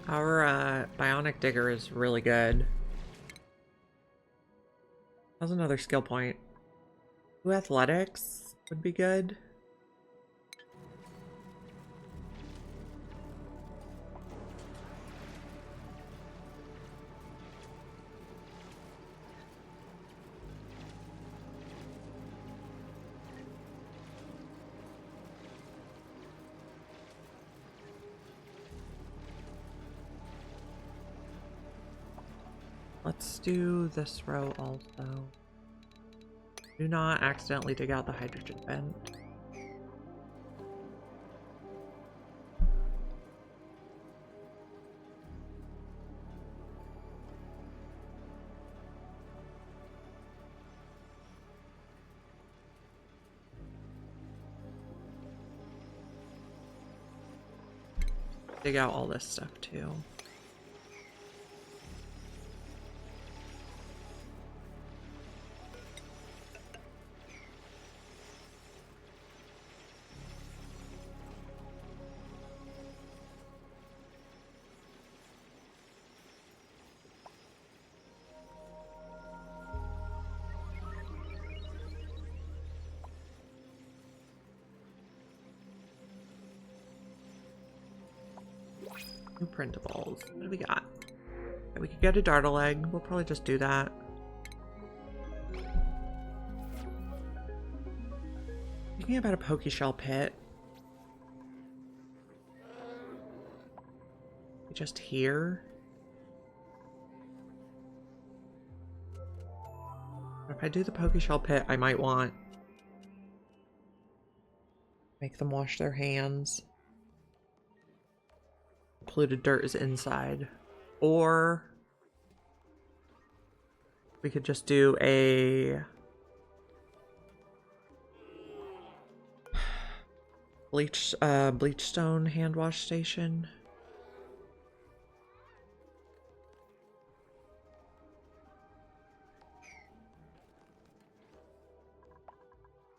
Our bionic digger is really good. That's another skill point. Ooh, athletics would be good. Let's do this row also. Do not accidentally dig out the hydrogen vent. Dig out all this stuff too. New printables. What do we got? Okay, we could get a dartle egg. We'll probably just do that. Thinking about a pokeshell pit. Just here. If I do the pokeshell pit, I might want make them wash their hands. Polluted dirt is inside. Or we could just do a bleachstone hand wash station.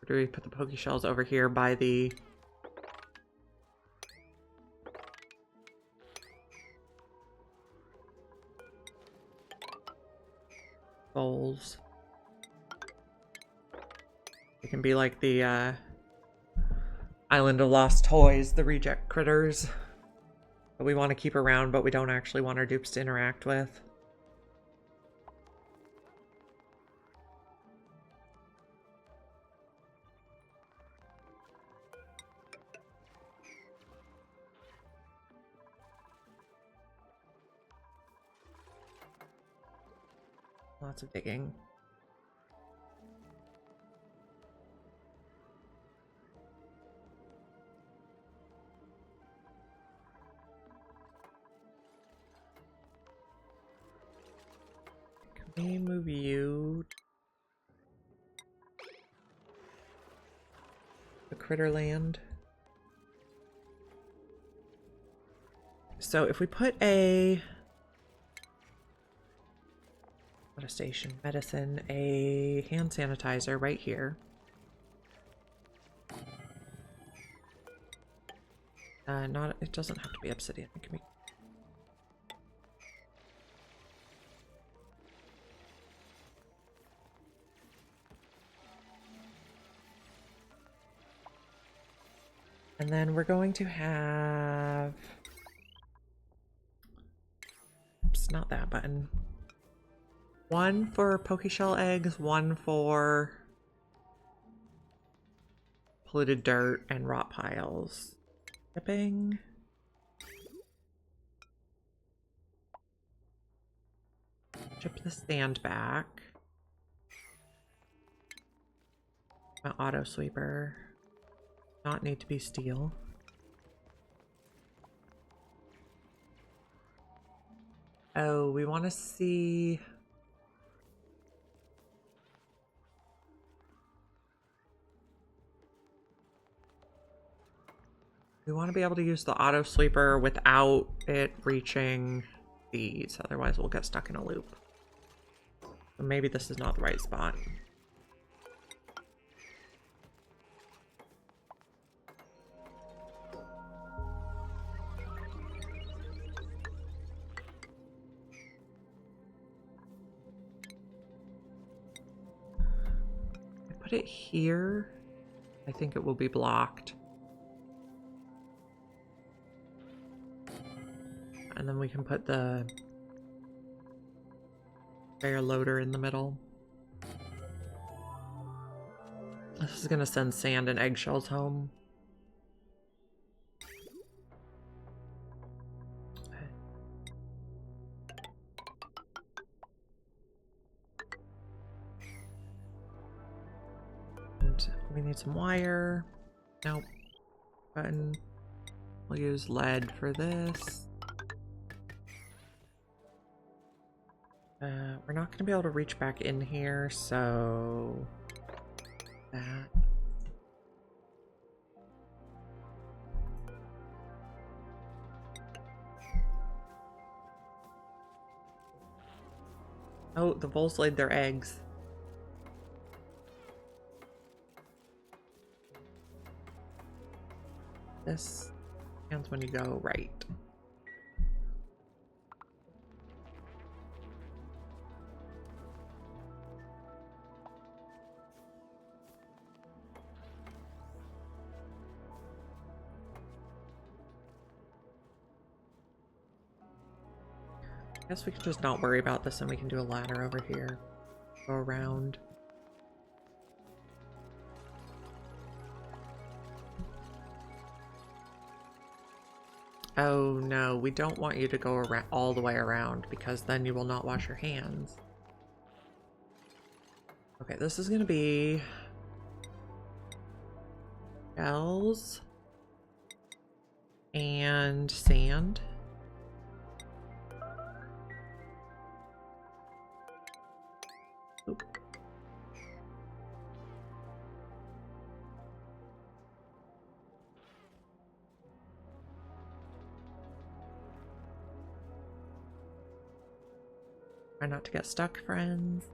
Or do we put the pokeshells over here by the bowls? It can be like the Island of Lost Toys, the reject critters that we want to keep around, but we don't actually want our dupes to interact with. Lots of digging. Can we move you to critter land? So if we put a station, medicine, a hand sanitizer right here. It doesn't have to be obsidian. It can be. And then we're going to have, oops, not that button. One for pokeshell eggs, one for polluted dirt and rot piles. Shipping. Ship the sand back. My auto sweeper. Not need to be steel. Oh, we want to see. We want to be able to use the auto sweeper without it reaching these, otherwise we'll get stuck in a loop. So maybe this is not the right spot. put it here, I think it will be blocked. And then we can put the spare loader in the middle. This is gonna send sand and eggshells home. And we need some wire. Nope. Button. We'll use lead for this. We're not going to be able to reach back in here, so that. Oh, the voles laid their eggs. This hands when you go right. I guess we can just not worry about this and we can do a ladder over here. Go around. Oh no, we don't want you to go around all the way around because then you will not wash your hands. Okay, this is gonna be shells and sand. Oop. Try not to get stuck, friends.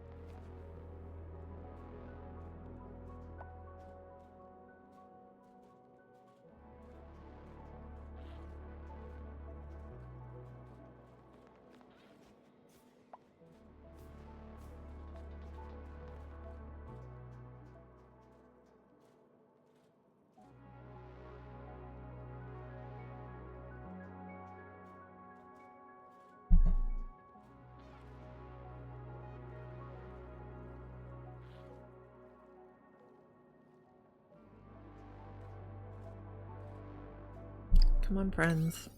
Come on, friends.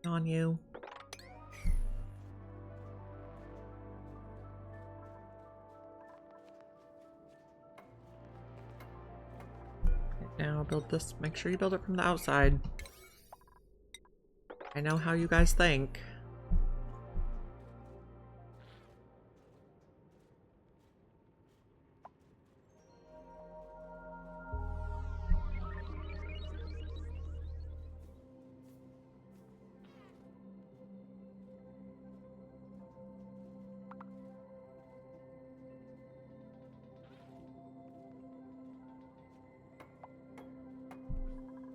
On you. Now build this. Make sure you build it from the outside. I know how you guys think.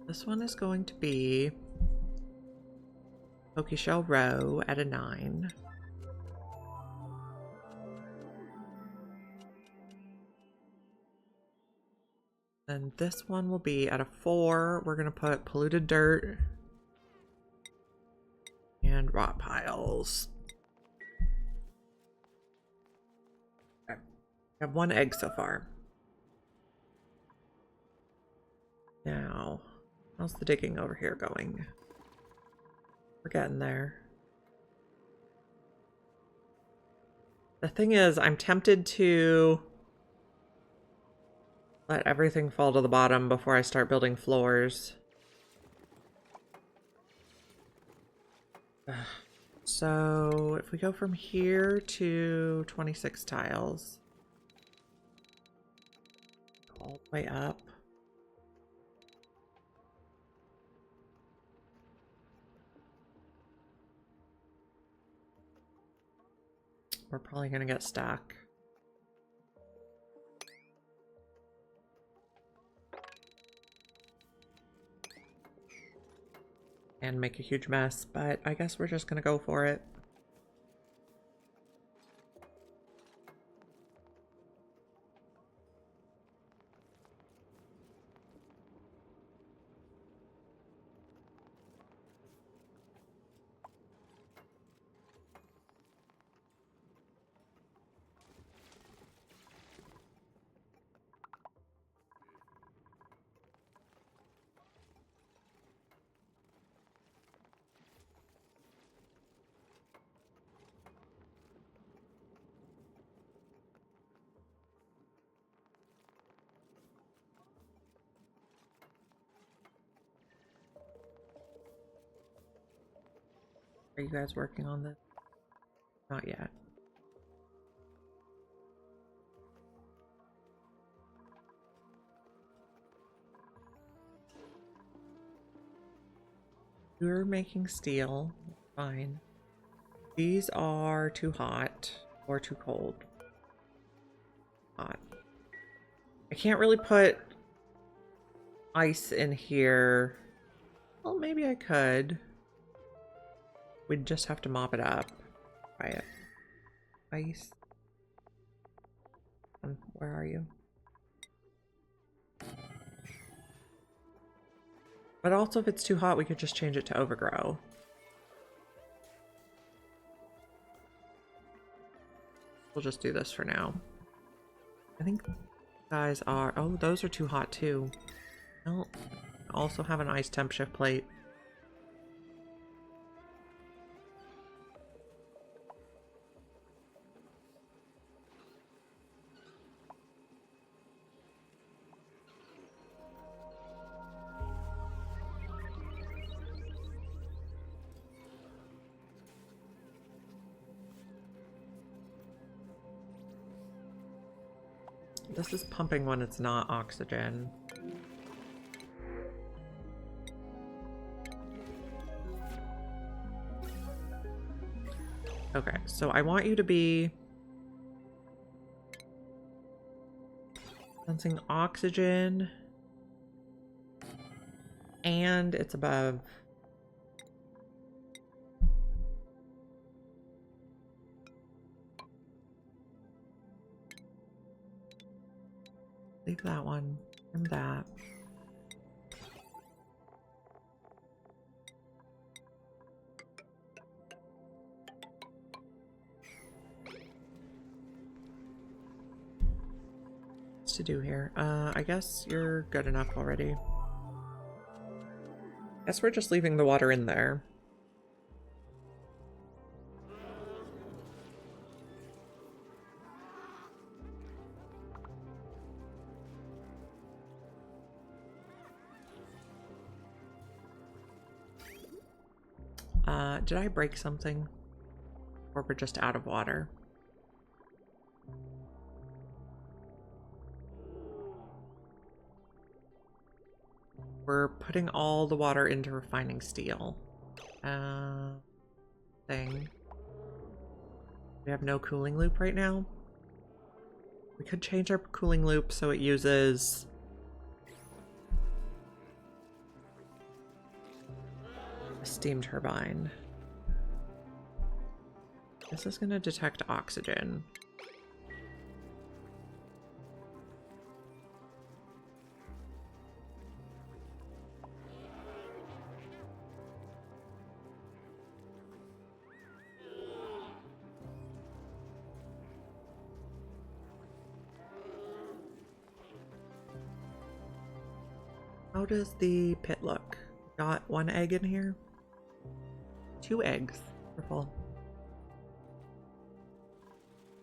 This one is going to be Pokeshell Row at a 9. Then this one will be at a 4. We're going to put polluted dirt and rot piles. Okay. I have 1 egg so far. Now, how's the digging over here going? We're getting there. The thing is, I'm tempted to let everything fall to the bottom before I start building floors. So if we go from here to 26 tiles, all the way up. We're probably gonna get stuck. And make a huge mess, but I guess we're just gonna go for it. Are you guys working on this? Not yet. You're making steel. Fine. These are too hot or too cold. Hot. I can't really put ice in here. Well, maybe I could. We'd just have to mop it up. Try it. Ice. Where are you? But also, if it's too hot, we could just change it to overgrow. We'll just do this for now. I think guys are... Oh, those are too hot too. No. Also have an ice temp shift plate. This is pumping when it's not oxygen. Okay, so I want you to be sensing oxygen, and it's above. Leave that one and that. What's to do here? I guess you're good enough already. Guess we're just leaving the water in there. Did I break something? Or we're just out of water? We're putting all the water into refining steel. Thing. We have no cooling loop right now. We could change our cooling loop so it uses... a steam turbine. This is going to detect oxygen. How does the pit look? Got one egg in here? 2 eggs. Purple.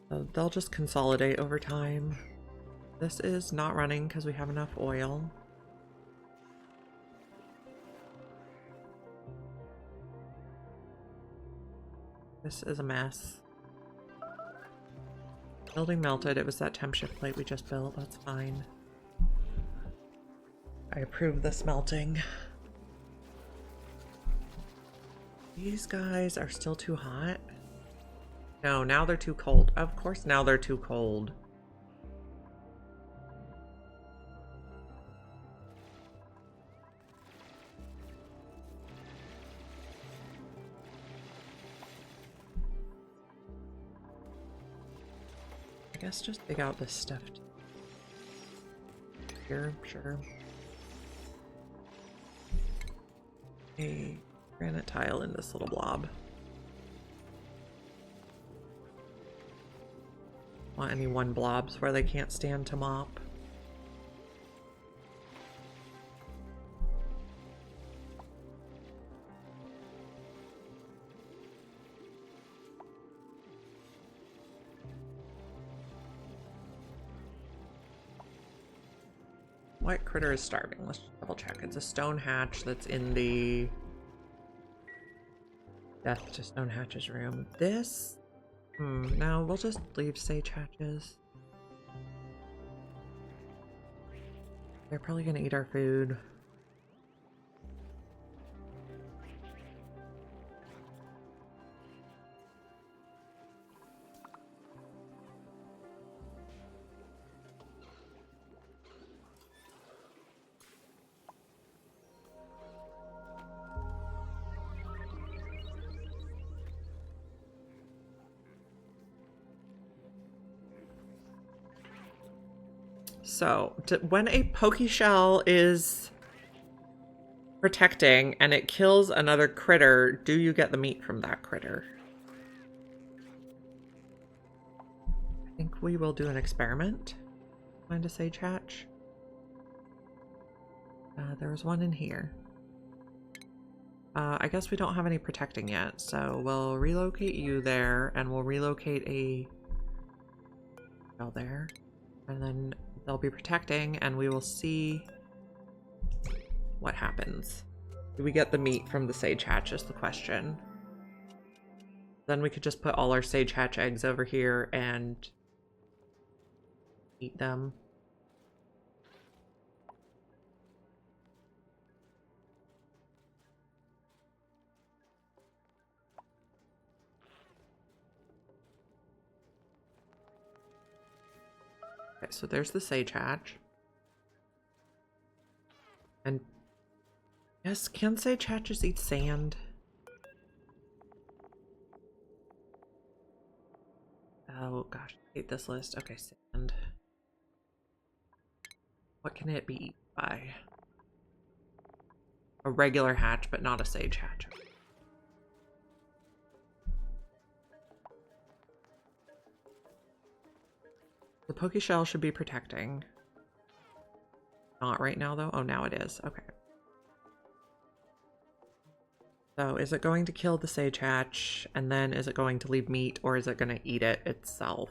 So they'll just consolidate over time. This is not running because we have enough oil. This is a mess. Building melted. It was that temp shift plate we just built. That's fine. I approve this melting. These guys are still too hot. No, now they're too cold. Of course, now they're too cold. I guess just dig out this stuff here, sure. A granite tile in this little blob. Want any one blobs where they can't stand to mop? What critter is starving? Let's double check. It's a stone hatch that's in the Death to Stone Hatch's room. This? No, we'll just leave Sage Hatches. They're probably gonna eat our food. So, when a Pokeshell is protecting and it kills another critter, do you get the meat from that critter? I think we will do an experiment. Find a Sage Hatch. There was one in here. I guess we don't have any protecting yet, so we'll relocate you there, and we'll relocate a shell there, and then they'll be protecting, and we will see what happens. Do we get the meat from the Sage Hatch is the question. Then we could just put all our Sage Hatch eggs over here and eat them. Okay, so there's the Sage Hatch. And yes, can Sage Hatches eat sand? Oh gosh, I hate this list. Okay, sand. What can it be eaten by? A regular hatch, but not a Sage Hatch. The Pokeshell should be protecting. Not right now, though. Oh, now it is. Okay. So, is it going to kill the Sage Hatch, and then is it going to leave meat, or is it going to eat it itself?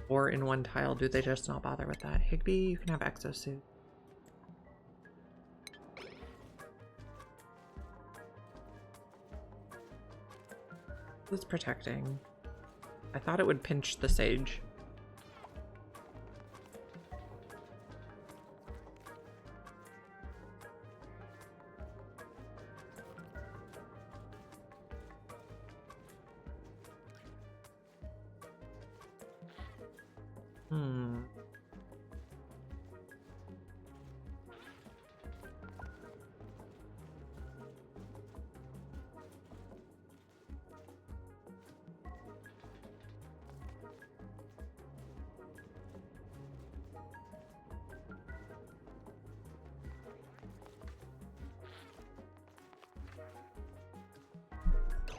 Or in one tile, do they just not bother with that? Higby, you can have exosuit. It's protecting. I thought it would pinch the Sage.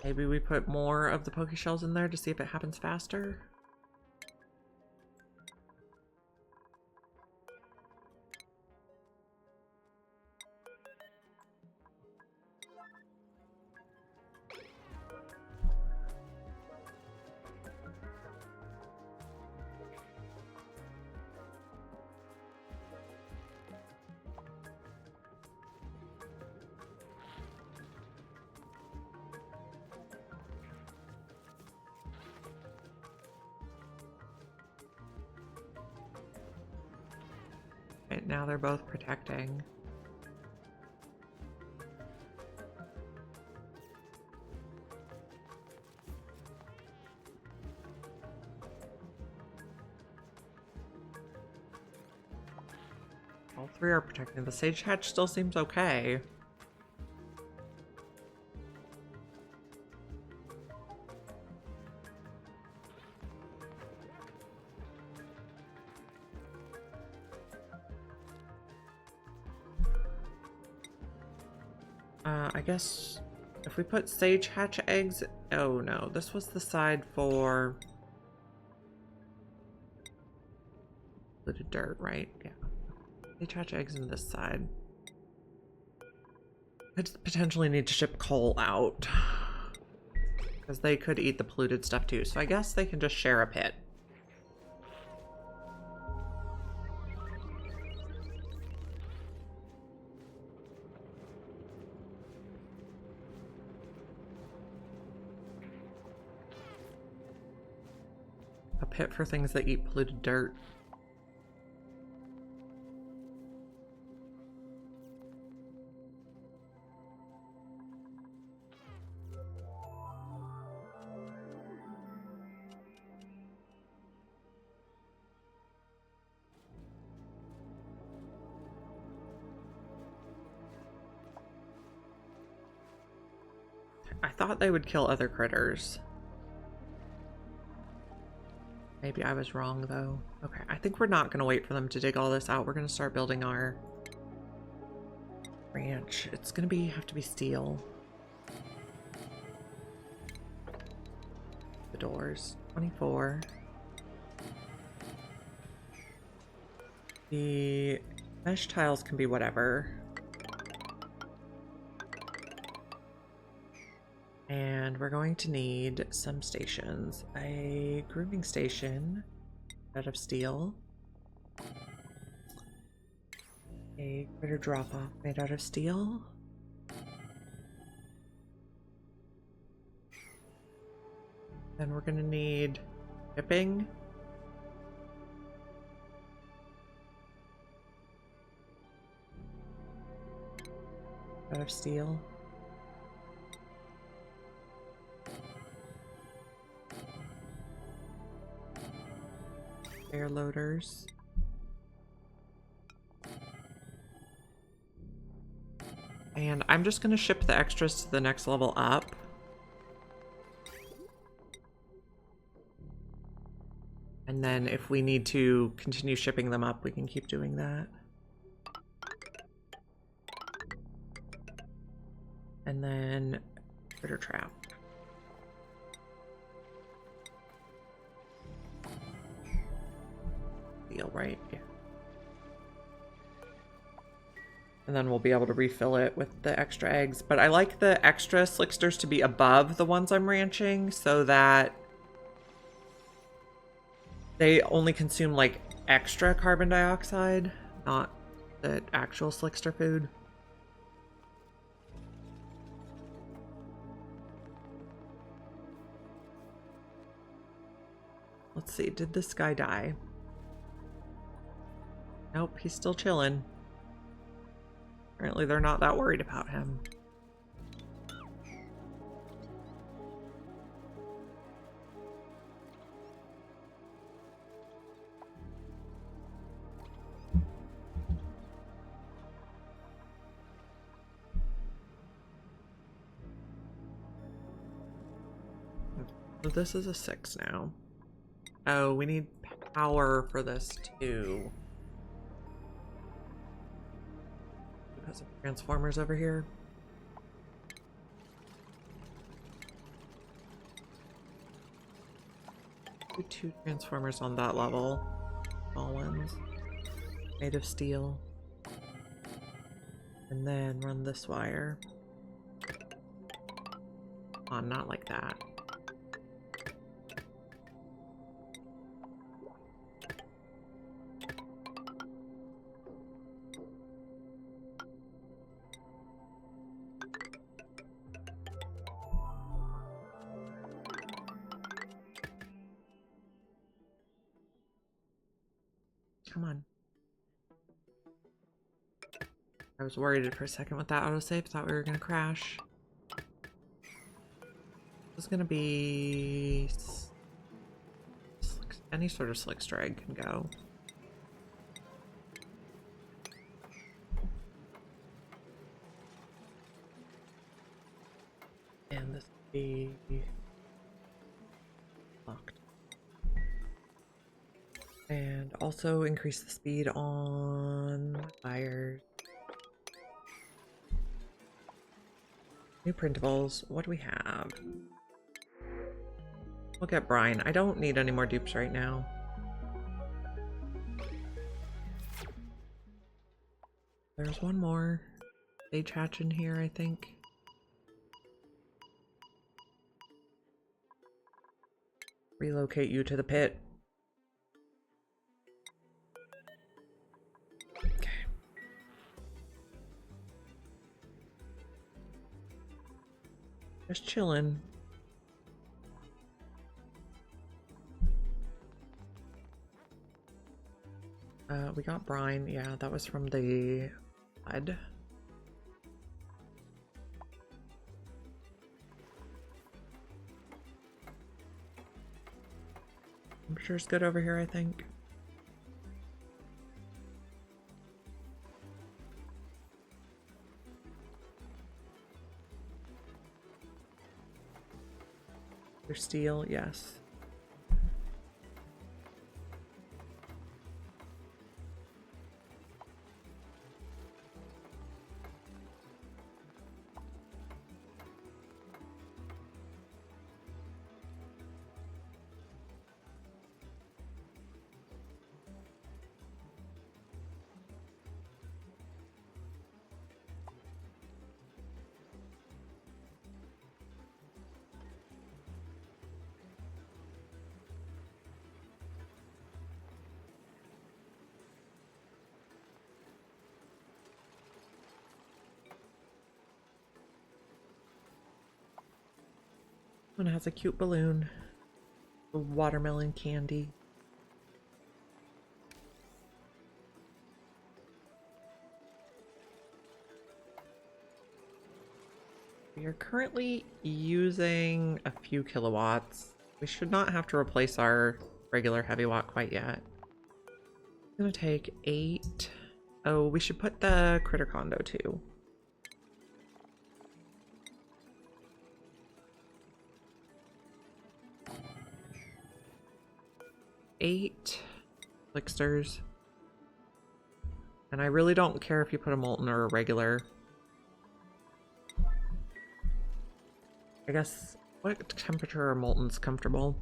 Maybe we put more of the Pokeshells in there to see if it happens faster. Right now they're both protecting. All three are protecting. The Sage Hatch still seems okay. I guess if we put Sage Hatch eggs... Oh no, this was the side for... the dirt, right? Yeah. Sage Hatch eggs in this side. Could potentially need to ship coal out. Because they could eat the polluted stuff too. So I guess they can just share a pit. A pit for things that eat polluted dirt. I thought they would kill other critters. Maybe I was wrong though. Okay, I think we're not going to wait for them to dig all this out. We're going to start building our ranch. It's going to have to be steel. The doors. 24. The mesh tiles can be whatever. And we're going to need some stations. A grooming station out of steel. A critter drop-off made out of steel. Then we're going to need shipping. Out of steel. Air loaders. And I'm just going to ship the extras to the next level up. And then if we need to continue shipping them up, we can keep doing that. And then critter trap. Right? Yeah. And then we'll be able to refill it with the extra eggs. But I like the extra slicksters to be above the ones I'm ranching so that they only consume like extra carbon dioxide, not the actual slickster food. Let's see, did this guy die? Nope, he's still chilling. Apparently they're not that worried about him. So this is a 6 now. Oh, we need power for this too. Got some transformers over here. Do 2 transformers on that level. Small ones. Made of steel. And then run this wire. Oh, not like that. Come on. I was worried for a second with that autosave. Thought we were going to crash. This is going to be... any sort of slickster egg can go. And this will be... locked. And also increase the speed on fires. New printables. What do we have? Look at Brian. I don't need any more dupes right now. There's one more stage hatch in here, I think. relocate you to the pit. Okay. Just chilling. We got brine. Yeah, that was from the flood. Temperature's good over here, I think. There's steel, yes. One has a cute balloon. A watermelon candy. We are currently using a few kilowatts. We should not have to replace our regular heavy watt quite yet. It's gonna take 8. Oh, we should put the critter condo too. Eight slicksters. And I really don't care if you put a molten or a regular. I guess, what temperature are molten's comfortable?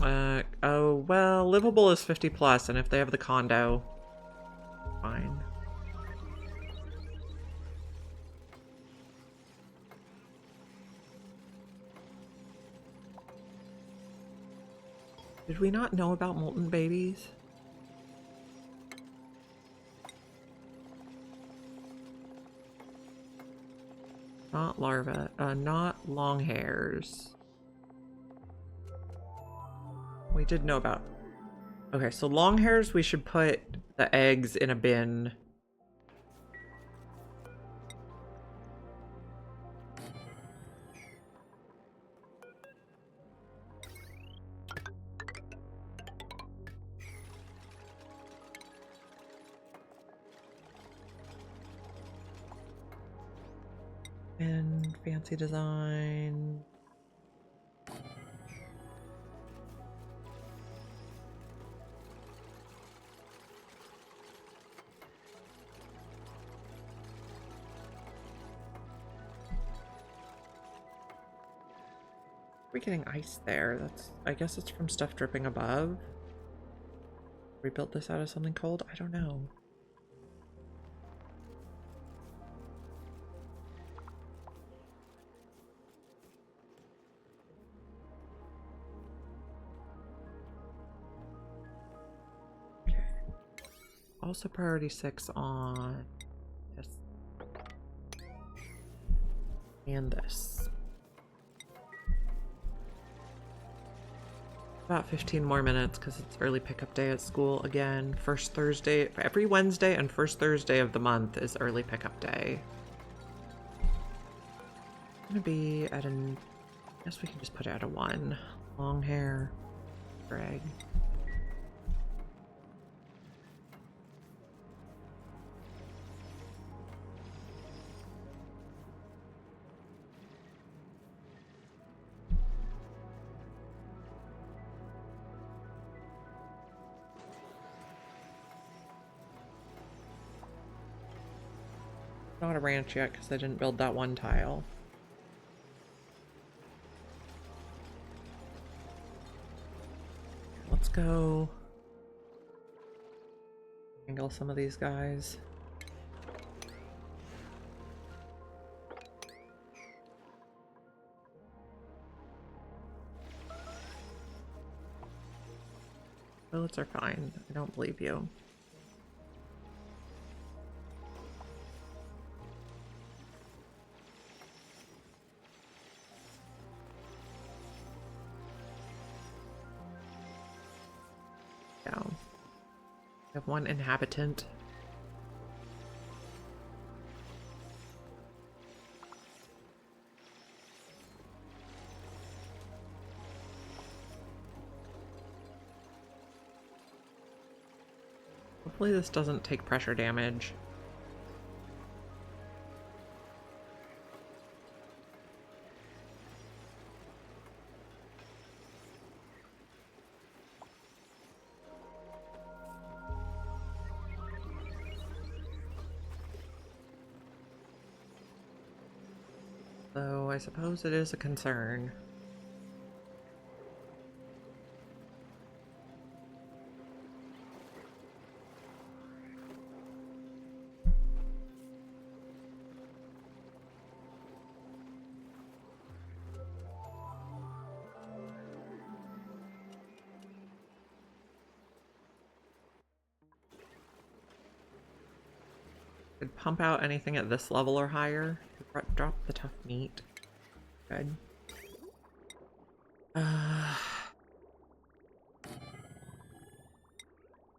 Oh, well, livable is 50 plus, and if they have the condo, fine. Did we not know about molten babies? Not larvae, not long hairs. We did know about. Okay, so long hairs, we should put the eggs in a bin. And fancy design. We're getting ice there. That's, I guess it's from stuff dripping above. We built this out of something cold? I don't know. Okay. Also priority 6 on this. And this. About 15 more minutes because it's early pickup day at school again. First Thursday, every Wednesday and first Thursday of the month is early pickup day. I'm gonna be at an, I guess we can just put it at a 1. Long hair, Greg. Not a ranch yet because I didn't build that one tile. Let's go angle some of these guys. Toilets are fine. I don't believe you. Yeah. We have one inhabitant. Hopefully this doesn't take pressure damage. So I suppose it is a concern. Could pump out anything at this level or higher. Drop the tough meat. Good.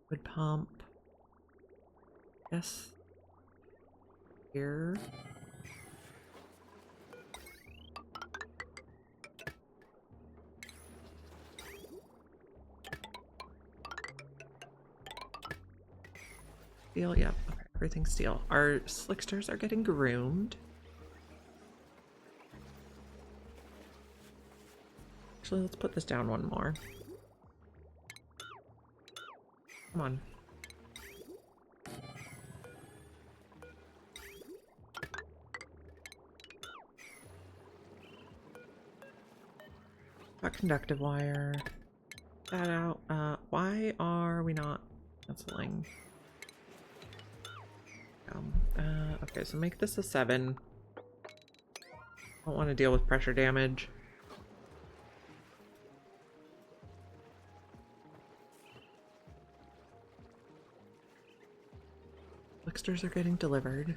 Would pump. Yes. Here. Steel, yep. Okay, everything's steel. Our slicksters are getting groomed. Actually, let's put this down one more. Come on. Got conductive wire. That out. Why are we not canceling? Okay, so make this a 7. Don't want to deal with pressure damage. Slicksters are getting delivered.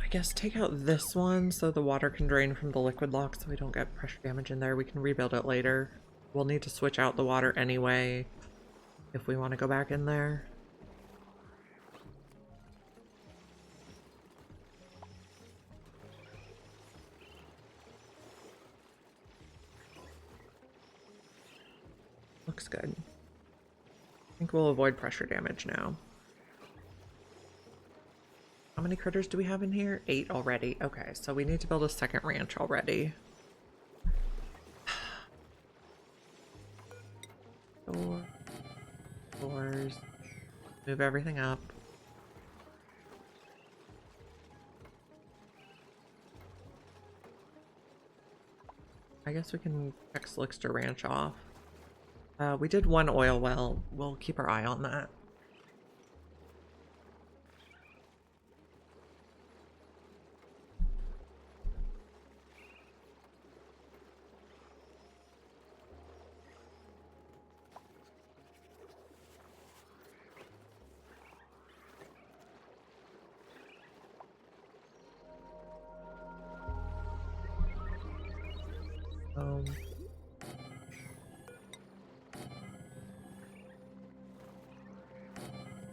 I guess take out this one so the water can drain from the liquid lock so we don't get pressure damage in there. We can rebuild it later. We'll need to switch out the water anyway if we want to go back in there. Looks good. I think we'll avoid pressure damage now. How many critters do we have in here? 8 already. Okay, so we need to build a second ranch already. Doors. Move everything up. I guess we can check Slickster Ranch off. We did one oil well. We'll keep our eye on that.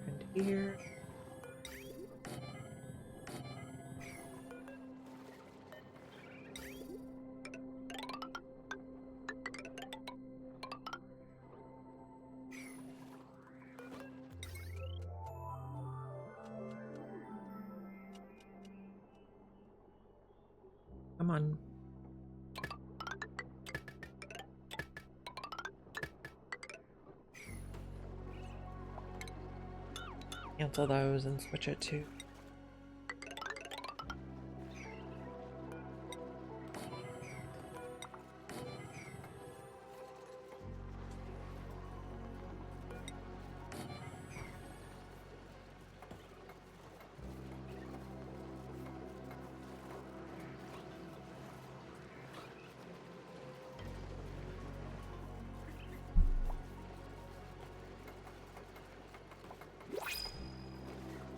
And here. Come on. Cancel those and switch it to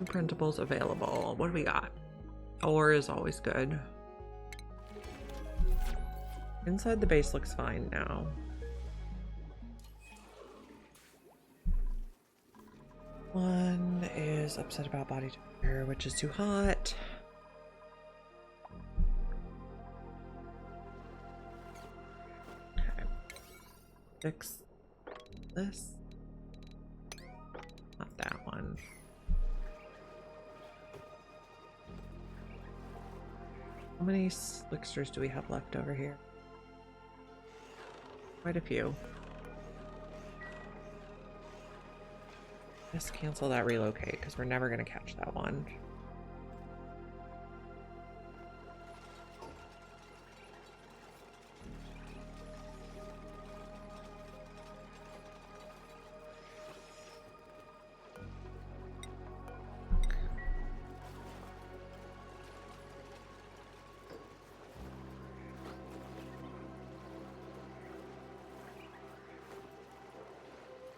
printables available. What do we got? Ore is always good. Inside the base looks fine now. One is upset about body temperature, which is too hot. Okay. Fix this. Not that one. How many slicksters do we have left over here? Quite a few. Just cancel that relocate because we're never going to catch that one.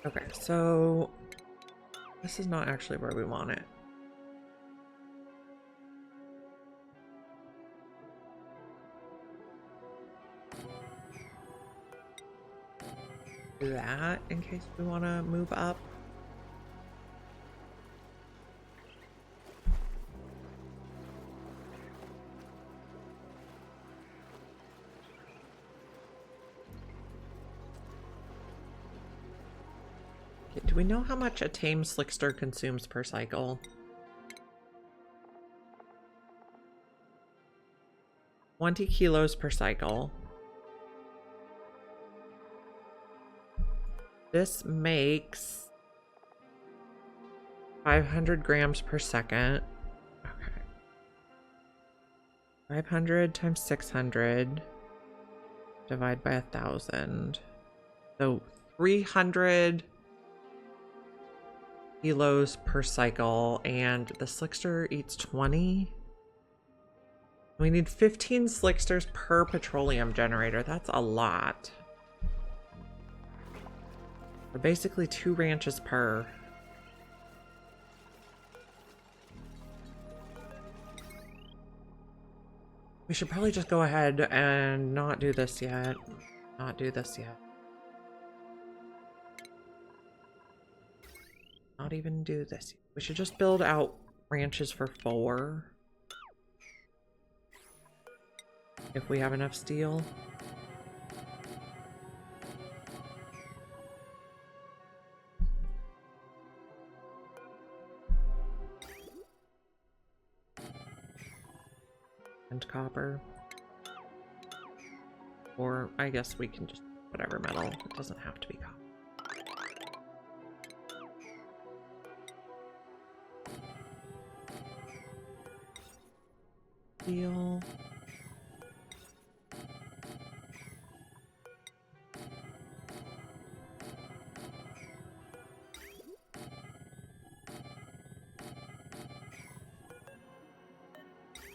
Okay, so this is not actually where we want it. Do that in case we want to move up. Do we know how much a tame slickster consumes per cycle? 20 kilos per cycle. This makes 500 grams per second. Okay. 500 times 600 divide by 1,000. So 300 kilos per cycle, and the slickster eats 20. We need 15 slicksters per petroleum generator. That's a lot. So basically 2 ranches per. We should probably just go ahead and not do this yet. Not do this yet. Not even do this. We should just build out ranches for 4. If we have enough steel. And copper. Or I guess we can just whatever metal. It doesn't have to be copper. Steel.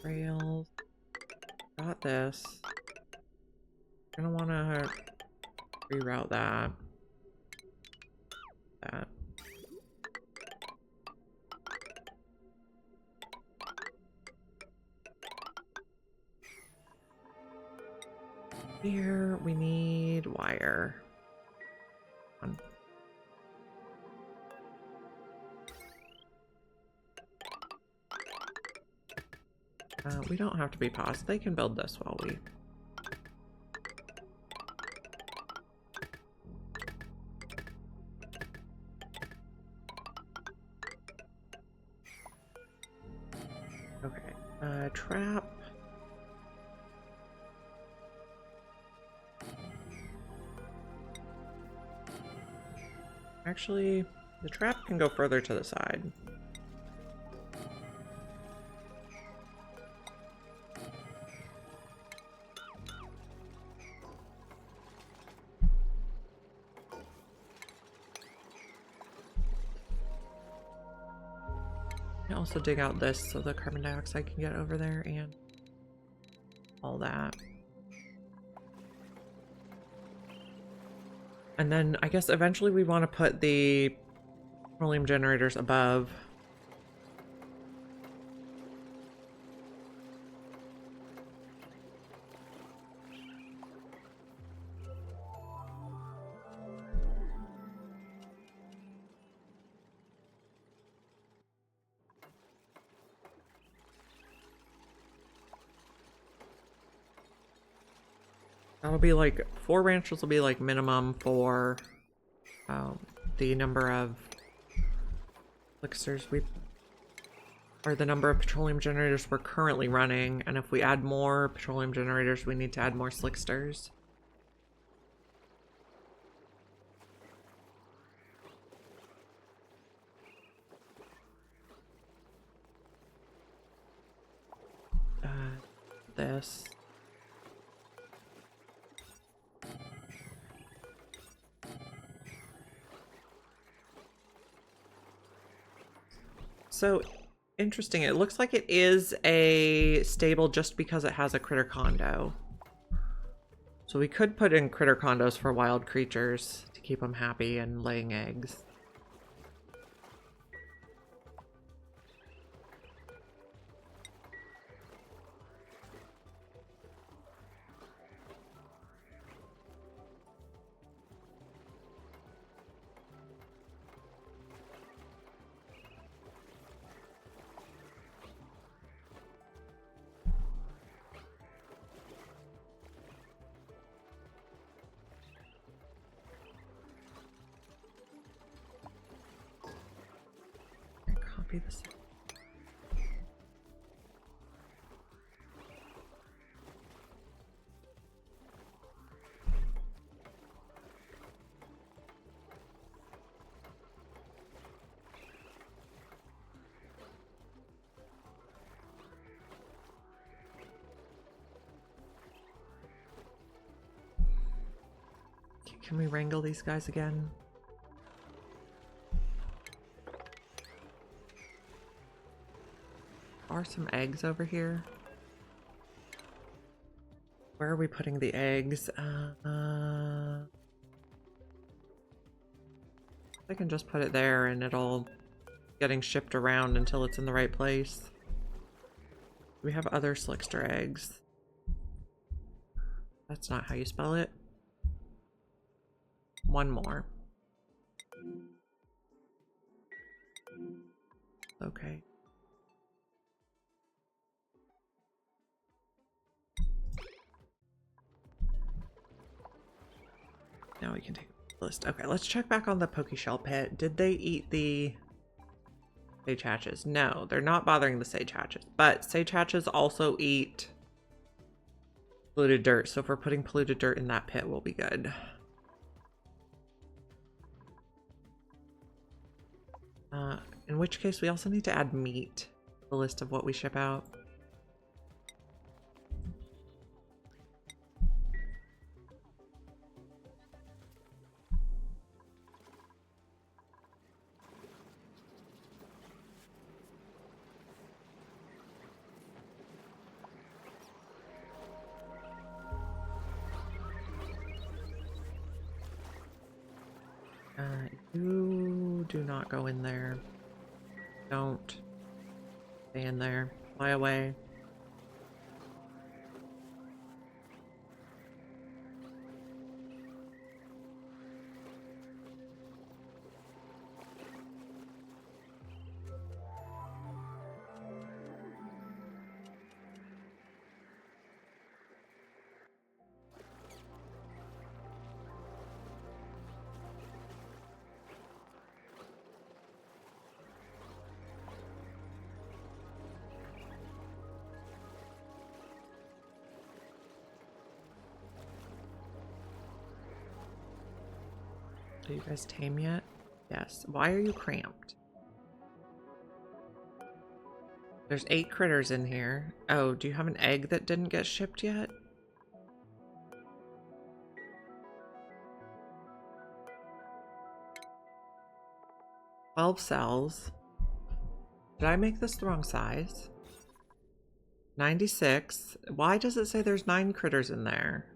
Rails. Got this. Gonna want to reroute that. That. Here we need wire. One. We don't have to be paused. They can build this while we... Okay. Trap. Actually, the trap can go further to the side. Also dig out this so the carbon dioxide can get over there and all that. And then I guess eventually we want to put the petroleum generators above That'll be like 4 ranches will be like minimum for the number of slicksters or the number of petroleum generators we're currently running, and if we add more petroleum generators, we need to add more slicksters. This. So interesting. It looks like it is a stable just because it has a critter condo. So we could put in critter condos for wild creatures to keep them happy and laying eggs. Copy this. Can we wrangle these guys again? Are some eggs over here? Where are we putting the eggs? I can just put it there and it'll getting shipped around until it's in the right place. We have other slickster eggs. That's not how you spell it. One more. Okay. Now we can take the list. Okay, let's check back on the Pokeshell pit. Did they eat the sage hatches? No, they're not bothering the sage hatches. But sage hatches also eat polluted dirt. So if we're putting polluted dirt in that pit, we'll be good. In which case, we also need to add meat to the list of what we ship out. You do not go in there. Don't stay in there. Fly away. Are you guys tame yet? Yes. Why are you cramped? There's 8 critters in here. Oh, do you have an egg that didn't get shipped yet? $12 cells. Did I make this the wrong size? 96. Why does it say there's 9 critters in there?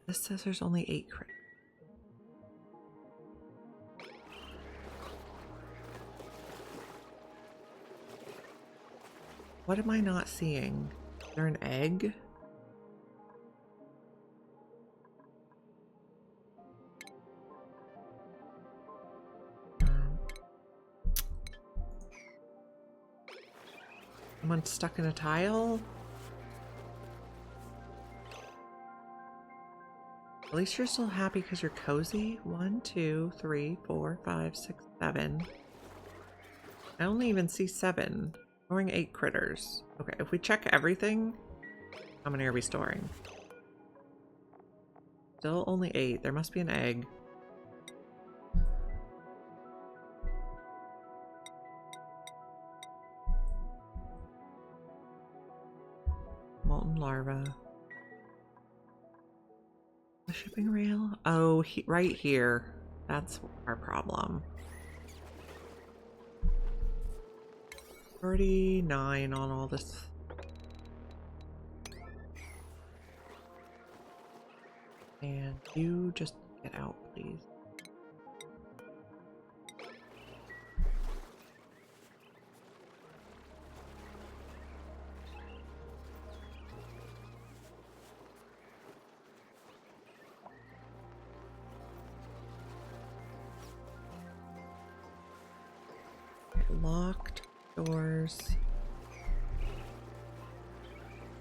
This says there's only 8 critters. What am I not seeing? Is there an egg? Someone stuck in a tile? At least you're still happy because you're cozy. 1, 2, 3, 4, 5, 6, 7. I only even see 7. Storing 8 critters. Okay, if we check everything, how many are we storing? Still only 8. There must be an egg. Molten larva. The shipping rail? Oh, right here. That's our problem. 39 on all this. And you just get out, please. Locked doors.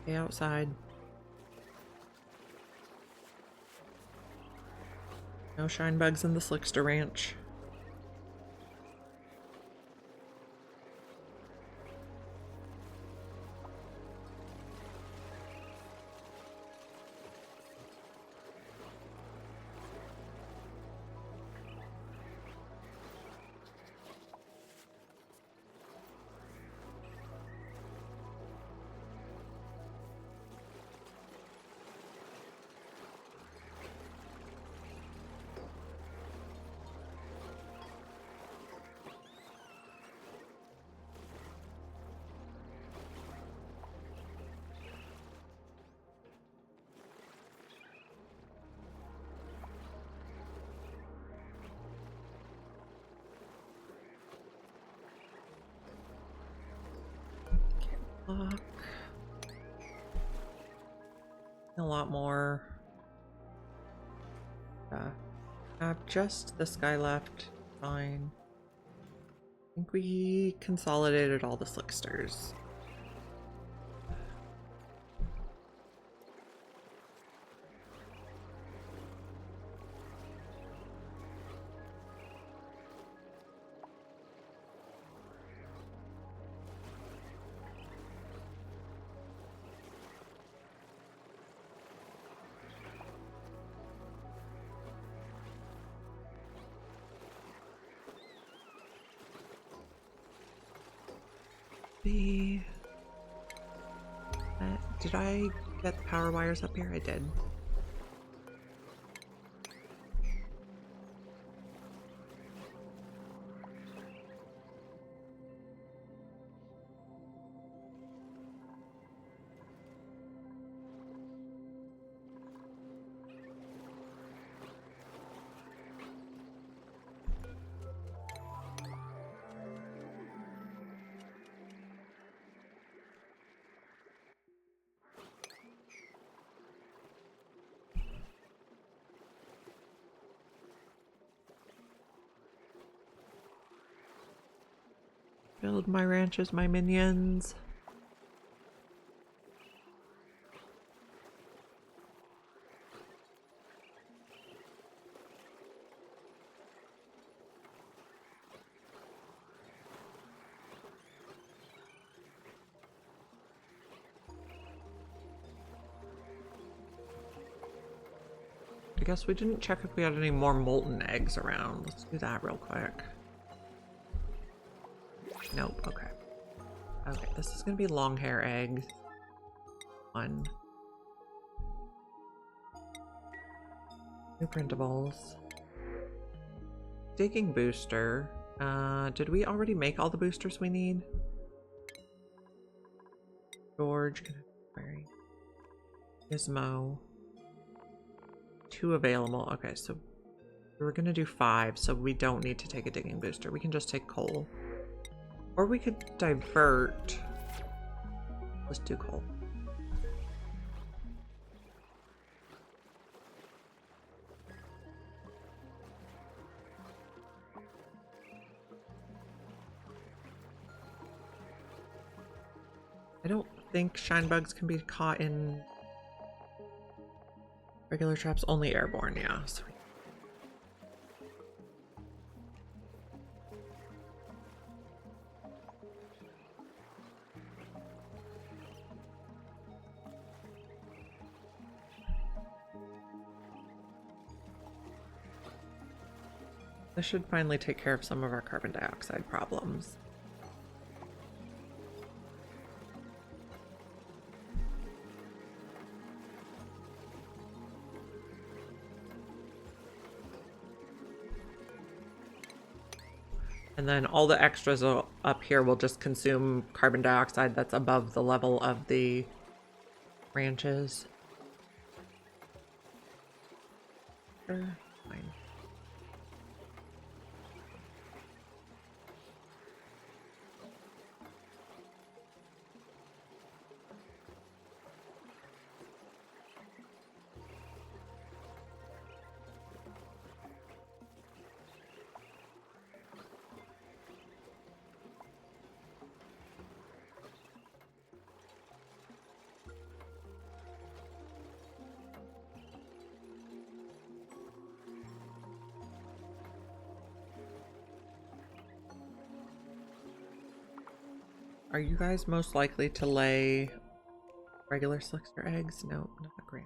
Stay outside. No shine bugs in the Slickster Ranch. Lock. A lot more. Have just this guy left. Fine. I think we consolidated all the Slicksters. Did I get the power wires up here? I did. Build my ranches, my minions. I guess we didn't check if we had any more molten eggs around. Let's do that real quick. Nope, okay. Okay, this is gonna be long hair egg. 1. New printables. Digging booster. Did we already make all the boosters we need? George, query. Gizmo. 2 available. Okay, so we're gonna do 5, so we don't need to take a digging booster. We can just take coal. Or we could divert. Let's do coal. I don't think shine bugs can be caught in regular traps, only airborne, yeah. Sweet. This should finally take care of some of our carbon dioxide problems. And then all the extras up here will just consume carbon dioxide that's above the level of the ranches. Sure, fine. Are you guys most likely to lay regular slickster eggs? No, not great.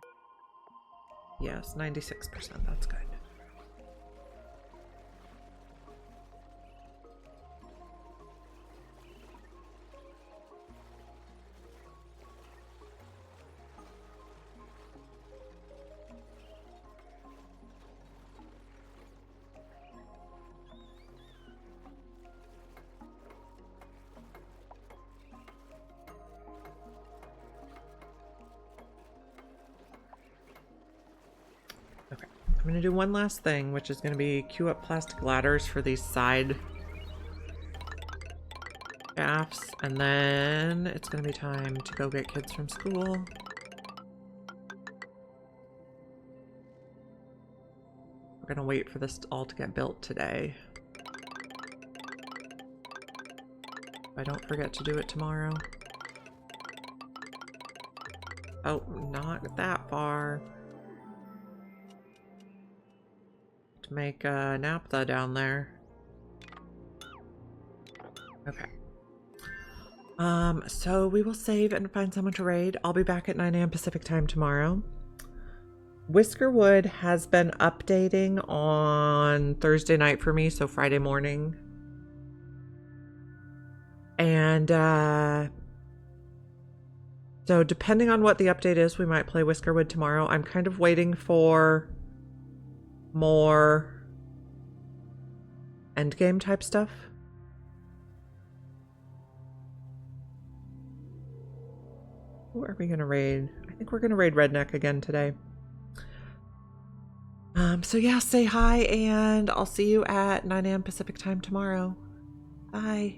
Yes, 96%, that's good. I'm going to do one last thing, which is going to be queue up plastic ladders for these side shafts, and then it's going to be time to go get kids from school. We're going to wait for this all to get built today. I don't forget to do it tomorrow. Oh, not that far. Make a naphtha down there. Okay. So we will save and find someone to raid. I'll be back at 9 a.m. Pacific time tomorrow. Whiskerwood has been updating on Thursday night for me, so Friday morning. And so depending on what the update is, we might play Whiskerwood tomorrow. I'm kind of waiting for more endgame type stuff. Who are we gonna raid? I think we're gonna raid Redneck again today. So yeah, say hi, and I'll see you at 9 a.m. Pacific time tomorrow. Bye.